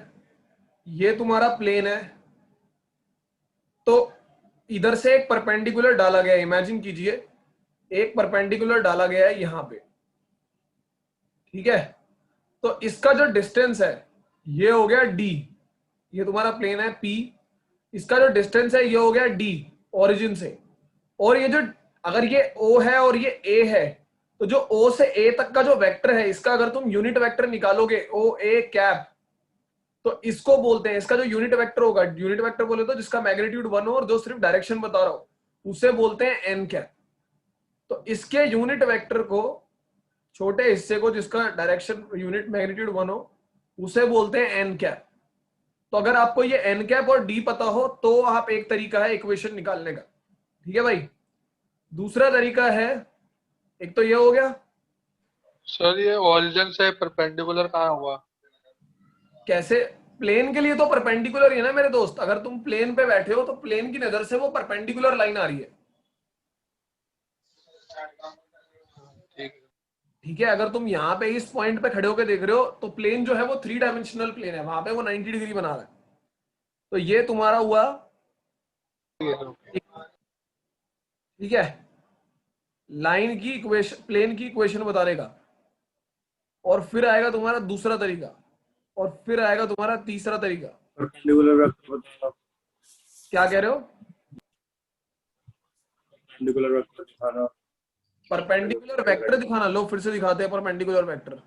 ये तुम्हारा प्लेन है, तो इधर से एक परपेंडिकुलर डाला गया है। इमेजिन कीजिए एक परपेंडिकुलर डाला गया है यहां पे, ठीक है। तो इसका जो डिस्टेंस है ये हो गया डी, ये तुम्हारा प्लेन है पी, इसका जो डिस्टेंस है ये हो गया डी ओरिजिन से। और ये जो अगर ये ओ है और ये ए है, तो जो ओ से ए तक का जो वेक्टर है इसका अगर तुम यूनिट वेक्टर निकालोगे ओ ए कैप, तो इसको बोलते हैं, इसका जो यूनिट वेक्टर होगा, यूनिट वेक्टर बोले तो जिसका मैग्नीट्यूड 1 हो और जो सिर्फ डायरेक्शन बता रहा हो, उसे बोलते हैं एन कैप। तो इसके यूनिट वेक्टर को, छोटे हिस्से को जिसका डायरेक्शन यूनिट मैग्नीट्यूड 1 हो, उसे बोलते हैं एन कैप। तो अगर आपको ये एन कैप और डी पता हो तो आप, एक तरीका है इक्वेशन निकालने का, ठीक है भाई। दूसरा तरीका है, एक तो ये हो गया। सर ये ओरिजिन से परपेंडिकुलर कहाँ हुआ? कैसे? प्लेन के लिए तो परपेंडिकुलर ही है ना मेरे दोस्त। अगर तुम प्लेन पे बैठे हो तो प्लेन की नजर से वो परपेंडिकुलर लाइन आ रही है, ठीक है। अगर तुम यहाँ पे इस पॉइंट पे खड़े होकर देख रहे हो तो प्लेन जो है वो 3 डायमेंशनल प्लेन है, वहां पे वो 90 डिग्री बना रहा है। तो ये तुम्हारा हुआ, ठीक है, लाइन की इक्वेशन, प्लेन की इक्वेशन बताने का। और फिर आएगा तुम्हारा दूसरा तरीका, और फिर आएगा तुम्हारा तीसरा तरीका। परपेंडिकुलर वेक्टर बताना। क्या कह रहे हो? परपेंडिकुलर वेक्टर दिखाना। परपेंडिकुलर वेक्टर दिखाना। लो फिर से दिखाते हैं परपेंडिकुलर वेक्टर।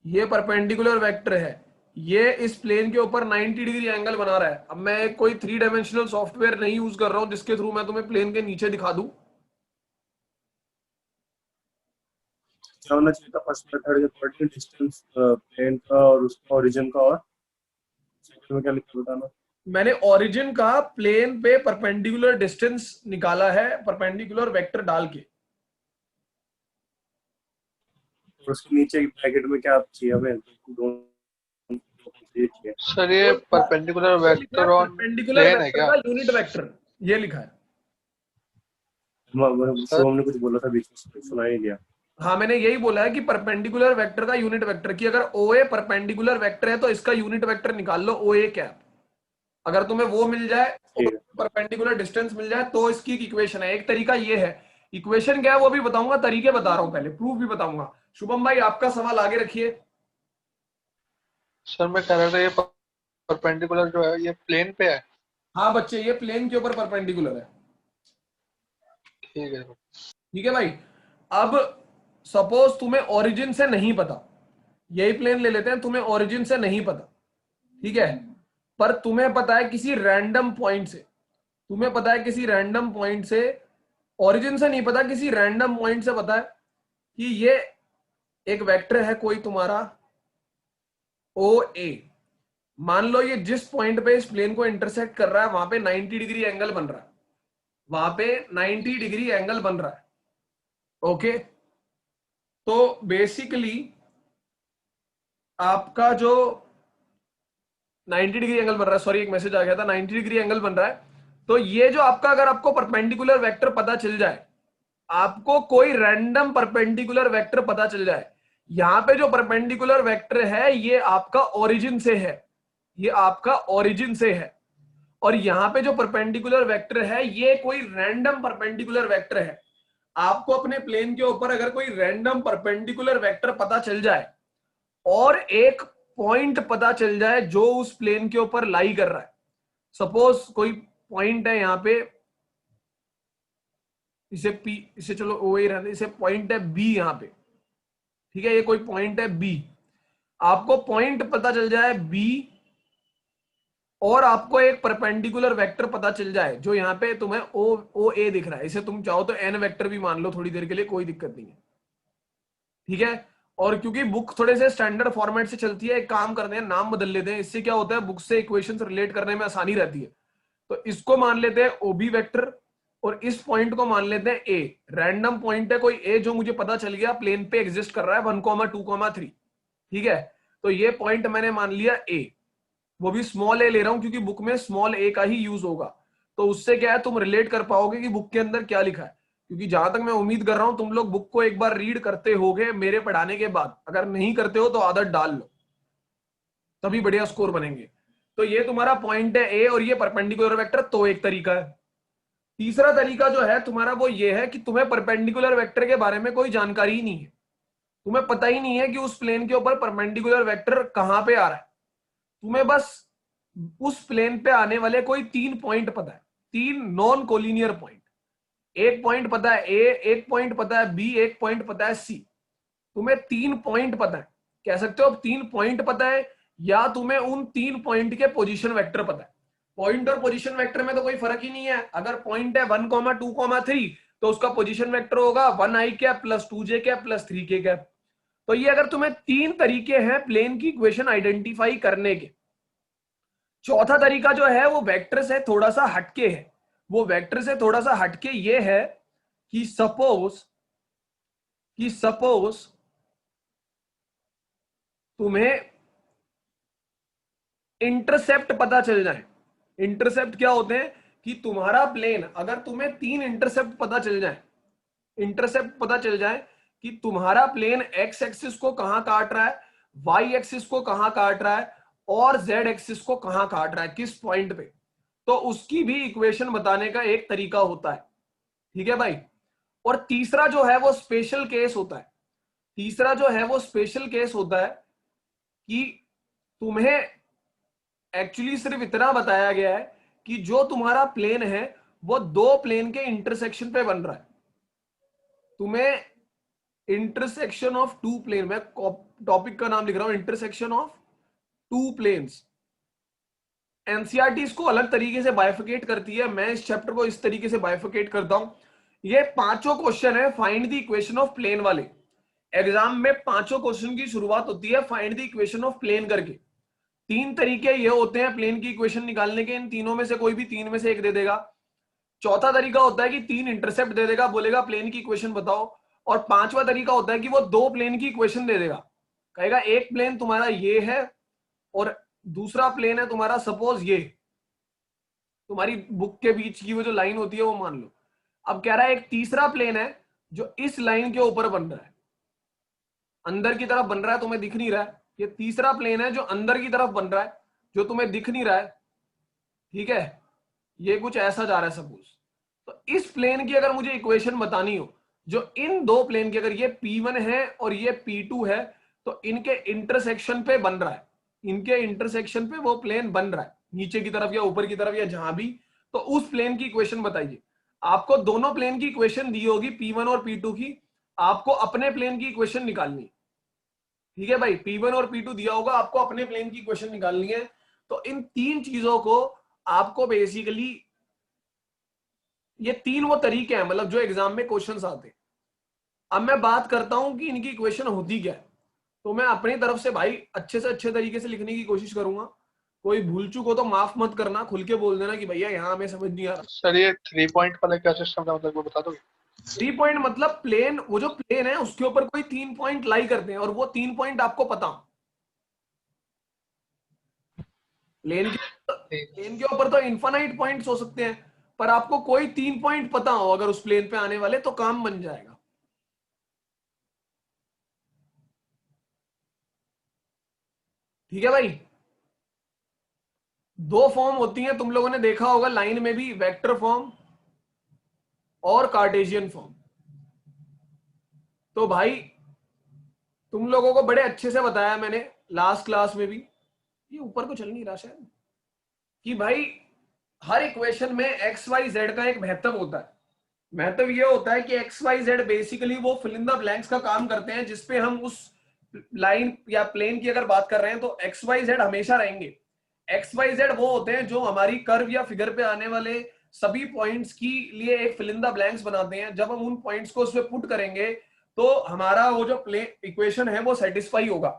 ये परपेंडिकुलर वेक्टर है, ये इस प्लेन के ऊपर 90 डिग्री एंगल बना रहा है। अब मैं कोई 3 डायमेंशनल सॉफ्टवेयर नहीं यूज कर रहा हूं जिसके थ्रू मैं तुम्हें प्लेन के नीचे दिखा दूं। क्या होना चाहिए था first method, according distance plane का और उसका ओरिजिन का, और सेकंड में क्या लिखा बताना। मैंने ओरिजिन का प्लेन पे परपेंडिकुलर डिस्टेंस निकाला है परपेंडिकुलर वेक्टर डाल के। और उसके नीचे ब्रैकेट में क्या चाहिए हमें? दोनों चाहिए। सर ये perpendicular vector on perpendicular plane है वेक्टर क्या? का यूनिट वेक्टर ये लिखा है। हमने कुछ बोला था बीच में, सुना ही दिया। हाँ, मैंने यही बोला है कि परपेंडिकुलर वेक्टर का यूनिट वेक्टर, की अगर ओ ए परपेंडिकुलर वेक्टर है तो इसका यूनिट वेक्टर निकाल लो ओ ए कैप। अगर तुम्हें वो मिल जाए, परपेंडिकुलर डिस्टेंस मिल जाए, तो इसकी इक्वेशन है। एक तरीका ये है, इक्वेशन क्या है वो भी बताऊंगा, तरीके बता रहा हूं, पहले प्रूफ भी बताऊंगा। शुभम भाई आपका सवाल आगे रखिए। सर मैं कह रहा था ये परपेंडिकुलर जो है ये प्लेन पे है? हाँ बच्चे, ये प्लेन के ऊपर परपेंडिकुलर है, ठीक है। ठीक है भाई। अब सपोज तुम्हें ओरिजिन से नहीं पता, यही प्लेन ले लेते हैं, तुम्हें ओरिजिन से नहीं पता, ठीक है, पर तुम्हें पता है किसी रैंडम पॉइंट से, तुम्हें पता है किसी रैंडम पॉइंट से, ओरिजिन से नहीं पता, किसी रैंडम पॉइंट से पता है कि ये एक वेक्टर है कोई तुम्हारा ओ ए। मान लो ये जिस पॉइंट पे इस प्लेन को इंटरसेक्ट कर रहा है वहां पे 90 डिग्री एंगल बन रहा है, वहां पे 90 डिग्री एंगल बन रहा है, ओके। तो बेसिकली आपका जो 90 डिग्री एंगल बन रहा है, सॉरी एक मैसेज आ गया था, 90 डिग्री एंगल बन रहा है। तो ये जो आपका, अगर आपको परपेंडिकुलर वेक्टर पता चल जाए, आपको कोई रैंडम परपेंडिकुलर वेक्टर पता चल जाए, यहां पे जो परपेंडिकुलर वेक्टर है ये आपका ओरिजिन से है, ये आपका ओरिजिन से है, और यहां पे जो परपेंडिकुलर वेक्टर है ये कोई रैंडम परपेंडिकुलर वेक्टर है। आपको अपने प्लेन के ऊपर अगर कोई रैंडम परपेंडिकुलर वेक्टर पता चल जाए और एक पॉइंट पता चल जाए जो उस प्लेन के ऊपर लाई कर रहा है, सपोज कोई पॉइंट है यहां पे, इसे पी, इसे चलो ओ ही रहने, इसे पॉइंट है बी यहां पे, ठीक है, ये कोई पॉइंट है बी, आपको पॉइंट पता चल जाए बी और आपको एक परपेंडिकुलर वेक्टर पता चल जाए जो यहाँ पे तुम्हें ओ ए दिख रहा है, इसे तुम चाहो तो एन वेक्टर भी मान लो थोड़ी देर के लिए, कोई दिक्कत नहीं है, ठीक है। और क्योंकि बुक थोड़े से स्टैंडर्ड फॉर्मेट से चलती है, एक काम करते हैं नाम बदल लेते हैं, इससे क्या होता है बुक से इक्वेशन रिलेट करने में आसानी रहती है। तो इसको मान लेते हैं ओबी वेक्टर और इस पॉइंट को मान लेते हैं ए। रैंडम पॉइंट है कोई ए जो मुझे पता चल गया प्लेन पे एग्जिस्ट कर रहा है 1,2,3, ठीक है। तो ये पॉइंट मैंने मान लिया ए, वो भी स्मॉल ए ले रहा हूं क्योंकि बुक में स्मॉल ए का ही यूज होगा। तो उससे क्या है तुम रिलेट कर पाओगे कि बुक के अंदर क्या लिखा है, क्योंकि जहां तक मैं उम्मीद कर रहा हूं तुम लोग बुक को एक बार रीड करते होगे मेरे पढ़ाने के बाद। अगर नहीं करते हो तो आदत डाल लो, तभी बढ़िया स्कोर बनेंगे। तो ये तुम्हारा पॉइंट है ए और ये परपेंडिकुलर वेक्टर, तो एक तरीका है। तीसरा तरीका जो है तुम्हारा वो ये है कि तुम्हें परपेंडिकुलर वेक्टर के बारे में कोई जानकारी ही नहीं है, तुम्हें पता ही नहीं है कि उस प्लेन के ऊपर परपेंडिकुलर वेक्टर कहां पे आ रहा है। तुम्हें बस उस प्लेन पे आने वाले कोई 3 पॉइंट पता है, 3 नॉन कोलिनियर पॉइंट। एक पॉइंट पता है ए, एक पॉइंट पता है बी, एक पॉइंट पता है सी। तुम्हें 3 पॉइंट पता है, कह सकते हो 3 पॉइंट पता है, या तुम्हें उन 3 पॉइंट के पोजीशन वेक्टर पता है। पॉइंट और पोजीशन वेक्टर में तो कोई फर्क ही नहीं है। अगर पॉइंट है 1,2,3 तो उसका पोजीशन वेक्टर होगा 1i cap plus 2j cap plus 3k cap. तो ये अगर तुम्हें 3 तरीके हैं प्लेन की इक्वेशन आइडेंटिफाई करने के। चौथा तरीका जो है वो वेक्टर से थोड़ा सा हटके है। वो वेक्टर से थोड़ा सा हटके ये है कि सपोज तुम्हें इंटरसेप्ट पता चल जाए। इंटरसेप्ट क्या होते हैं कि तुम्हारा प्लेन, अगर तुम्हें 3 इंटरसेप्ट पता चल जाए, इंटरसेप्ट पता चल जाए कि तुम्हारा प्लेन एक्स एक्सिस को कहां काट रहा है, वाई एक्सिस को कहां काट रहा है और जेड एक्सिस को कहां काट रहा है, किस पॉइंट पे, तो उसकी भी इक्वेशन बताने का एक तरीका होता है। ठीक है भाई। और तीसरा जो है वो स्पेशल केस होता है। तीसरा जो है वो स्पेशल केस होता है कि तुम्हें एक्चुअली सिर्फ इतना बताया गया है कि जो तुम्हारा प्लेन है वो 2 प्लेन के इंटरसेक्शन पे बन रहा है। तुम्हें इंटरसेक्शन ऑफ 2 प्लेन, मैं टॉपिक का नाम लिख रहा हूं, इंटरसेक्शन ऑफ 2 प्लेन्स। एनसीईआरटी इसको अलग तरीके से बाइफिकेट करती है, मैं इस चैप्टर को इस तरीके से बाइफिकेट करता हूं। ये 5 क्वेश्चन है find the equation of plane वाले। एग्जाम में 5 क्वेश्चन की शुरुआत होती है find the equation of plane करके। 3 तरीके ये होते हैं प्लेन की इक्वेशन निकालने के, इन तीनों में से कोई भी 3 में से एक दे देगा। चौथा तरीका होता है कि 3 इंटरसेप्ट दे देगा, बोलेगा प्लेन की इक्वेशन बताओ। और 5वां तरीका होता है कि वो 2 प्लेन की इक्वेशन दे देगा, कहेगा एक प्लेन तुम्हारा ये है और दूसरा प्लेन है तुम्हारा सपोज ये, तुम्हारी बुक के बीच की वो जो लाइन होती है वो मान लो। अब कह रहा है एक तीसरा प्लेन है जो इस लाइन के ऊपर बन रहा है, अंदर की तरफ बन रहा है, तुम्हें दिख नहीं रहा है। ये तीसरा प्लेन है जो अंदर की तरफ बन रहा है, जो तुम्हें दिख नहीं रहा है। ठीक है, ये कुछ ऐसा जा रहा है सपोज। तो इस प्लेन की अगर मुझे इक्वेशन बतानी हो, जो इन 2 प्लेन की, अगर ये P1 है और ये P2 है, तो इनके इंटरसेक्शन पे बन रहा है, इनके इंटरसेक्शन पे वो प्लेन बन रहा है, नीचे की तरफ या ऊपर की तरफ या जहां भी। तो उस प्लेन की इक्वेशन बताइए। आपको दोनों प्लेन की इक्वेशन दी होगी P1 और P2 की, आपको अपने प्लेन की इक्वेशन निकालनी है। ठीक है भाई, P1 और P2 दिया होगा, आपको अपने प्लेन की इक्वेशन निकालनी है। तो इन 3 चीजों को आपको बेसिकली, ये 3 वो तरीके हैं मतलब जो एग्जाम में क्वेश्चंस आते हैं। अब मैं बात करता हूं कि इनकी इक्वेशन होती क्या है। तो मैं अपनी तरफ से भाई अच्छे से अच्छे तरीके से लिखने की कोशिश करूंगा, कोई भूल चूक हो तो माफ मत करना, खुल के बोल देना कि भैया यहाँ हमें समझ नहीं आ रहा। सर ये 3 पॉइंट वाला क्या सिस्टम है, मतलब वो बता दो। 3 पॉइंट मतलब प्लेन, वो जो प्लेन है उसके ऊपर कोई 3 पॉइंट लाई करते हैं और वो 3 पॉइंट आपको पता हो। प्लेन के ऊपर तो इनफाइनाइट पॉइंट्स हो सकते हैं, पर आपको कोई 3 पॉइंट पता हो अगर उस प्लेन पे आने वाले, तो काम बन जाएगा। ठीक है भाई। 2 फॉर्म होती हैं, तुम लोगों ने देखा होगा लाइन में भी, वेक्टर फॉर्म और कार्टेशियन फॉर्म। तो भाई तुम लोगों को बड़े अच्छे से बताया मैंने लास्ट क्लास में भी, ये ऊपर को चल नहीं रहा शायद, कि भाई हर इक्वेशन में एक्स वाई जेड का एक महत्व होता है। महत्व ये होता है कि एक्स वाई जेड बेसिकली वो फिल इन द ब्लैंक्स का काम करते हैं, जिसपे हम उस लाइन या प्लेन की अगर बात कर रहे हैं तो एक्स वाई जेड हमेशा रहेंगे। एक्स वाई जेड वो होते हैं जो हमारी कर्व या फिगर पे आने वाले सभी पॉइंट्स की लिए एक फिल इन द ब्लैंक्स बनाते हैं। जब हम उन पॉइंट्स को उसमें पुट करेंगे तो हमारा वो जो प्ले इक्वेशन है वो सेटिस्फाई होगा।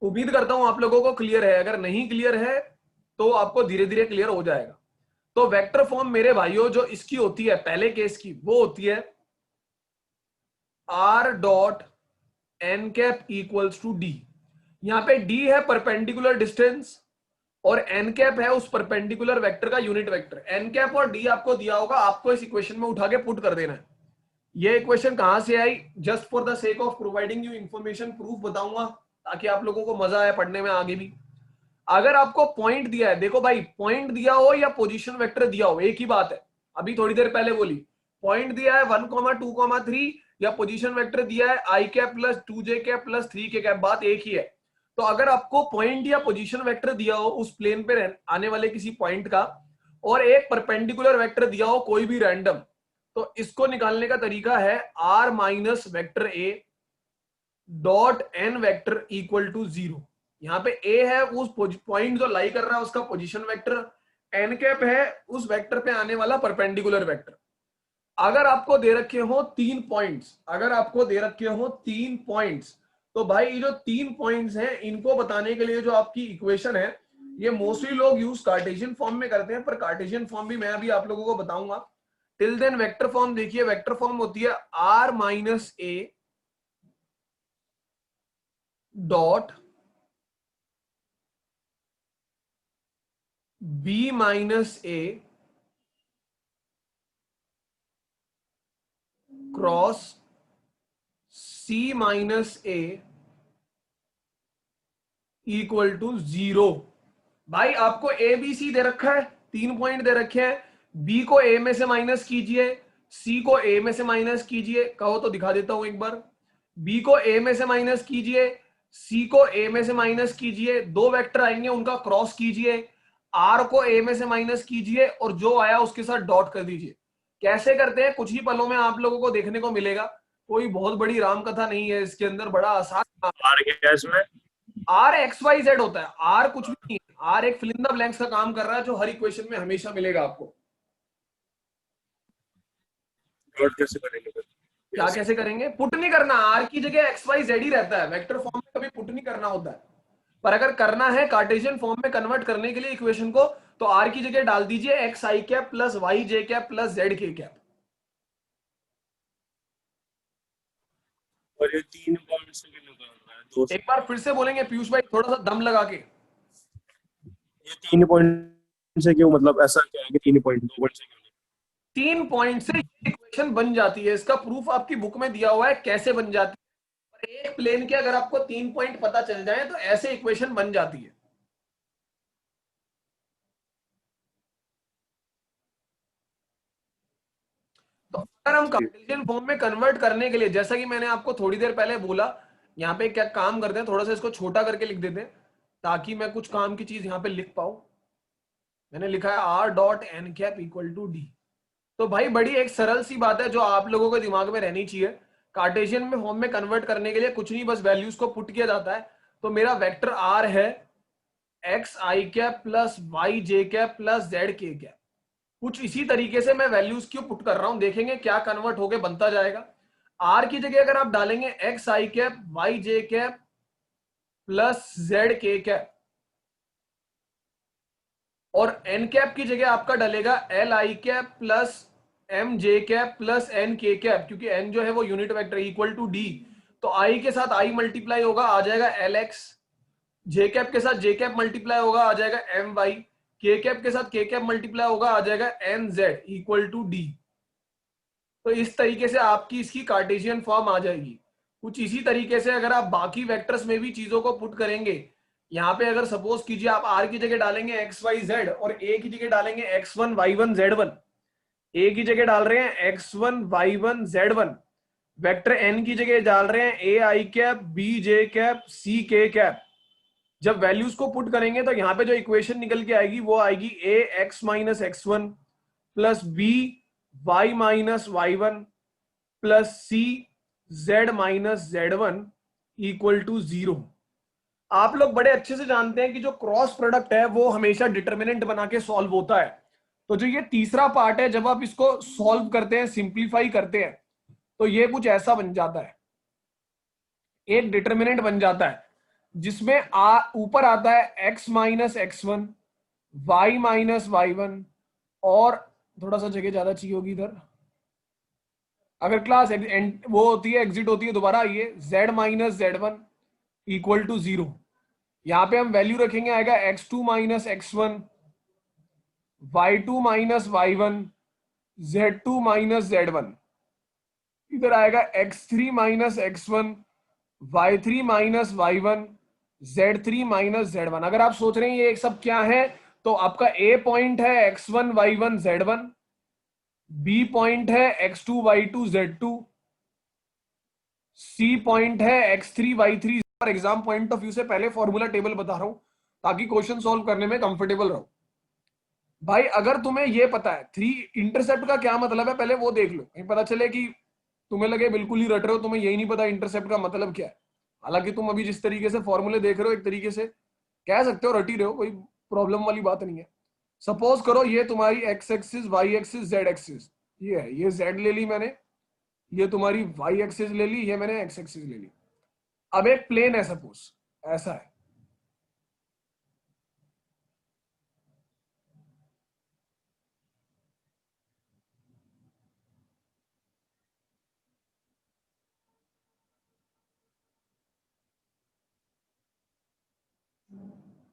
उम्मीद करता हूं आप लोगों को क्लियर है, अगर नहीं क्लियर है तो आपको धीरे धीरे क्लियर हो जाएगा। तो वेक्टर फॉर्म मेरे भाइयों जो इसकी होती है पहले केस की, वो होती है r dot n cap equals to d. यहां पे d है परपेंडिकुलर डिस्टेंस और n कैप है उस परपेंडिकुलर वेक्टर का यूनिट वेक्टर। n कैप और d आपको दिया होगा, आपको इस इक्वेशन में उठा के पुट कर देना है। ये इक्वेशन कहां से आई, just for the sake of providing you information, proof बताऊंगा ताकि आप लोगों को मजा आए पढ़ने में आगे भी। अगर आपको पॉइंट दिया है, देखो भाई पॉइंट दिया हो या पोजीशन वेक्टर दिया हो एक ही बात है, अभी थोड़ी देर पहले बोली। पॉइंट दिया है 1, 2, 3 या पोजीशन वेक्टर दिया है i cap plus 2j cap plus 3k cap, बात एक ही है। तो अगर आपको पॉइंट या पोजीशन वेक्टर दिया हो उस प्लेन पे आने वाले किसी पॉइंट का, और एक परपेंडिकुलर वेक्टर दिया हो कोई भी रैंडम, तो इसको निकालने का तरीका है r minus vector a dot n vector equal to 0। यहाँ पे a है उस पॉइंट जो लाई कर रहा है उसका पोजीशन वेक्टर, n कैप है उस वेक्टर पे आने वाला परपेंडिकुलर वेक्टर। अगर आपको दे रखे हो 3 पॉइंट्स, अगर आपको दे रखे हो 3 पॉइंट्स, तो भाई ये जो 3 पॉइंट्स हैं इनको बताने के लिए जो आपकी इक्वेशन है, ये मोस्टली लोग यूज कार्टेशियन फॉर्म में करते हैं, पर कार्टेशियन फॉर्म भी मैं अभी आप लोगों को बताऊंगा। टिल देन वेक्टर फॉर्म देखिए, वेक्टर फॉर्म होती है r minus a dot b minus a cross c minus a equal to 0। भाई आपको ए बी सी दे रखा है, 3 पॉइंट दे रखे हैं, b को a में से माइनस कीजिए, c को a में से माइनस कीजिए, कहो तो दिखा देता हूं एक बार। b को a में से माइनस कीजिए, c को a में से माइनस कीजिए, 2 वेक्टर आएंगे उनका क्रॉस कीजिए, r को a में से माइनस कीजिए और जो आया उसके साथ डॉट कर दीजिए। कैसे करते हैं कुछ ही पलों में आप लोगों को देखने को मिलेगा, कोई बहुत बड़ी राम कथा नहीं है इसके अंदर, बड़ा आसान। आर क्या है इसमें? आर एक्स वाई जेड होता है, आर कुछ भी नहीं है, आर एक फिल इन द ब्लैंक्स का काम कर रहा है जो हर इक्वेशन में हमेशा मिलेगा आपको। डॉट कैसे करेंगे फिर? क्या कैसे करेंगे, पुट नहीं करना, आर की जगह एक्स वाई जेड ही रहता है, वेक्टर फॉर्म में कभी पुट नहीं करना होता है। पर अगर करना है कार्टेशियन फॉर्म में कन्वर्ट करने के लिए इक्वेशन को, तो आर की जगह डाल दीजिए x i cap plus Y j cap plus z k cap. और ये 3 पॉइंट से भी निकालना है, 2 एक बार फिर से बोलेंगे पीयूष भाई, थोड़ा सा दम लगा के। ये 3 पॉइंट से क्यों, मतलब ऐसा क्या है कि 3 पॉइंट 2 पॉइंट से क्यों? 3 पॉइंट से इक्वेशन बन जाती है, इसका प्रूफ आपकी बुक में दिया हुआ है कैसे बन जाती है। एक प्लेन के अगर आपको 3 पॉइंट पता चल जाए तो ऐसे इक्वेशन बन जाती है। तो अगर हम कार्टेशियन फॉर्म में कन्वर्ट करने के लिए, जैसा कि मैंने आपको थोड़ी देर पहले बोला, यहाँ पे क्या काम करते हैं, थोड़ा सा इसको छोटा करके लिख देते हैं ताकि मैं कुछ काम की चीज यहाँ पे लिख पाऊं। मैंने लिखा है r dot n cap equal to d. तो भाई बड़ी एक सरल सी बात है जो आप लोगों के दिमाग में रहनी चाहिए। कार्टेशियन में फॉर्म में कन्वर्ट करने के लिए कुछ नहीं, बस वैल्यूज को पुट किया जाता है। तो मेरा वेक्टर r है x i cap plus Y j cap plus z k cap. कुछ इसी तरीके से मैं वैल्यूज क्यों पुट कर रहा हूं, देखेंगे क्या कन्वर्ट होके बनता जाएगा। r की जगह अगर आप डालेंगे x i cap y j cap plus z k cap, और एन कैप की जगह आपका डलेगा l i cap plus m j cap plus n k cap, क्योंकि एन जो है वो unit vector equal to d. तो आई के साथ आई मल्टीप्लाई होगा, आ जाएगा एल एक्स, जे कैप के साथ जे कैप मल्टीप्लाई होगा, आ जाएगा एम वाई, के कैप के साथ के कैप मल्टीप्लाई होगा, आ जाएगा n z equal to d. तो इस तरीके से आपकी इसकी कार्टेशियन फॉर्म आ जाएगी। कुछ इसी तरीके से अगर आप बाकी वेक्टर्स में भी चीजों को पुट करेंगे, यहाँ पे अगर सपोज कीजिए आप r की जगह डालेंगे एक्स वाई जेड और a की जगह डालेंगे x1 y1 z1, a की जगह डाल रहे हैं x1 y1 z1, vector n की जगह डाल रहे हैं a i cap b j cap c k cap. जब वैल्यूज को पुट करेंगे तो यहाँ पे जो इक्वेशन निकल के आएगी वो आएगी a x minus x1 plus b y minus y1 plus c z minus z1 equal to 0। आप लोग बड़े अच्छे से जानते हैं कि जो क्रॉस प्रोडक्ट है वो हमेशा डिटर्मिनेंट बना के सॉल्व होता है। तो जो ये तीसरा पार्ट है, जब आप इसको सॉल्व करते हैं, सिंप्लीफाई करते हैं, तो ये कुछ ऐसा बन जाता है, एक डिटर्मिनेंट बन जाता है जिसमें ऊपर आता है x minus x1, y minus y1, और थोड़ा सा जगह ज्यादा चाहिए होगी इधर, अगर क्लास वो होती है एग्जिट होती है दोबारा आइए, z minus z1 equal to 0। यहां पे हम वैल्यू रखेंगे, आएगा x2 minus x1, y2 minus y1, z2 minus z1, इधर आएगा x3 minus x1, y3 minus y1, z3 minus z1। अगर आप सोच रहे हैं ये सब क्या है, तो आपका a पॉइंट है x1 y1 z1, b point है x2 y2 z2, c point है x3 y3। और एग्जाम पॉइंट ऑफ व्यू से पहले फॉर्मूला टेबल बता रहा हूं ताकि क्वेश्चन सॉल्व करने में कंफर्टेबल रहो। भाई अगर तुम्हें ये पता है 3 इंटरसेप्ट का क्या मतलब है, पहले वो देख लो, कहीं पता चले कि तुम्हें लगे बिल्कुल ही रट रहे हो, तुम्हें यही नहीं पता इंटरसेप्ट का मतलब क्या है। हालांकि तुम अभी जिस तरीके से फॉर्मूले देख रहे हो, एक तरीके से कह सकते हो रट ही रहे हो, कोई प्रॉब्लम वाली बात नहीं है। सपोज करो ये तुम्हारी x axis, y axis, z axis, ये है, ये जेड ले ली मैंने, ये तुम्हारी वाई एक्सिस ले ली, ये मैंने एक्स एक्सिस ले ली। अब एक प्लेन है सपोज ऐसा है,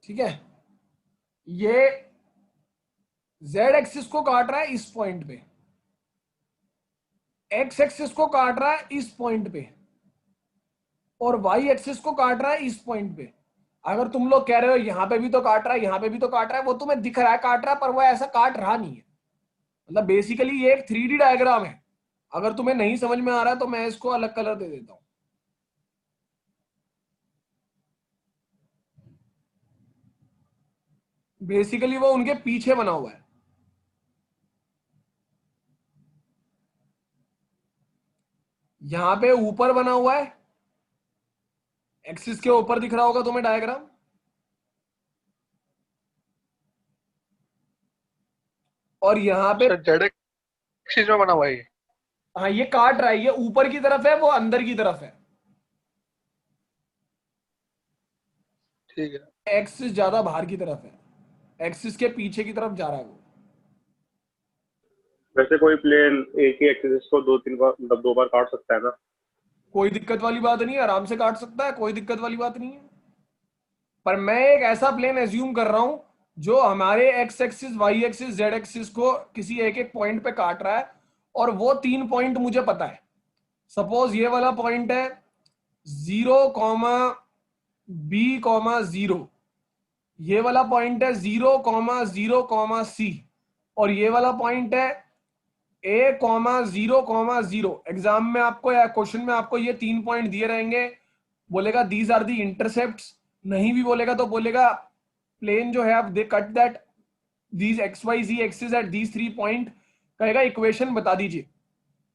ठीक है, ये जेड एक्सिस को काट रहा है इस पॉइंट पे, एक्स एक्सिस को काट रहा है इस पॉइंट पे, और वाई एक्सिस को काट रहा है इस पॉइंट पे। अगर तुम लोग कह रहे हो यहां पे भी तो काट रहा है, यहां पे भी तो काट रहा है, वो तुम्हें दिख रहा है काट रहा है, पर वो ऐसा काट रहा नहीं है। मतलब बेसिकली ये एक 3D डायग्राम है। अगर तुम्हें नहीं समझ में आ रहा है तो मैं इसको अलग कलर दे देता हूं। बेसिकली वो उनके पीछे बना हुआ है। यहां पे ऊपर बना हुआ है, एक्सिस के ऊपर दिख रहा होगा तुम्हें डायग्राम, और यहां पे जेड एक्सिस में बना हुआ है ये। हाँ ये काट रहा है, ये ऊपर की तरफ है, वो अंदर की तरफ है, ठीक है। एक्सिस ज्यादा बाहर की तरफ है, एक्सिस के पीछे की तरफ जा रहा है वो। वैसे कोई प्लेन एक ही एक्सिस को 2-3 बार, मतलब 2 बार काट सकता है ना? कोई दिक्कत वाली बात नहीं है, आराम से काट सकता है, कोई दिक्कत वाली बात नहीं है। पर मैं एक ऐसा प्लेन एज्यूम कर रहा हूं जो हमारे x axis, y axis, z axis को किसी एक एक पॉइंट पे काट रहा है, और वो 3 पॉइंट मुझे पता है। सपोज ये वाला पॉइंट है 0,B,0, ये वाला पॉइंट है 0,0,C, और ये वाला पॉइंट है A,0,0। एग्जाम में आपको या क्वेश्चन में आपको ये 3 पॉइंट दिए रहेंगे, बोलेगा दीज आर दी इंटरसेप्ट्स, नहीं भी बोलेगा तो बोलेगा प्लेन जो है आप they cut that these x y z axis at these 3 point, कहेगा इक्वेशन बता दीजिए।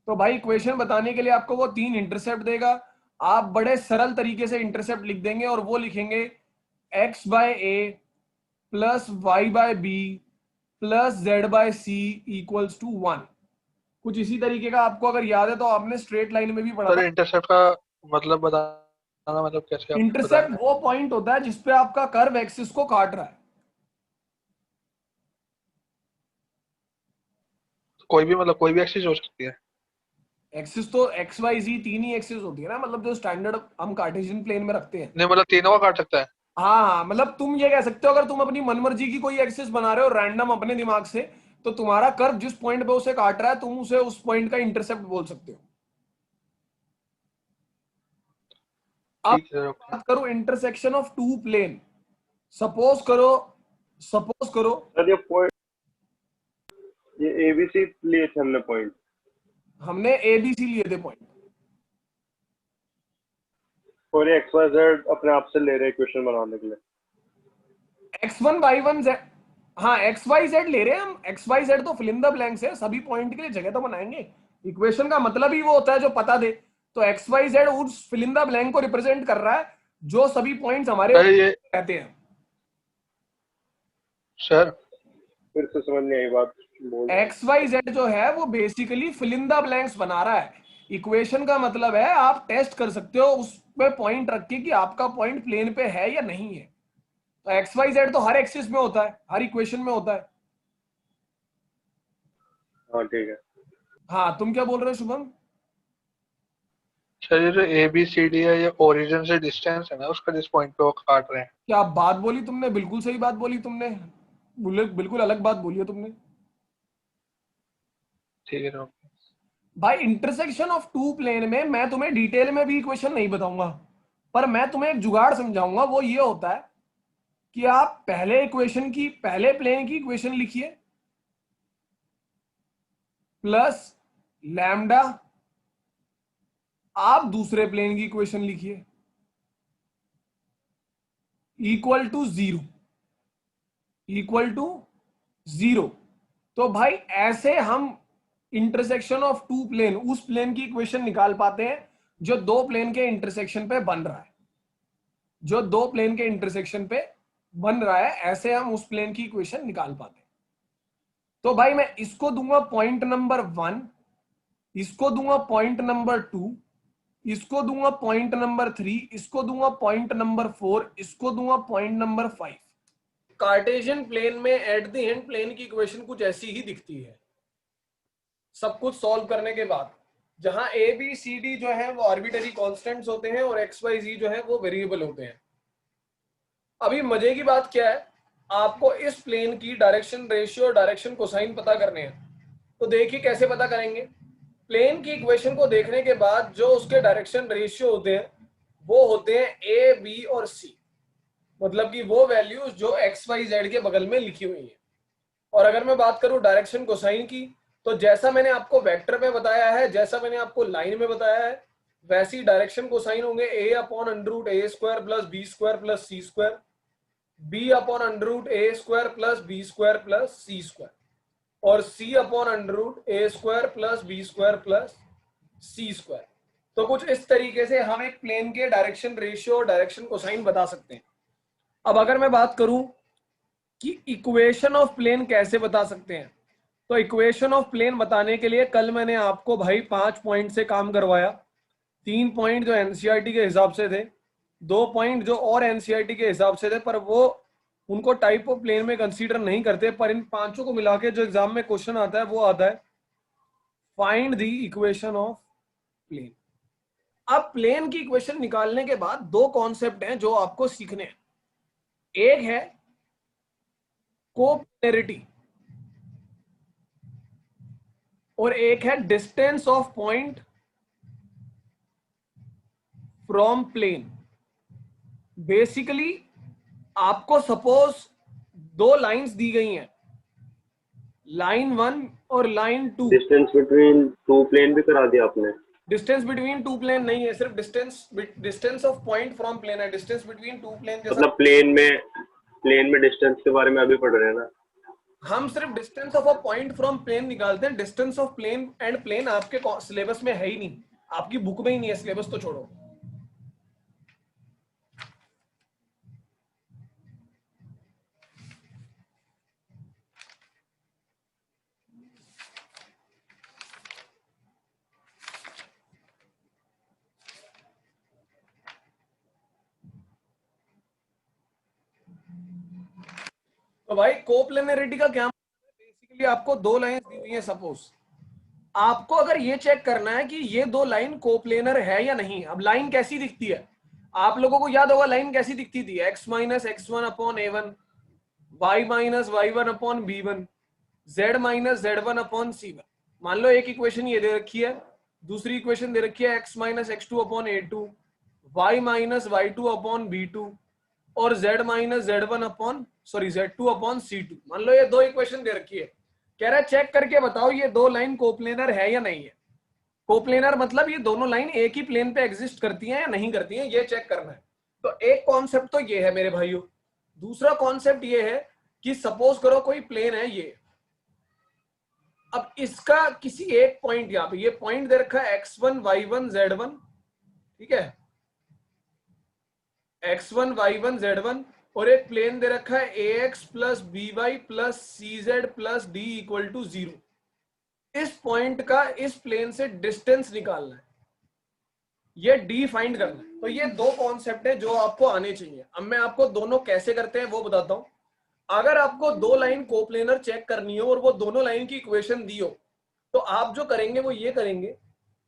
तो भाई इक्वेशन बताने के लिए आपको वो 3 इंटरसेप्ट देगा, आप बड़े सरल तरीके से इंटरसेप्ट लिख देंगे, और वो लिखेंगे x by a plus y by b plus z by c equals to 1। कुछ इसी तरीके का आपको अगर याद है तो आपने स्ट्रेट लाइन में भी पढ़ा सर था। इंटरसेप्ट का मतलब बताना, मतलब कैसे आप इंटरसेप्ट बताएंगे? वो पॉइंट होता है जिसपे आपका कर्व एक्सिस को काट रहा है। कोई भी, मतलब कोई भी एक्सिस हो सकती है। एक्सिस तो एक्स वाई जी 3 ही एक्सिस होती है ना, मतलब जो स्टैंडर्ड हम कार्टेशियन प्लेन में रखते हैं। नहीं मतलब तीनों का काट सकता है। हाँ, मतलब तुम ये कह सकते हो अगर तुम अपनी मनमर्जी की कोई एक्सिस बना रहे हो रैंडम अपने दिमाग से, तो तुम्हारा कर्व जिस पॉइंट पे उसे काट रहा है तुम उसे उस पॉइंट का इंटरसेप्ट बोल सकते हो। अब ठीक है, ओके। बात करो इंटरसेक्शन ऑफ 2 प्लेन। सपोज करो सर ये पॉइंट, ये एबीसी लिए थे हमने पॉइंट, हमने एबीसी लिए थे पॉइंट, और ये एक्स वाई जेड अपने आप से ले रहे हैं इक्वेशन बनाने के लिए। x1 y1 z, हाँ एक्स वाई जेड ले रहे हैं हम। एक्स वाई जेड तो फिल इन द ब्लैंक्स है, सभी पॉइंट के लिए जगह तो बनाएंगे। इक्वेशन का मतलब ही वो होता है जो पता दे। तो एक्स वाई जेड उस फिल इन द ब्लैंक को रिप्रेजेंट कर रहा है जो सभी पॉइंट्स हमारे सर ये कहते हैं। सर फिर से समझ नहीं आई बात, बोल। एक्स वाई जेड जो है वो basically fill in the blanks बना रहा है। इक्वेशन का मतलब है आप टेस्ट कर सकते हो उस पे पॉइंट रख के कि आपका पॉइंट प्लेन पे है या नहीं है। तो एक्स वाई जेड तो हर एक्सिस में होता है, हर इक्वेशन में होता है। हाँ ठीक है। हाँ तुम क्या बोल रहे हो शुभम? सर ये जो ABCD है ये ओरिजिन से डिस्टेंस है ना उसका, जिस पॉइंट पे वो काट रहे हैं। क्या बात बोली तुमने, बिल्कुल सही बात बोली तुमने, बिल्कुल अलग बात बोली है तुमने ठीक है ना। भाई। इंटरसेक्शन ऑफ टू प्लेन में मैं तुम्हें डिटेल में भी इक्वेशन नहीं बताऊंगा, पर मैं तुम्हें एक जुगाड़ समझाऊंगा। वो ये होता है कि आप पहले इक्वेशन की, पहले प्लेन की इक्वेशन लिखिए प्लस लैम्डा, आप दूसरे प्लेन की इक्वेशन लिखिए equal to zero, equal to zero. तो भाई ऐसे हम इंटरसेक्शन ऑफ टू प्लेन, उस प्लेन की इक्वेशन निकाल पाते हैं जो दो प्लेन के इंटरसेक्शन पे बन रहा है, जो दो प्लेन के इंटरसेक्शन पे बन रहा है, ऐसे हम उस प्लेन की इक्वेशन निकाल पाते हैं। तो भाई मैं इसको दूंगा पॉइंट नंबर 1, इसको दूंगा पॉइंट नंबर 2, इसको दूंगा पॉइंट नंबर 3, इसको दूंगा पॉइंट नंबर 4, इसको दूंगा पॉइंट नंबर 5। कार्टेशियन प्लेन में एट द एंड प्लेन की इक्वेशन कुछ ऐसी ही दिखती है सब कुछ सॉल्व करने के बाद, जहां ए बी सी डी जो है वो आर्बिटरी कांस्टेंट्स होते हैं और एक्स वाई जी जो है वो वेरिएबल होते हैं। अभी मजे की बात क्या है, आपको इस प्लेन की डायरेक्शन रेशियो और डायरेक्शन कोसाइन पता करने हैं। तो देखिए कैसे पता करेंगे। प्लेन की इक्वेशन को देखने के बाद जो उसके डायरेक्शन रेशियो होते हैं वो होते हैं ए बी और सी, मतलब कि वो वैल्यूज जो एक्स वाई जेड के बगल में लिखी हुई है। और अगर मैं बात करूं डायरेक्शन कोसाइन की, तो जैसा मैंने आपको वेक्टर में बताया है, जैसा मैंने आपको लाइन में बताया है, वैसी डायरेक्शन कोसाइन होंगे a upon under root a square plus b square plus c square, b upon under root a square plus b square plus c square, और c upon under root a square plus b square plus c square. तो कुछ इस तरीके से हम एक plane के direction ratio और डायरेक्शन कोसाइन बता सकते हैं। अब अगर मैं बात करूं कि इक्वेशन ऑफ प्लेन कैसे बता सकते हैं, तो इक्वेशन ऑफ प्लेन बताने के लिए कल मैंने आपको भाई 5 पॉइंट से काम करवाया। 3 पॉइंट जो एनसीईआरटी के हिसाब से थे, 2 पॉइंट जो और एनसीईआरटी के हिसाब से थे, पर वो उनको टाइप ऑफ प्लेन में कंसीडर नहीं करते। पर इन पांचों को मिला के जो एग्जाम में क्वेश्चन आता है वो आता है find the equation of plane. अब प्लेन की इक्वेशन निकालने के बाद दो कॉन्सेप्ट हैं जो आपको सीखने हैं। एक है कोप्लेनरिटी और एक है distance of point from plane. Basically आपको सपोज दो लाइंस दी गई हैं, लाइन 1 और line 2। Distance between two plane भी करा दिया आपने? डिस्टेंस बिटवीन टू प्लेन नहीं है, सिर्फ distance of point from plane है। डिस्टेंस बिटवीन टू प्लेन जैसा, मतलब प्लेन में डिस्टेंस के बारे में अभी पढ़ रहे हैं ना हम सिर्फ distance of a point from plane निकालते हैं। Distance of plane and plane आपके सिलेबस में है ही नहीं, आपकी बुक में ही नहीं है, सिलेबस तो छोड़ो। तो भाई कोप्लेनरिटी का क्या मतलब है? बेसिकली आपको दो लाइन दी हुई है। सपोज आपको अगर ये चेक करना है कि ये दो लाइन कोप्लेनर है या नहीं। अब लाइन कैसी दिखती है, आप लोगों को याद होगा लाइन कैसी दिखती थी, x minus x1 upon a1, y minus y1 upon b1, z minus z1 upon c1। मान लो एक इक्वेशन ये दे रखी है, दूसरी इक्वेशन दे रखी है x minus x2 upon a2, y minus y2 upon b2 और z minus z1 upon z2 upon c2। मान लो ये दो इक्वेशन दे रखी है, कह रहा है चेक करके बताओ ये दो लाइन कोप्लेनर है या नहीं है। कोप्लेनर मतलब ये दोनों लाइन एक ही प्लेन पे एग्जिस्ट करती हैं या नहीं करती हैं, ये चेक करना है। तो एक कॉन्सेप्ट तो ये है मेरे भाइयों। दूसरा कॉन्सेप्ट ये है कि सपोज करो कोई प्लेन है ये, अब इसका किसी एक पॉइंट, यहाँ पे ये पॉइंट दे रखा है x1 y1 z1, ठीक है, x1 y1 z1, और एक प्लेन दे रखा है ax plus by plus cz plus d equal to 0। इस पॉइंट का इस प्लेन से डिस्टेंस निकालना है, ये डी फाइंड करना है। तो ये दो कॉन्सेप्ट है जो आपको आने चाहिए। अब मैं आपको दोनों कैसे करते हैं वो बताता हूं। अगर आपको दो लाइन कोप्लेनर चेक करनी हो और वो दोनों लाइन की इक्वेशन दी हो, तो आप जो करेंगे वो ये करेंगे,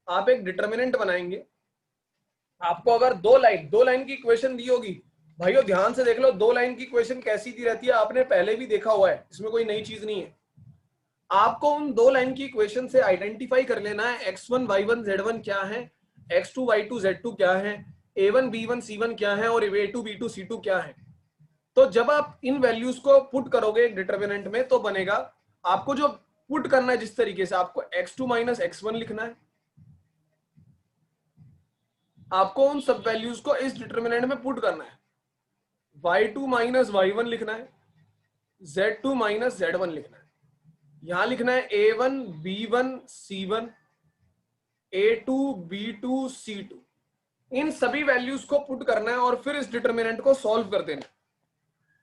आप एक डिटर्मिनेंट बनाएंगे। आपको अगर दो लाइन की इक्वेशन दी होगी, भाइयों ध्यान से देख लो, दो लाइन की इक्वेशन कैसी दी रहती है आपने पहले भी देखा हुआ है, इसमें कोई नई चीज नहीं है। आपको उन दो लाइन की इक्वेशन से आइडेंटिफाई कर लेना है x1 y1 z1 क्या है, x2 y2 z2 क्या है, a1 b1 c1 क्या है और a2 b2 c2 क्या है। तो जब आप इन वैल्यूज को पुट करोगे एक डिटर्मिनेंट में तो बनेगा, आपको जो पुट करना है जिस तरीके से, आपको x2 माइनस x1 लिखना है, आपको उन सब वैल्यूज को इस डिटर्मिनेंट में पुट करना है, y2 माइनस y1 लिखना है, z2 माइनस z1 लिखना है, यहां लिखना है a1 b1 c1 a2 b2 c2। इन सभी वैल्यूज को पुट करना है और फिर इस डिटर्मिनेंट को सॉल्व कर देना है।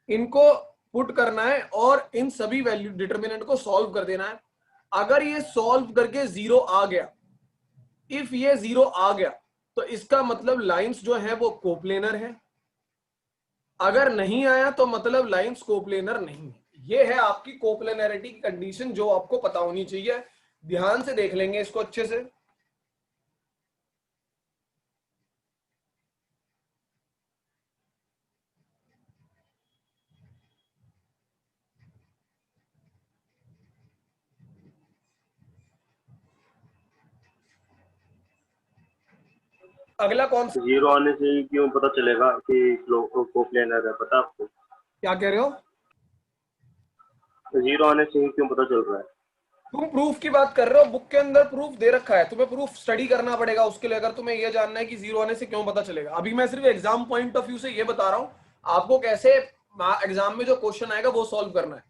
इनको पुट करना है और इन सभी वैल्यू डिटर्मिनेंट को सॉल्व कर देना है। अगर ये सॉल्व करके जीरो आ गया, इफ ये जीरो आ गया तो इसका मतलब लाइंस जो है वो कोप्लेनर है, अगर नहीं आया तो मतलब लाइंस कोप्लेनर नहीं है। ये है आपकी कोप्लेनरिटी की कंडीशन जो आपको पता होनी चाहिए। ध्यान से देख लेंगे इसको अच्छे से। अगला कौन सा? जीरो आने से ही क्यों पता चलेगा कि कोप्लेनर है, पता आपको? क्या कह रहे हो? जीरो आने से ही क्यों पता चल रहा है? तुम प्रूफ की बात कर रहे हो, बुक के अंदर प्रूफ दे रखा है, तुम्हें प्रूफ स्टडी करना पड़ेगा उसके लिए, अगर तुम्हें यह जानना है कि जीरो आने से क्यों पता चलेगा। अभी मैं सिर्फ एग्जाम पॉइंट ऑफ व्यू से ये बता रहा हूं आपको कैसे एग्जाम में जो क्वेश्चन आएगा वो सॉल्व करना है।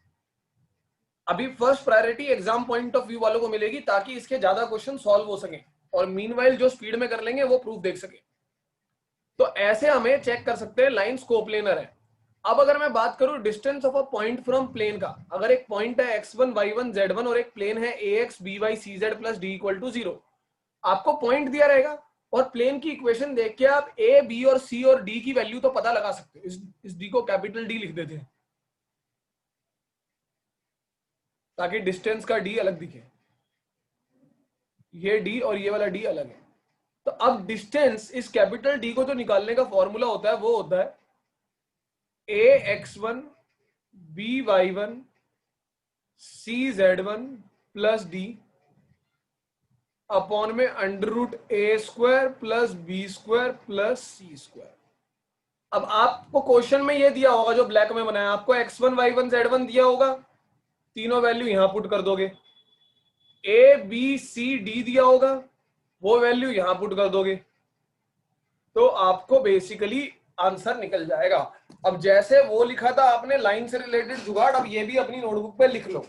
अभी first priority exam point of view वालों को मिलेगी ताकि इसके ज्यादा क्वेश्चन सॉल्व हो सके और मीनवाइल जो स्पीड में कर लेंगे वो प्रूफ देख सके। तो ऐसे हमें चेक कर सकते हैं लाइंस कोप्लेनर है। अब अगर मैं बात करूं distance of a point from plane का, अगर एक पॉइंट है x1 y1 z1 और एक प्लेन है ax by cz plus d equal to 0, आपको पॉइंट दिया रहेगा और प्लेन की इक्वेशन देख के आप a b और c और d की वैल्यू तो पता लगा सकते हो। इस d को कैपिटल D लिख देते हैं ताकि डिस्टेंस का d अलग दिखे, ये d और ये वाला d अलग है। तो अब डिस्टेंस इस कैपिटल D को जो निकालने का फॉर्मूला होता है वो होता है ax1 by1 cz1 plus d upon में under root a square plus b square plus c square. अब आपको क्वेश्चन में ये दिया होगा जो ब्लैक में बनाया, आपको x1 y1 z1 दिया होगा, तीनों वैल्यू यहां पुट कर दोगे, a b c d दिया होगा, वो वैल्यू यहां पुट कर दोगे, तो आपको बेसिकली आंसर निकल जाएगा। अब जैसे वो लिखा था आपने लाइन से रिलेटेड जुगाड़, अब ये भी अपनी नोटबुक पे लिख लो।